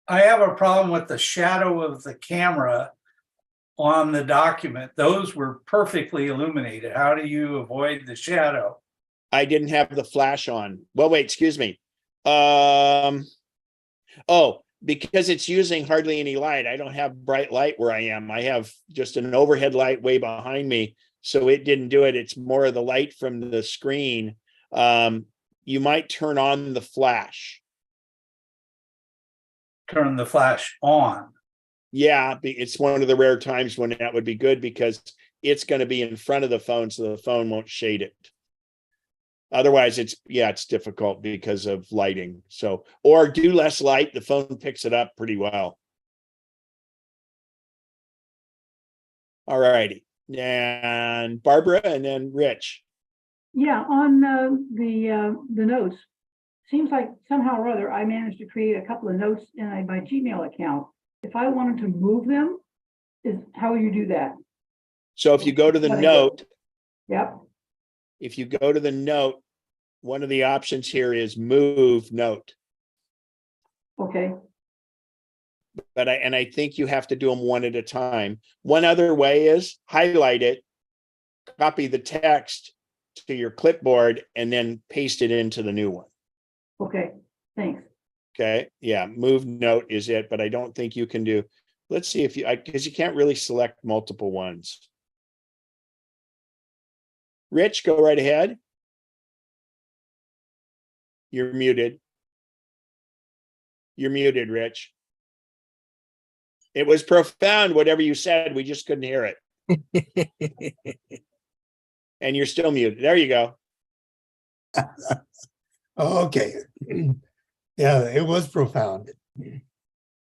have a problem with the shadow of the camera on the document. Those were perfectly illuminated. How do you avoid the shadow? I didn't have the flash on. Well, wait, excuse me. Oh, because it's using hardly any light. I don't have bright light where I am. I have just an overhead light way behind me. So it didn't do it. It's more of the light from the screen. You might turn on the flash. Turn the flash on. Yeah, it's one of the rare times when that would be good because it's going to be in front of the phone, so the phone won't shade it. Otherwise, it's difficult because of lighting. So, or do less light, the phone picks it up pretty well. All righty. And Barbara and then Rich. Yeah, on the notes, seems like somehow or other I managed to create a couple of notes in my Gmail account. If I wanted to move them, how will you do that? So if you go to the note, Yep. if you go to the note, one of the options here is move note. Okay. But I think you have to do them one at a time. One other way is highlight it, copy the text to your clipboard, and then paste it into the new one. Okay. Thanks. Okay. Yeah. Move note is it, but I don't think you can do. Let's see if you, because you can't really select multiple ones. Rich, go right ahead. You're muted. You're muted, Rich. It was profound, whatever you said. We just couldn't hear it. And you're still muted. There you go. Okay. Yeah, it was profound.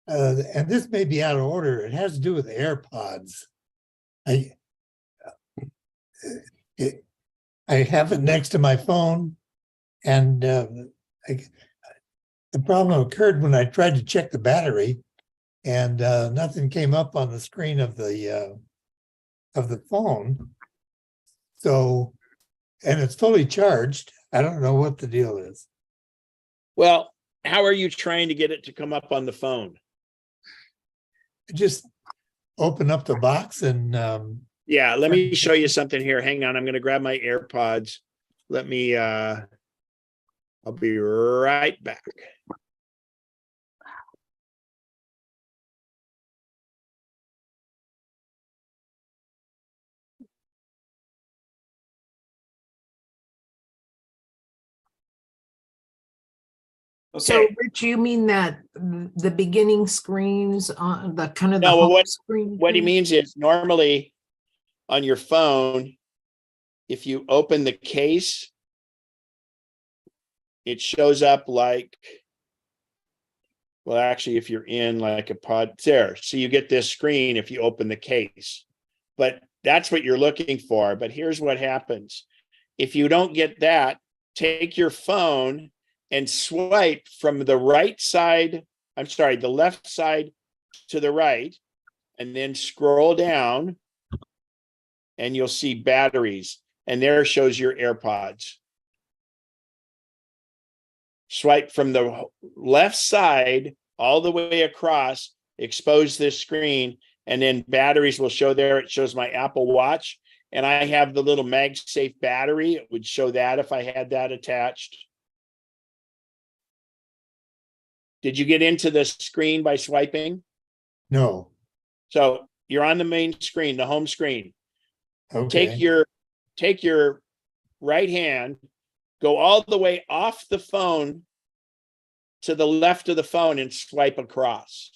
And this may be out of order. It has to do with AirPods. I have it next to my phone, and the problem occurred when I tried to check the battery, and nothing came up on the screen of the phone. So, and it's fully charged. I don't know what the deal is. Well, how are you trying to get it to come up on the phone? Just open up the box and yeah, let me show you something here. Hang on, I'm going to grab my AirPods. Let me I'll be right back. So, Rich, you mean that the beginning screens on the kind of the No, home screen? what he means is normally on your phone, if you open the case, it shows up like, well, actually, if you're in like a pod there, so you get this screen if you open the case, but that's what you're looking for. But here's what happens. If you don't get that, take your phone and swipe from the right side, the left side to the right, and then scroll down and you'll see batteries, and there shows your AirPods. Swipe from the left side all the way across, expose this screen, and then batteries will show there. It shows my Apple Watch, and I have the little MagSafe battery. It would show that if I had that attached. Did you get into the screen by swiping? no. So you're on the main screen, the home screen. Okay. Take your right hand, go all the way off the phone to the left of the phone and swipe across.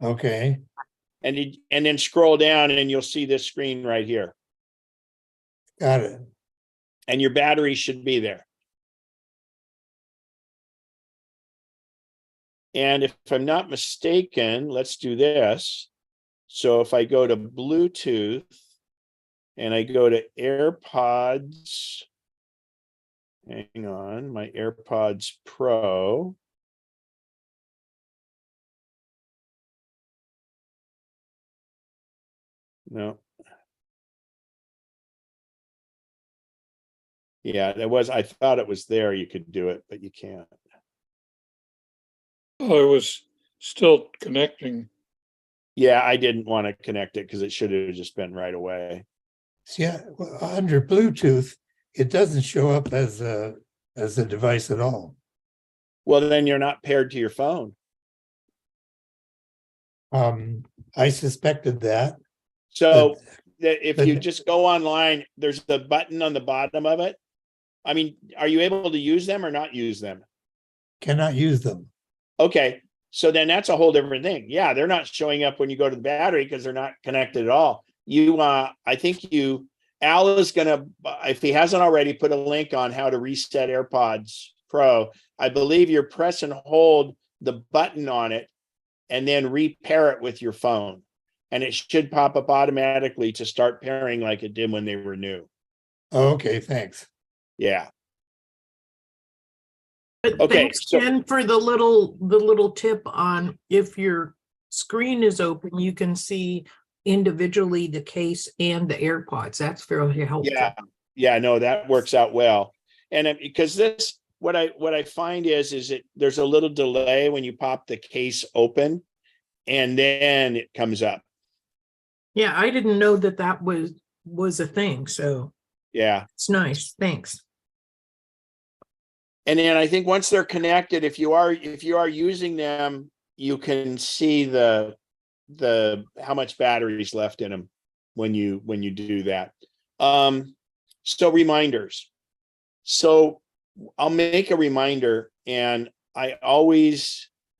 Okay. And then scroll down and you'll see this screen right here. Got it. And your battery should be there. And if I'm not mistaken, let's do this. So if I go to Bluetooth and I go to AirPods, hang on, my AirPods Pro. No. Yeah, I thought it was there. You could do it, but you can't. I was still connecting. Yeah, I didn't want to connect it because it should have just been right away. See, under Bluetooth, it doesn't show up as a device at all. Well, then you're not paired to your phone. I suspected that. So if you just go online, there's the button on the bottom of it. I mean, are you able to use them or not use them? Cannot use them. Okay, so then that's a whole different thing. Yeah, they're not showing up when you go to the battery because they're not connected at all. I think Al is gonna, if he hasn't already, put a link on how to reset AirPods Pro. I believe you're press and hold the button on it and then repair it with your phone. And it should pop up automatically to start pairing like it did when they were new. Oh, okay, thanks. Yeah. But Okay, thanks, so- Jen, for the little tip on if your screen is open, you can see individually the case and the AirPods. That's fairly helpful. Yeah, no, that works out well. And because this, what I find is it there's a little delay when you pop the case open and then it comes up. Yeah, I didn't know that was a thing, so Yeah. it's nice. Thanks. And then I think once they're connected, if you are using them, you can see the how much battery's left in them when you do that. So reminders. So I'll make a reminder, and I'm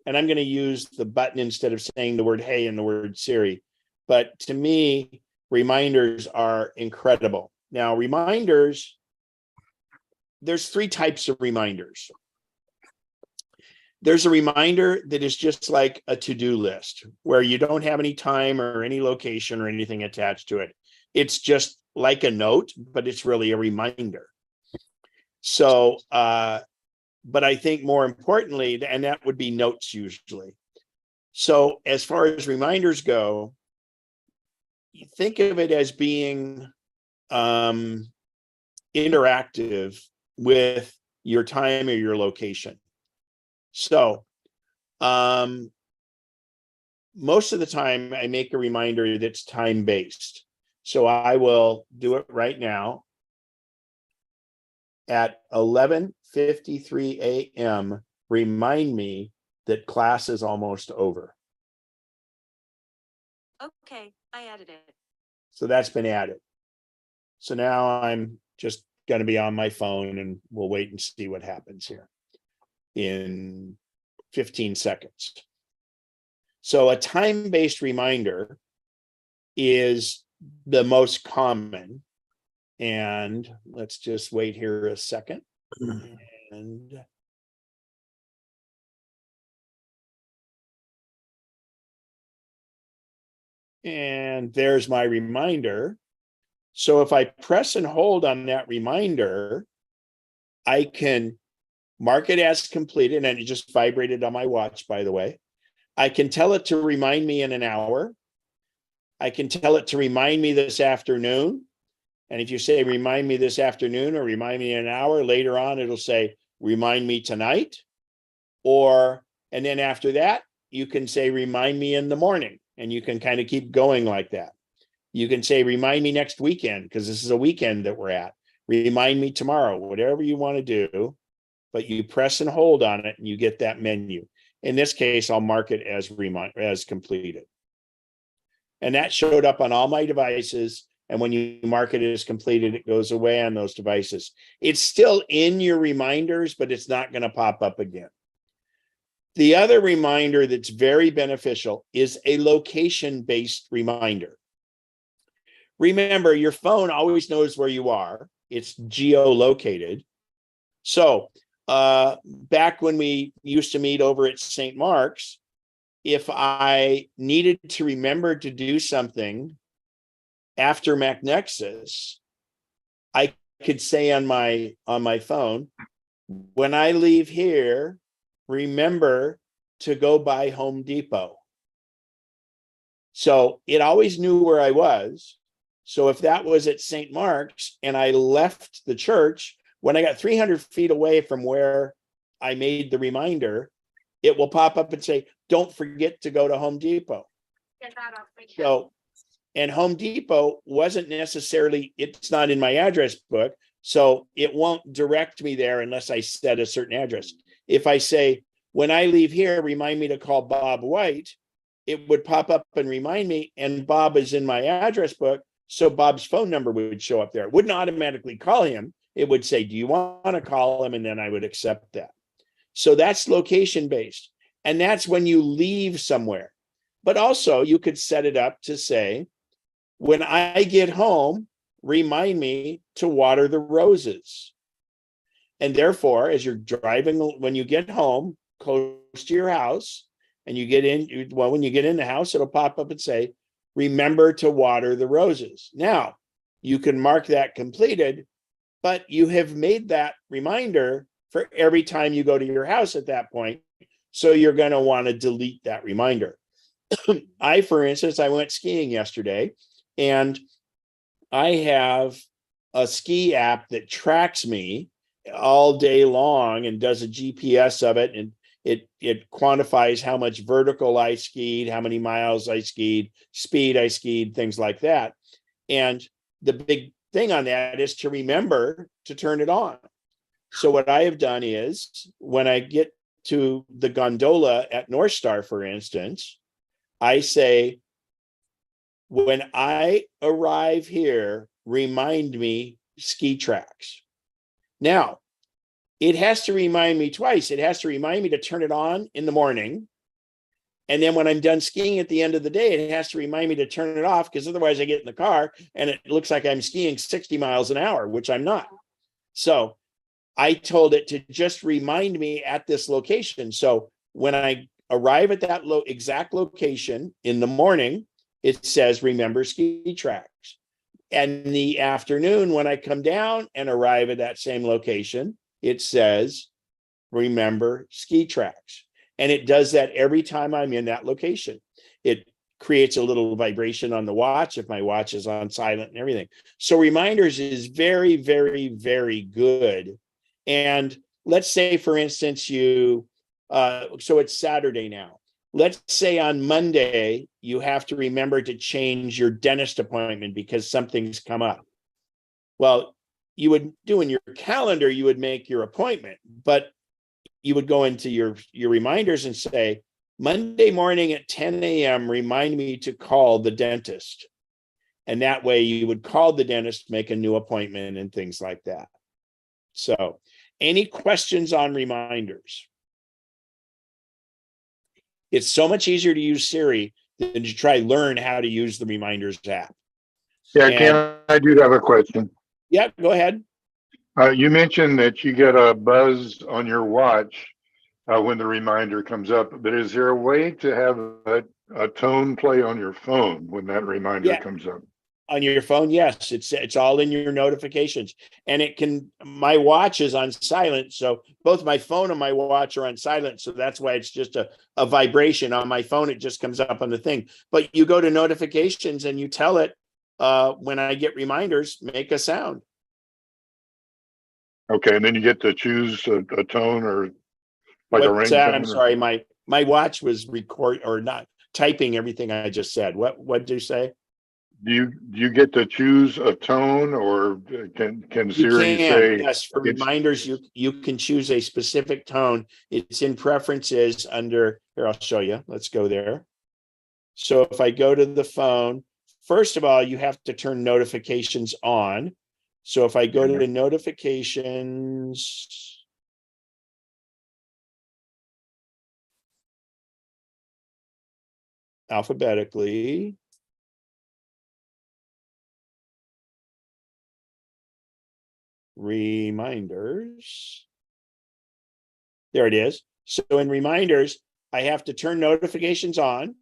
going to use the button instead of saying the word hey and the word Siri. But to me, reminders are incredible. Now, reminders, there's 3 types of reminders. There's a reminder that is just like a to-do list where you don't have any time or any location or anything attached to it. It's just like a note, but it's really a reminder. So, but I think more importantly, and that would be notes usually. So as far as reminders go, you think of it as being interactive with your time or your location. So most of the time I make a reminder that's time-based. So I will do it right now at 11:53 a.m. Remind me that class is almost over. Okay, I added it. So that's been added. So now I'm just going to be on my phone and we'll wait and see what happens here in 15 seconds. So a time-based reminder is the most common. And let's just wait here a second. And there's my reminder. So if I press and hold on that reminder, I can mark it as completed, and it just vibrated on my watch, by the way. I can tell it to remind me in an hour. I can tell it to remind me this afternoon. And if you say, remind me this afternoon or remind me in an hour, later on, it'll say, remind me tonight. And then after that, you can say, remind me in the morning. And you can kind of keep going like that. You can say, remind me next weekend, because this is a weekend that we're at. Remind me tomorrow, whatever you want to do. But you press and hold on it and you get that menu. In this case, I'll mark it as completed. And that showed up on all my devices. And when you mark it as completed, it goes away on those devices. It's still in your reminders, but it's not going to pop up again. The other reminder that's very beneficial is a location-based reminder. Remember, your phone always knows where you are. It's geolocated. So back when we used to meet over at St. Mark's, if I needed to remember to do something after MacNexus, I could say on my phone, when I leave here, remember to go by Home Depot. So it always knew where I was. So if that was at St. Mark's and I left the church, when I got 300 feet away from where I made the reminder, it will pop up and say, don't forget to go to Home Depot. So, and Home Depot wasn't necessarily, it's not in my address book, so it won't direct me there unless I set a certain address. If I say, when I leave here, remind me to call Bob White, it would pop up and remind me, and Bob is in my address book, so Bob's phone number would show up there. It wouldn't automatically call him. It would say, do you want to call him? And then I would accept that. So that's location based. And that's when you leave somewhere. But also you could set it up to say, when I get home, remind me to water the roses. And therefore, as you're driving, when you get home close to your house and you get in, well, when you get in the house, it'll pop up and say, remember to water the roses. Now, you can mark that completed, but you have made that reminder for every time you go to your house at that point. So you're going to want to delete that reminder. For instance, I went skiing yesterday, and I have a ski app that tracks me all day long and does a GPS of it. And it quantifies how much vertical I skied, how many miles I skied, speed I skied, things like that. And the big thing on that is to remember to turn it on. So what I have done is, when I get to the gondola at North Star, for instance, I say, when I arrive here, remind me ski tracks. Now, it has to remind me twice. It has to remind me to turn it on in the morning. And then when I'm done skiing at the end of the day, it has to remind me to turn it off, because otherwise I get in the car and it looks like I'm skiing 60 miles an hour, which I'm not. So I told it to just remind me at this location. So when I arrive at that exact location in the morning, it says, remember ski tracks. And in the afternoon, when I come down and arrive at that same location, it says, remember ski tracks. And it does that every time I'm in that location. It creates a little vibration on the watch if my watch is on silent and everything. So reminders is very, very, very good. And let's say, for instance, so it's Saturday now. Let's say on Monday, you have to remember to change your dentist appointment because something's come up. Well, you would do in your calendar, you would make your appointment, but you would go into your reminders and say, Monday morning at 10 a.m., remind me to call the dentist. And that way you would call the dentist, make a new appointment and things like that. So any questions on reminders? It's so much easier to use Siri than to try learn how to use the reminders app. Yeah, Ken, I do have a question. Yeah, go ahead. You mentioned that you get a buzz on your watch when the reminder comes up, but is there a way to have a tone play on your phone when that reminder comes up? On your phone, yes, it's all in your notifications, and my watch is on silent, so both my phone and my watch are on silent, so that's why it's just a vibration on my phone. It just comes up on the thing, but you go to notifications and you tell it, when I get reminders, make a sound. Okay, and then you get to choose a tone or like a What's that? ringtone. I'm sorry, my watch was not typing everything I just said. What did you say? Do you get to choose a tone, or can Siri say? Yes, for reminders, you can choose a specific tone. It's in preferences under here. I'll show you. Let's go there. So if I go to the phone, first of all, you have to turn notifications on. So if I go to the notifications, alphabetically, reminders, there it is. So in reminders, I have to turn notifications on.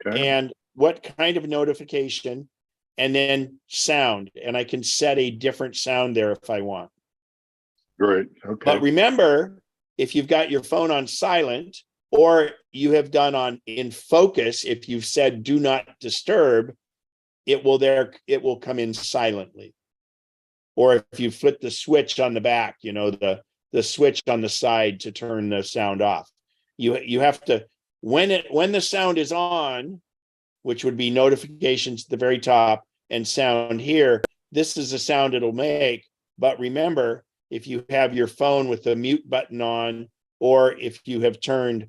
Okay. And what kind of notification, and then sound, and I can set a different sound there if I want. Great. Okay. But remember, if you've got your phone on silent, or you have done in focus, if you've said do not disturb, it will come in silently. Or if you flip the switch on the back, the switch on the side to turn the sound off, you have to, when the sound is on, which would be notifications at the very top and sound here, this is the sound it'll make. But remember, if you have your phone with the mute button on, or if you have turned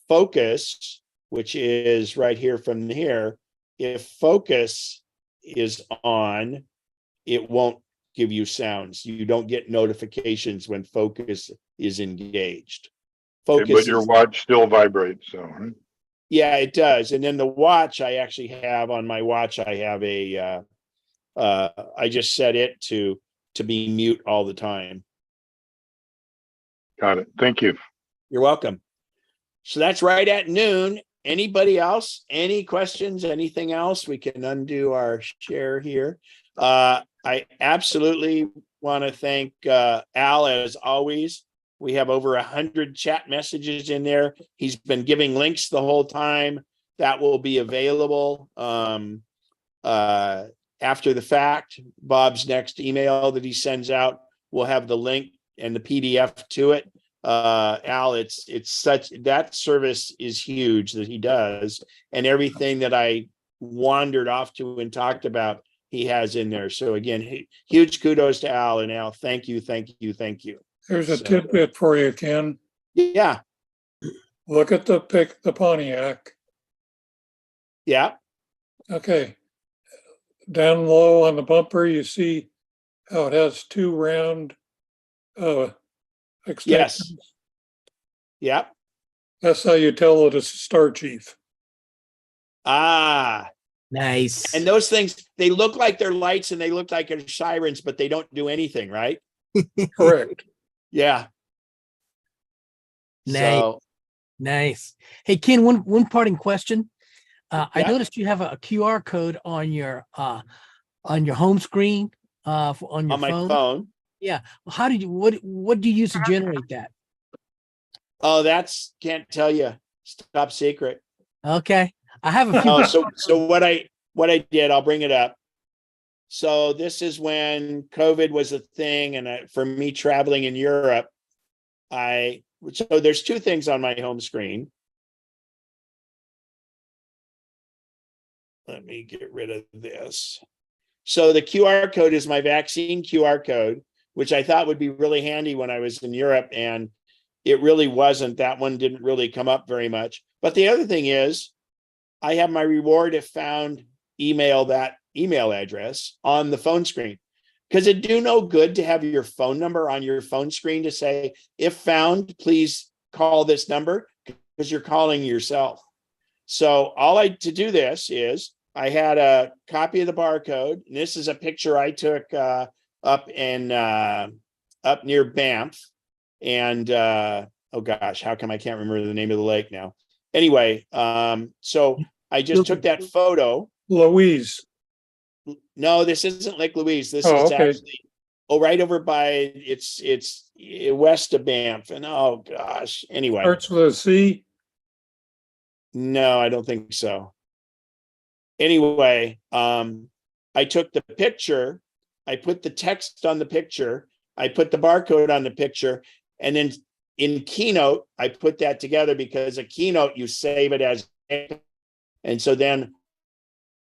focus, which is right here from here, if focus is on, it won't give you sounds. You don't get notifications when focus is engaged. Focus, but your watch still vibrates, so. Yeah, it does. And then the watch, I actually have on my watch, I have I just set it to be mute all the time. Got it. Thank you. You're welcome. So that's right at noon. Anybody else? Any questions? Anything else? We can undo our share here. I I absolutely want to thank Al as always. We have over 100 chat messages in there. He's been giving links the whole time that will be available after the fact. Bob's next email that he sends out will have the link and the PDF to it. Al, it's such, that service is huge that he does, and everything that I wandered off to and talked about, he has in there. So again, huge kudos to Al, and Al, thank you. There's a tidbit for you, Ken. Yeah. Look at the Pontiac. Yeah. Okay. Down low on the bumper, you see how it has two round extensions. Yes. Yeah. That's how you tell it it's a Star Chief. Ah, nice. And those things, they look like they're lights and they look like they're sirens, but they don't do anything, right? Correct. Yeah. Nice. So, nice. Hey, Ken, one parting question. I Yeah. noticed you have a QR code on your home screen on your on my phone. phone. Yeah. How did you what do you use to generate that? Oh, can't tell you. Top secret. Okay. I have a few. Oh, so what I did, I'll bring it up. So this is when COVID was a thing, and for me traveling in Europe, so there's two things on my home screen. Let me get rid of this. So the QR code is my vaccine QR code, which I thought would be really handy when I was in Europe, and it really wasn't. That one didn't really come up very much. But the other thing is, I have my reward if found that email address on the phone screen, because it do no good to have your phone number on your phone screen to say, if found, please call this number, because you're calling yourself. So to do this is, I had a copy of the barcode, and this is a picture I took up near Banff, and oh gosh, how come I can't remember the name of the lake now? Anyway, so I just took that photo. Louise. No, this isn't Lake Louise. This Oh, is okay. actually right over by it's west of Banff, and oh gosh. Anyway, Starts with a C. no, I don't think so. Anyway, I took the picture, I put the text on the picture, I put the barcode on the picture, and then in Keynote, I put that together, because a Keynote, you save it as, and so then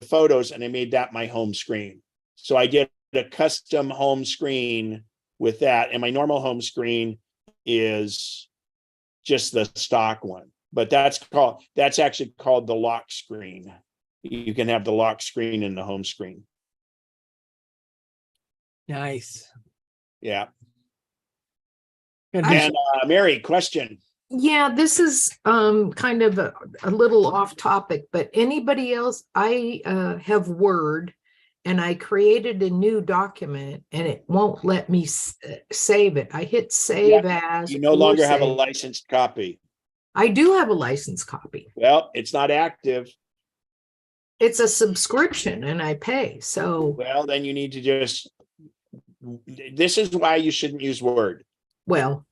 photos, and I made that my home screen. So I did a custom home screen with that, and my normal home screen is just the stock one, but that's actually called the lock screen. You can have the lock screen in the home screen. Nice. Yeah. Good. And Mary, question. Yeah, this is kind of a little off topic, but anybody else, I have Word and I created a new document and it won't let me save it. I hit save as. You no longer have a licensed copy. I do have a licensed copy. Well, it's not active. It's a subscription and I pay, so. Well, then you need to this is why you shouldn't use Word. Well,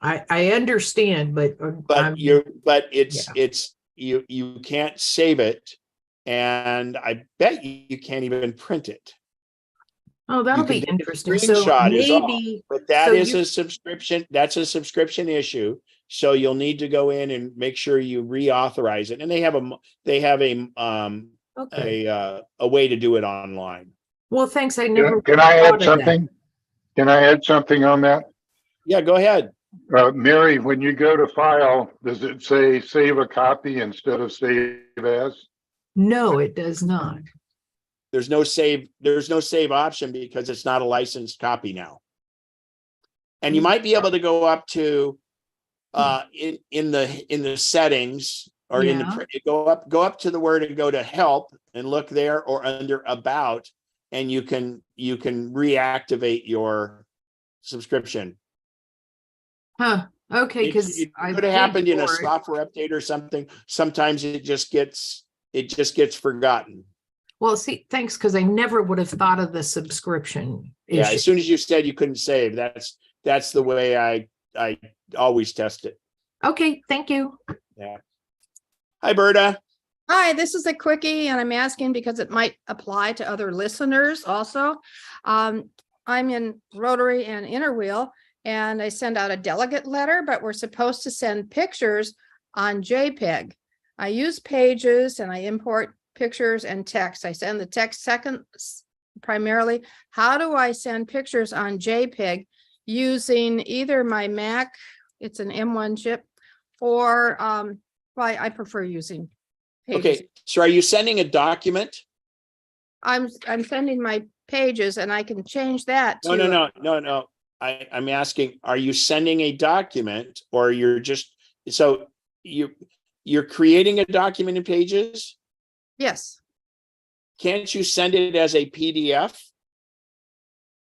I understand, but you can't save it, and I bet you can't even print it. Oh, that'll be interesting. So Screenshot is all, maybe, but that is a subscription. That's a subscription issue. So you'll need to go in and make sure you reauthorize it, and they have a way to do it online. Well, thanks. I never. Can I add something? Can I add something on that? Yeah, go ahead. Mary, when you go to file, does it say save a copy instead of save as? No, it does not. There's no save option because it's not a licensed copy now. And you might be able to go up to in the settings, or go up to the Word and go to help and look there, or under about, and you can reactivate your subscription. Huh. Okay, because it could have happened in a software update or something. Sometimes it just gets forgotten. Well, see, thanks, because I never would have thought of the subscription Yeah, issue. as soon as you said you couldn't save, that's the way I always test it. Okay, thank you. Yeah. Hi, Berta. Hi, this is a quickie and I'm asking because it might apply to other listeners also. I'm in Rotary and Interwheel and I send out a delegate letter, but we're supposed to send pictures on JPEG. I use Pages and I import pictures and text. I send the text second primarily. How do I send pictures on JPEG using either my Mac, it's an M1 chip, or well, I prefer using Pages. Okay, so are you sending a document? I'm sending my Pages and I can change that to. No. I'm asking, are you sending a document or you're just, so you're creating a document in Pages? Yes, Can't you send it as a PDF?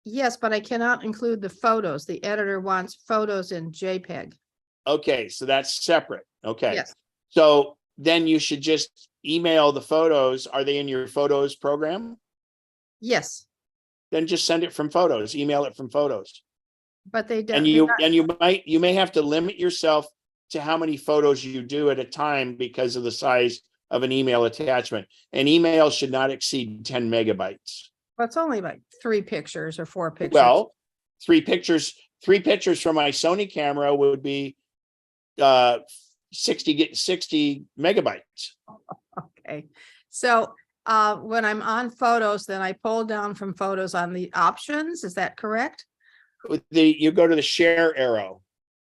yes, but I cannot include the photos. The editor wants photos in JPEG. Okay, so that's separate. Okay. Yes, So then you should just email the photos. Are they in your Photos program? yes, Then just send it from Photos, email it from Photos. but they don't. And you may have to limit yourself to how many photos you do at a time because of the size of an email attachment. An email should not exceed 10 megabytes. Well, it's only like 3 pictures or 4 pictures. Well, three pictures from my Sony camera would be 60 megabytes. Okay, so when I'm on Photos, then I pull down from Photos on the options. Is that correct? You go to the share arrow.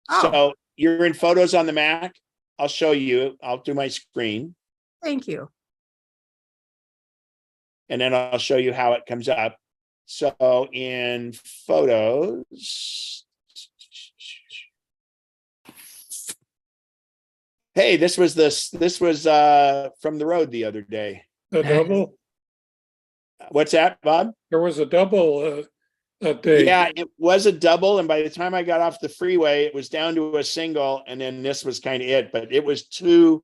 Oh. So you're in Photos on the Mac. I'll show you. I'll do my screen Thank you. and then I'll show you how it comes up. So in Photos. Hey, this was from the road the other day. A double? What's that, Bob? There was a double that day. Yeah, it was a double. And by the time I got off the freeway, it was down to a single. And then this was kind of it, but it was 2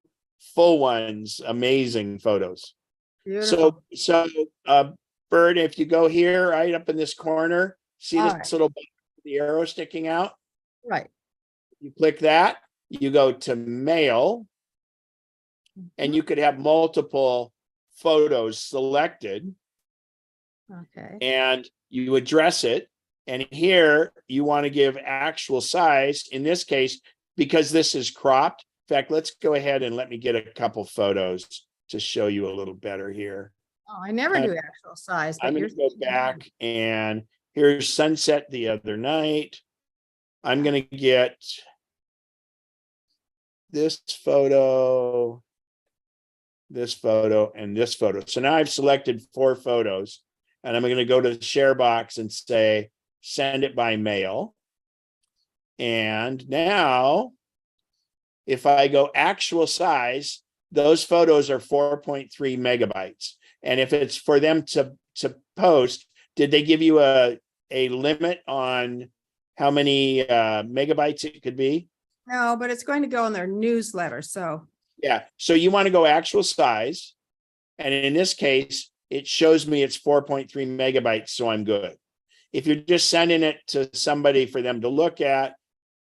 full ones. Amazing photos. Beautiful. So Bert, if you go here, right up in this corner, see All this right. little the arrow sticking out? Right. You click that, you go to mail, and you could have multiple photos selected. Okay. And you address it. And here you want to give actual size. In this case, because this is cropped. In fact, let's go ahead and let me get a couple photos to show you a little better here. Oh, I never do actual size. But I'm going to go back and here's sunset the other night. I'm going to get this photo, and this photo. So now I've selected 4 photos. And I'm going to go to the share box and say, send it by mail. And now, if I go actual size, those photos are 4.3 megabytes. And if it's for them to post, did they give you a limit on how many megabytes it could be? No, but it's going to go in their newsletter. So Yeah. So you want to go actual size. And in this case, it shows me it's 4.3 megabytes, so I'm good. If you're just sending it to somebody for them to look at,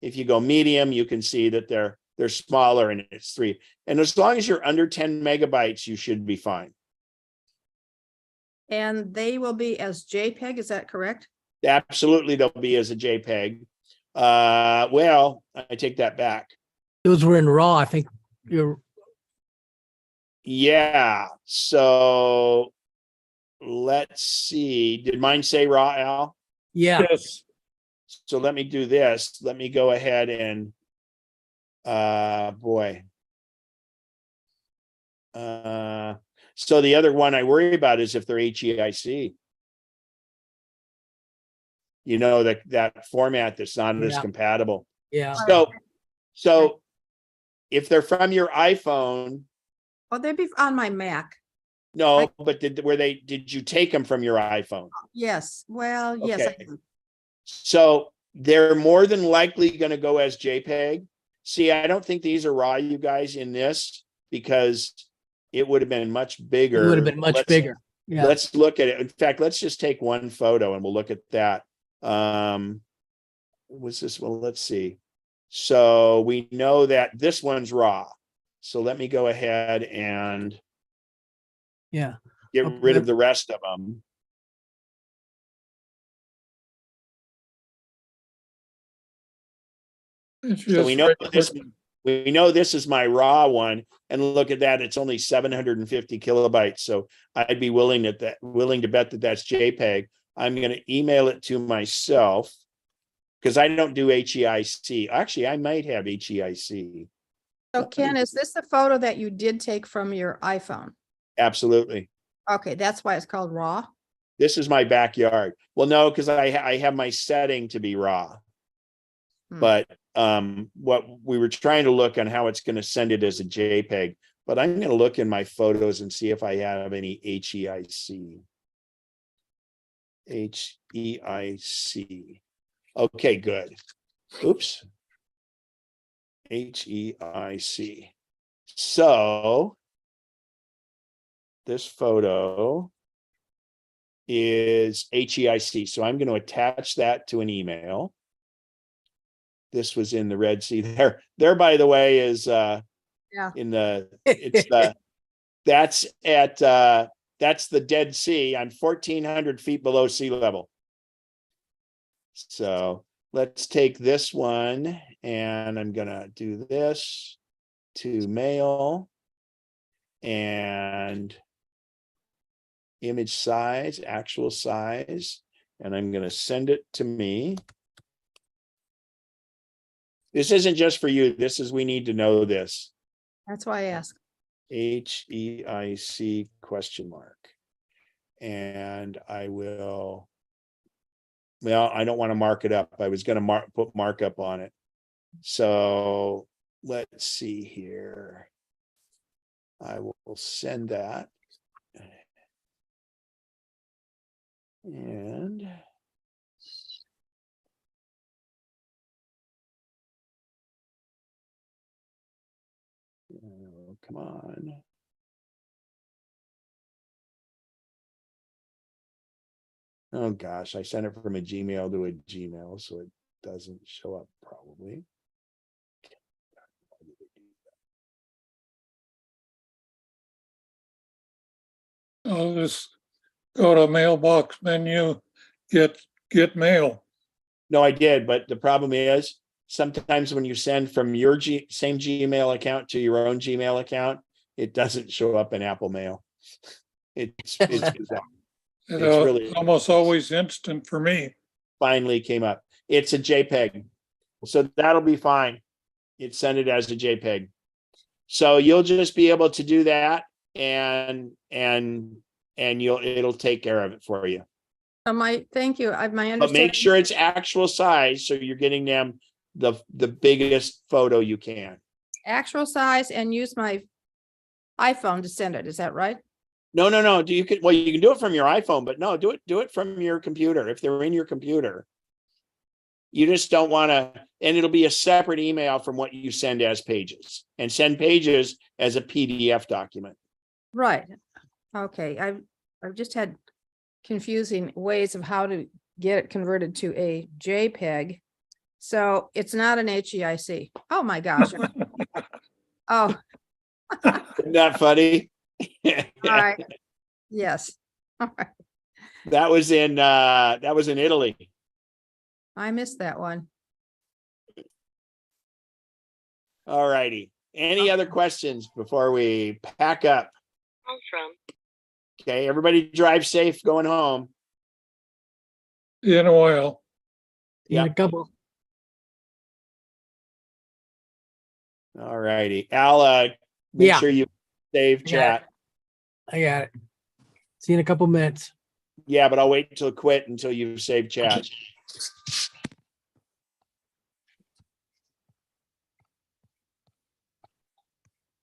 if you go medium, you can see that they're smaller and it's 3. And as long as you're under 10 megabytes, you should be fine. and they will be as JPEG. Is that correct? Absolutely, they'll be as a JPEG. Well, I take that back. Those were in RAW. I think you're. Yeah. So let's see. Did mine say raw, Al? Yeah. Yes. So let me do this. Let me go ahead and so the other one I worry about is if they're HEIC. You know, that format that's not as compatible. Yeah. So if they're from your iPhone. Oh, they'd be on my Mac. No, but did you take them from your iPhone? Yes. Well, yes. I Okay. do. So they're more than likely going to go as JPEG. See, I don't think these are raw, you guys, in this, because it would have been much bigger. It would have been much bigger. Yeah. Let's look at it. In fact, let's just take one photo and we'll look at that. What's this one? Let's see. So we know that this one's raw. So let me go ahead and Yeah. get Okay, rid of the rest of them. So we know this. We know this is my raw one, and look at that. It's only 750 kilobytes. So I'd be willing to bet that that's JPEG. I'm going to email it to myself because I don't do HEIC. Actually, I might have HEIC. So Ken, is this the photo that you did take from your iPhone? Absolutely. Okay, that's why it's called RAW. This is my backyard. Well, no, because I have my setting to be raw. But what we were trying to look on how it's going to send it as a JPEG, but I'm going to look in my photos and see if I have any HEIC. HEIC. Okay, good. Oops. HEIC. So this photo is HEIC. So I'm going to attach that to an email. This was in the Red Sea. There, by the way, is in the that's the Dead Sea. I'm 1,400 feet below sea level. So let's take this one, and I'm gonna do this to mail and image size, actual size, and I'm gonna send it to me. This isn't just for you. This is, we need to know this. That's why I asked. HEIC ? And I will, well, I don't want to mark it up. I was going to put markup on it. So let's see here. I will send that. And oh, come on. Oh gosh, I sent it from a Gmail to a Gmail, so it doesn't show up probably. I'll just go to mailbox menu, get mail. No, I did, but the problem is sometimes when you send from your same Gmail account to your own Gmail account, it doesn't show up in Apple Mail. It's bizarre. It's really almost always instant for me. Finally came up. It's a JPEG, so that'll be fine. It sent it as a JPEG, so you'll just be able to do that, and it'll take care of it for you. Thank you. My understanding. But make sure it's actual size, so you're getting them the biggest photo you can. Actual size, and use my iPhone to send it. Is that right? No. You can do it from your iPhone, but no, do it from your computer. If they're in your computer, you just don't want to, and it'll be a separate email from what you send as pages, and send pages as a PDF document. Right. Okay. I've just had confusing ways of how to get it converted to a JPEG. So it's not an HEIC. Oh my gosh. Oh. Isn't that funny? All right. Yes. All right. That was in Italy. I missed that one. All righty. Any other questions before we pack up? Okay, everybody drive safe going home. In a while. In a couple. All righty. Al, make sure you save chat. I got it. See you in a couple minutes. Yeah, but I'll wait until quit until you save chat.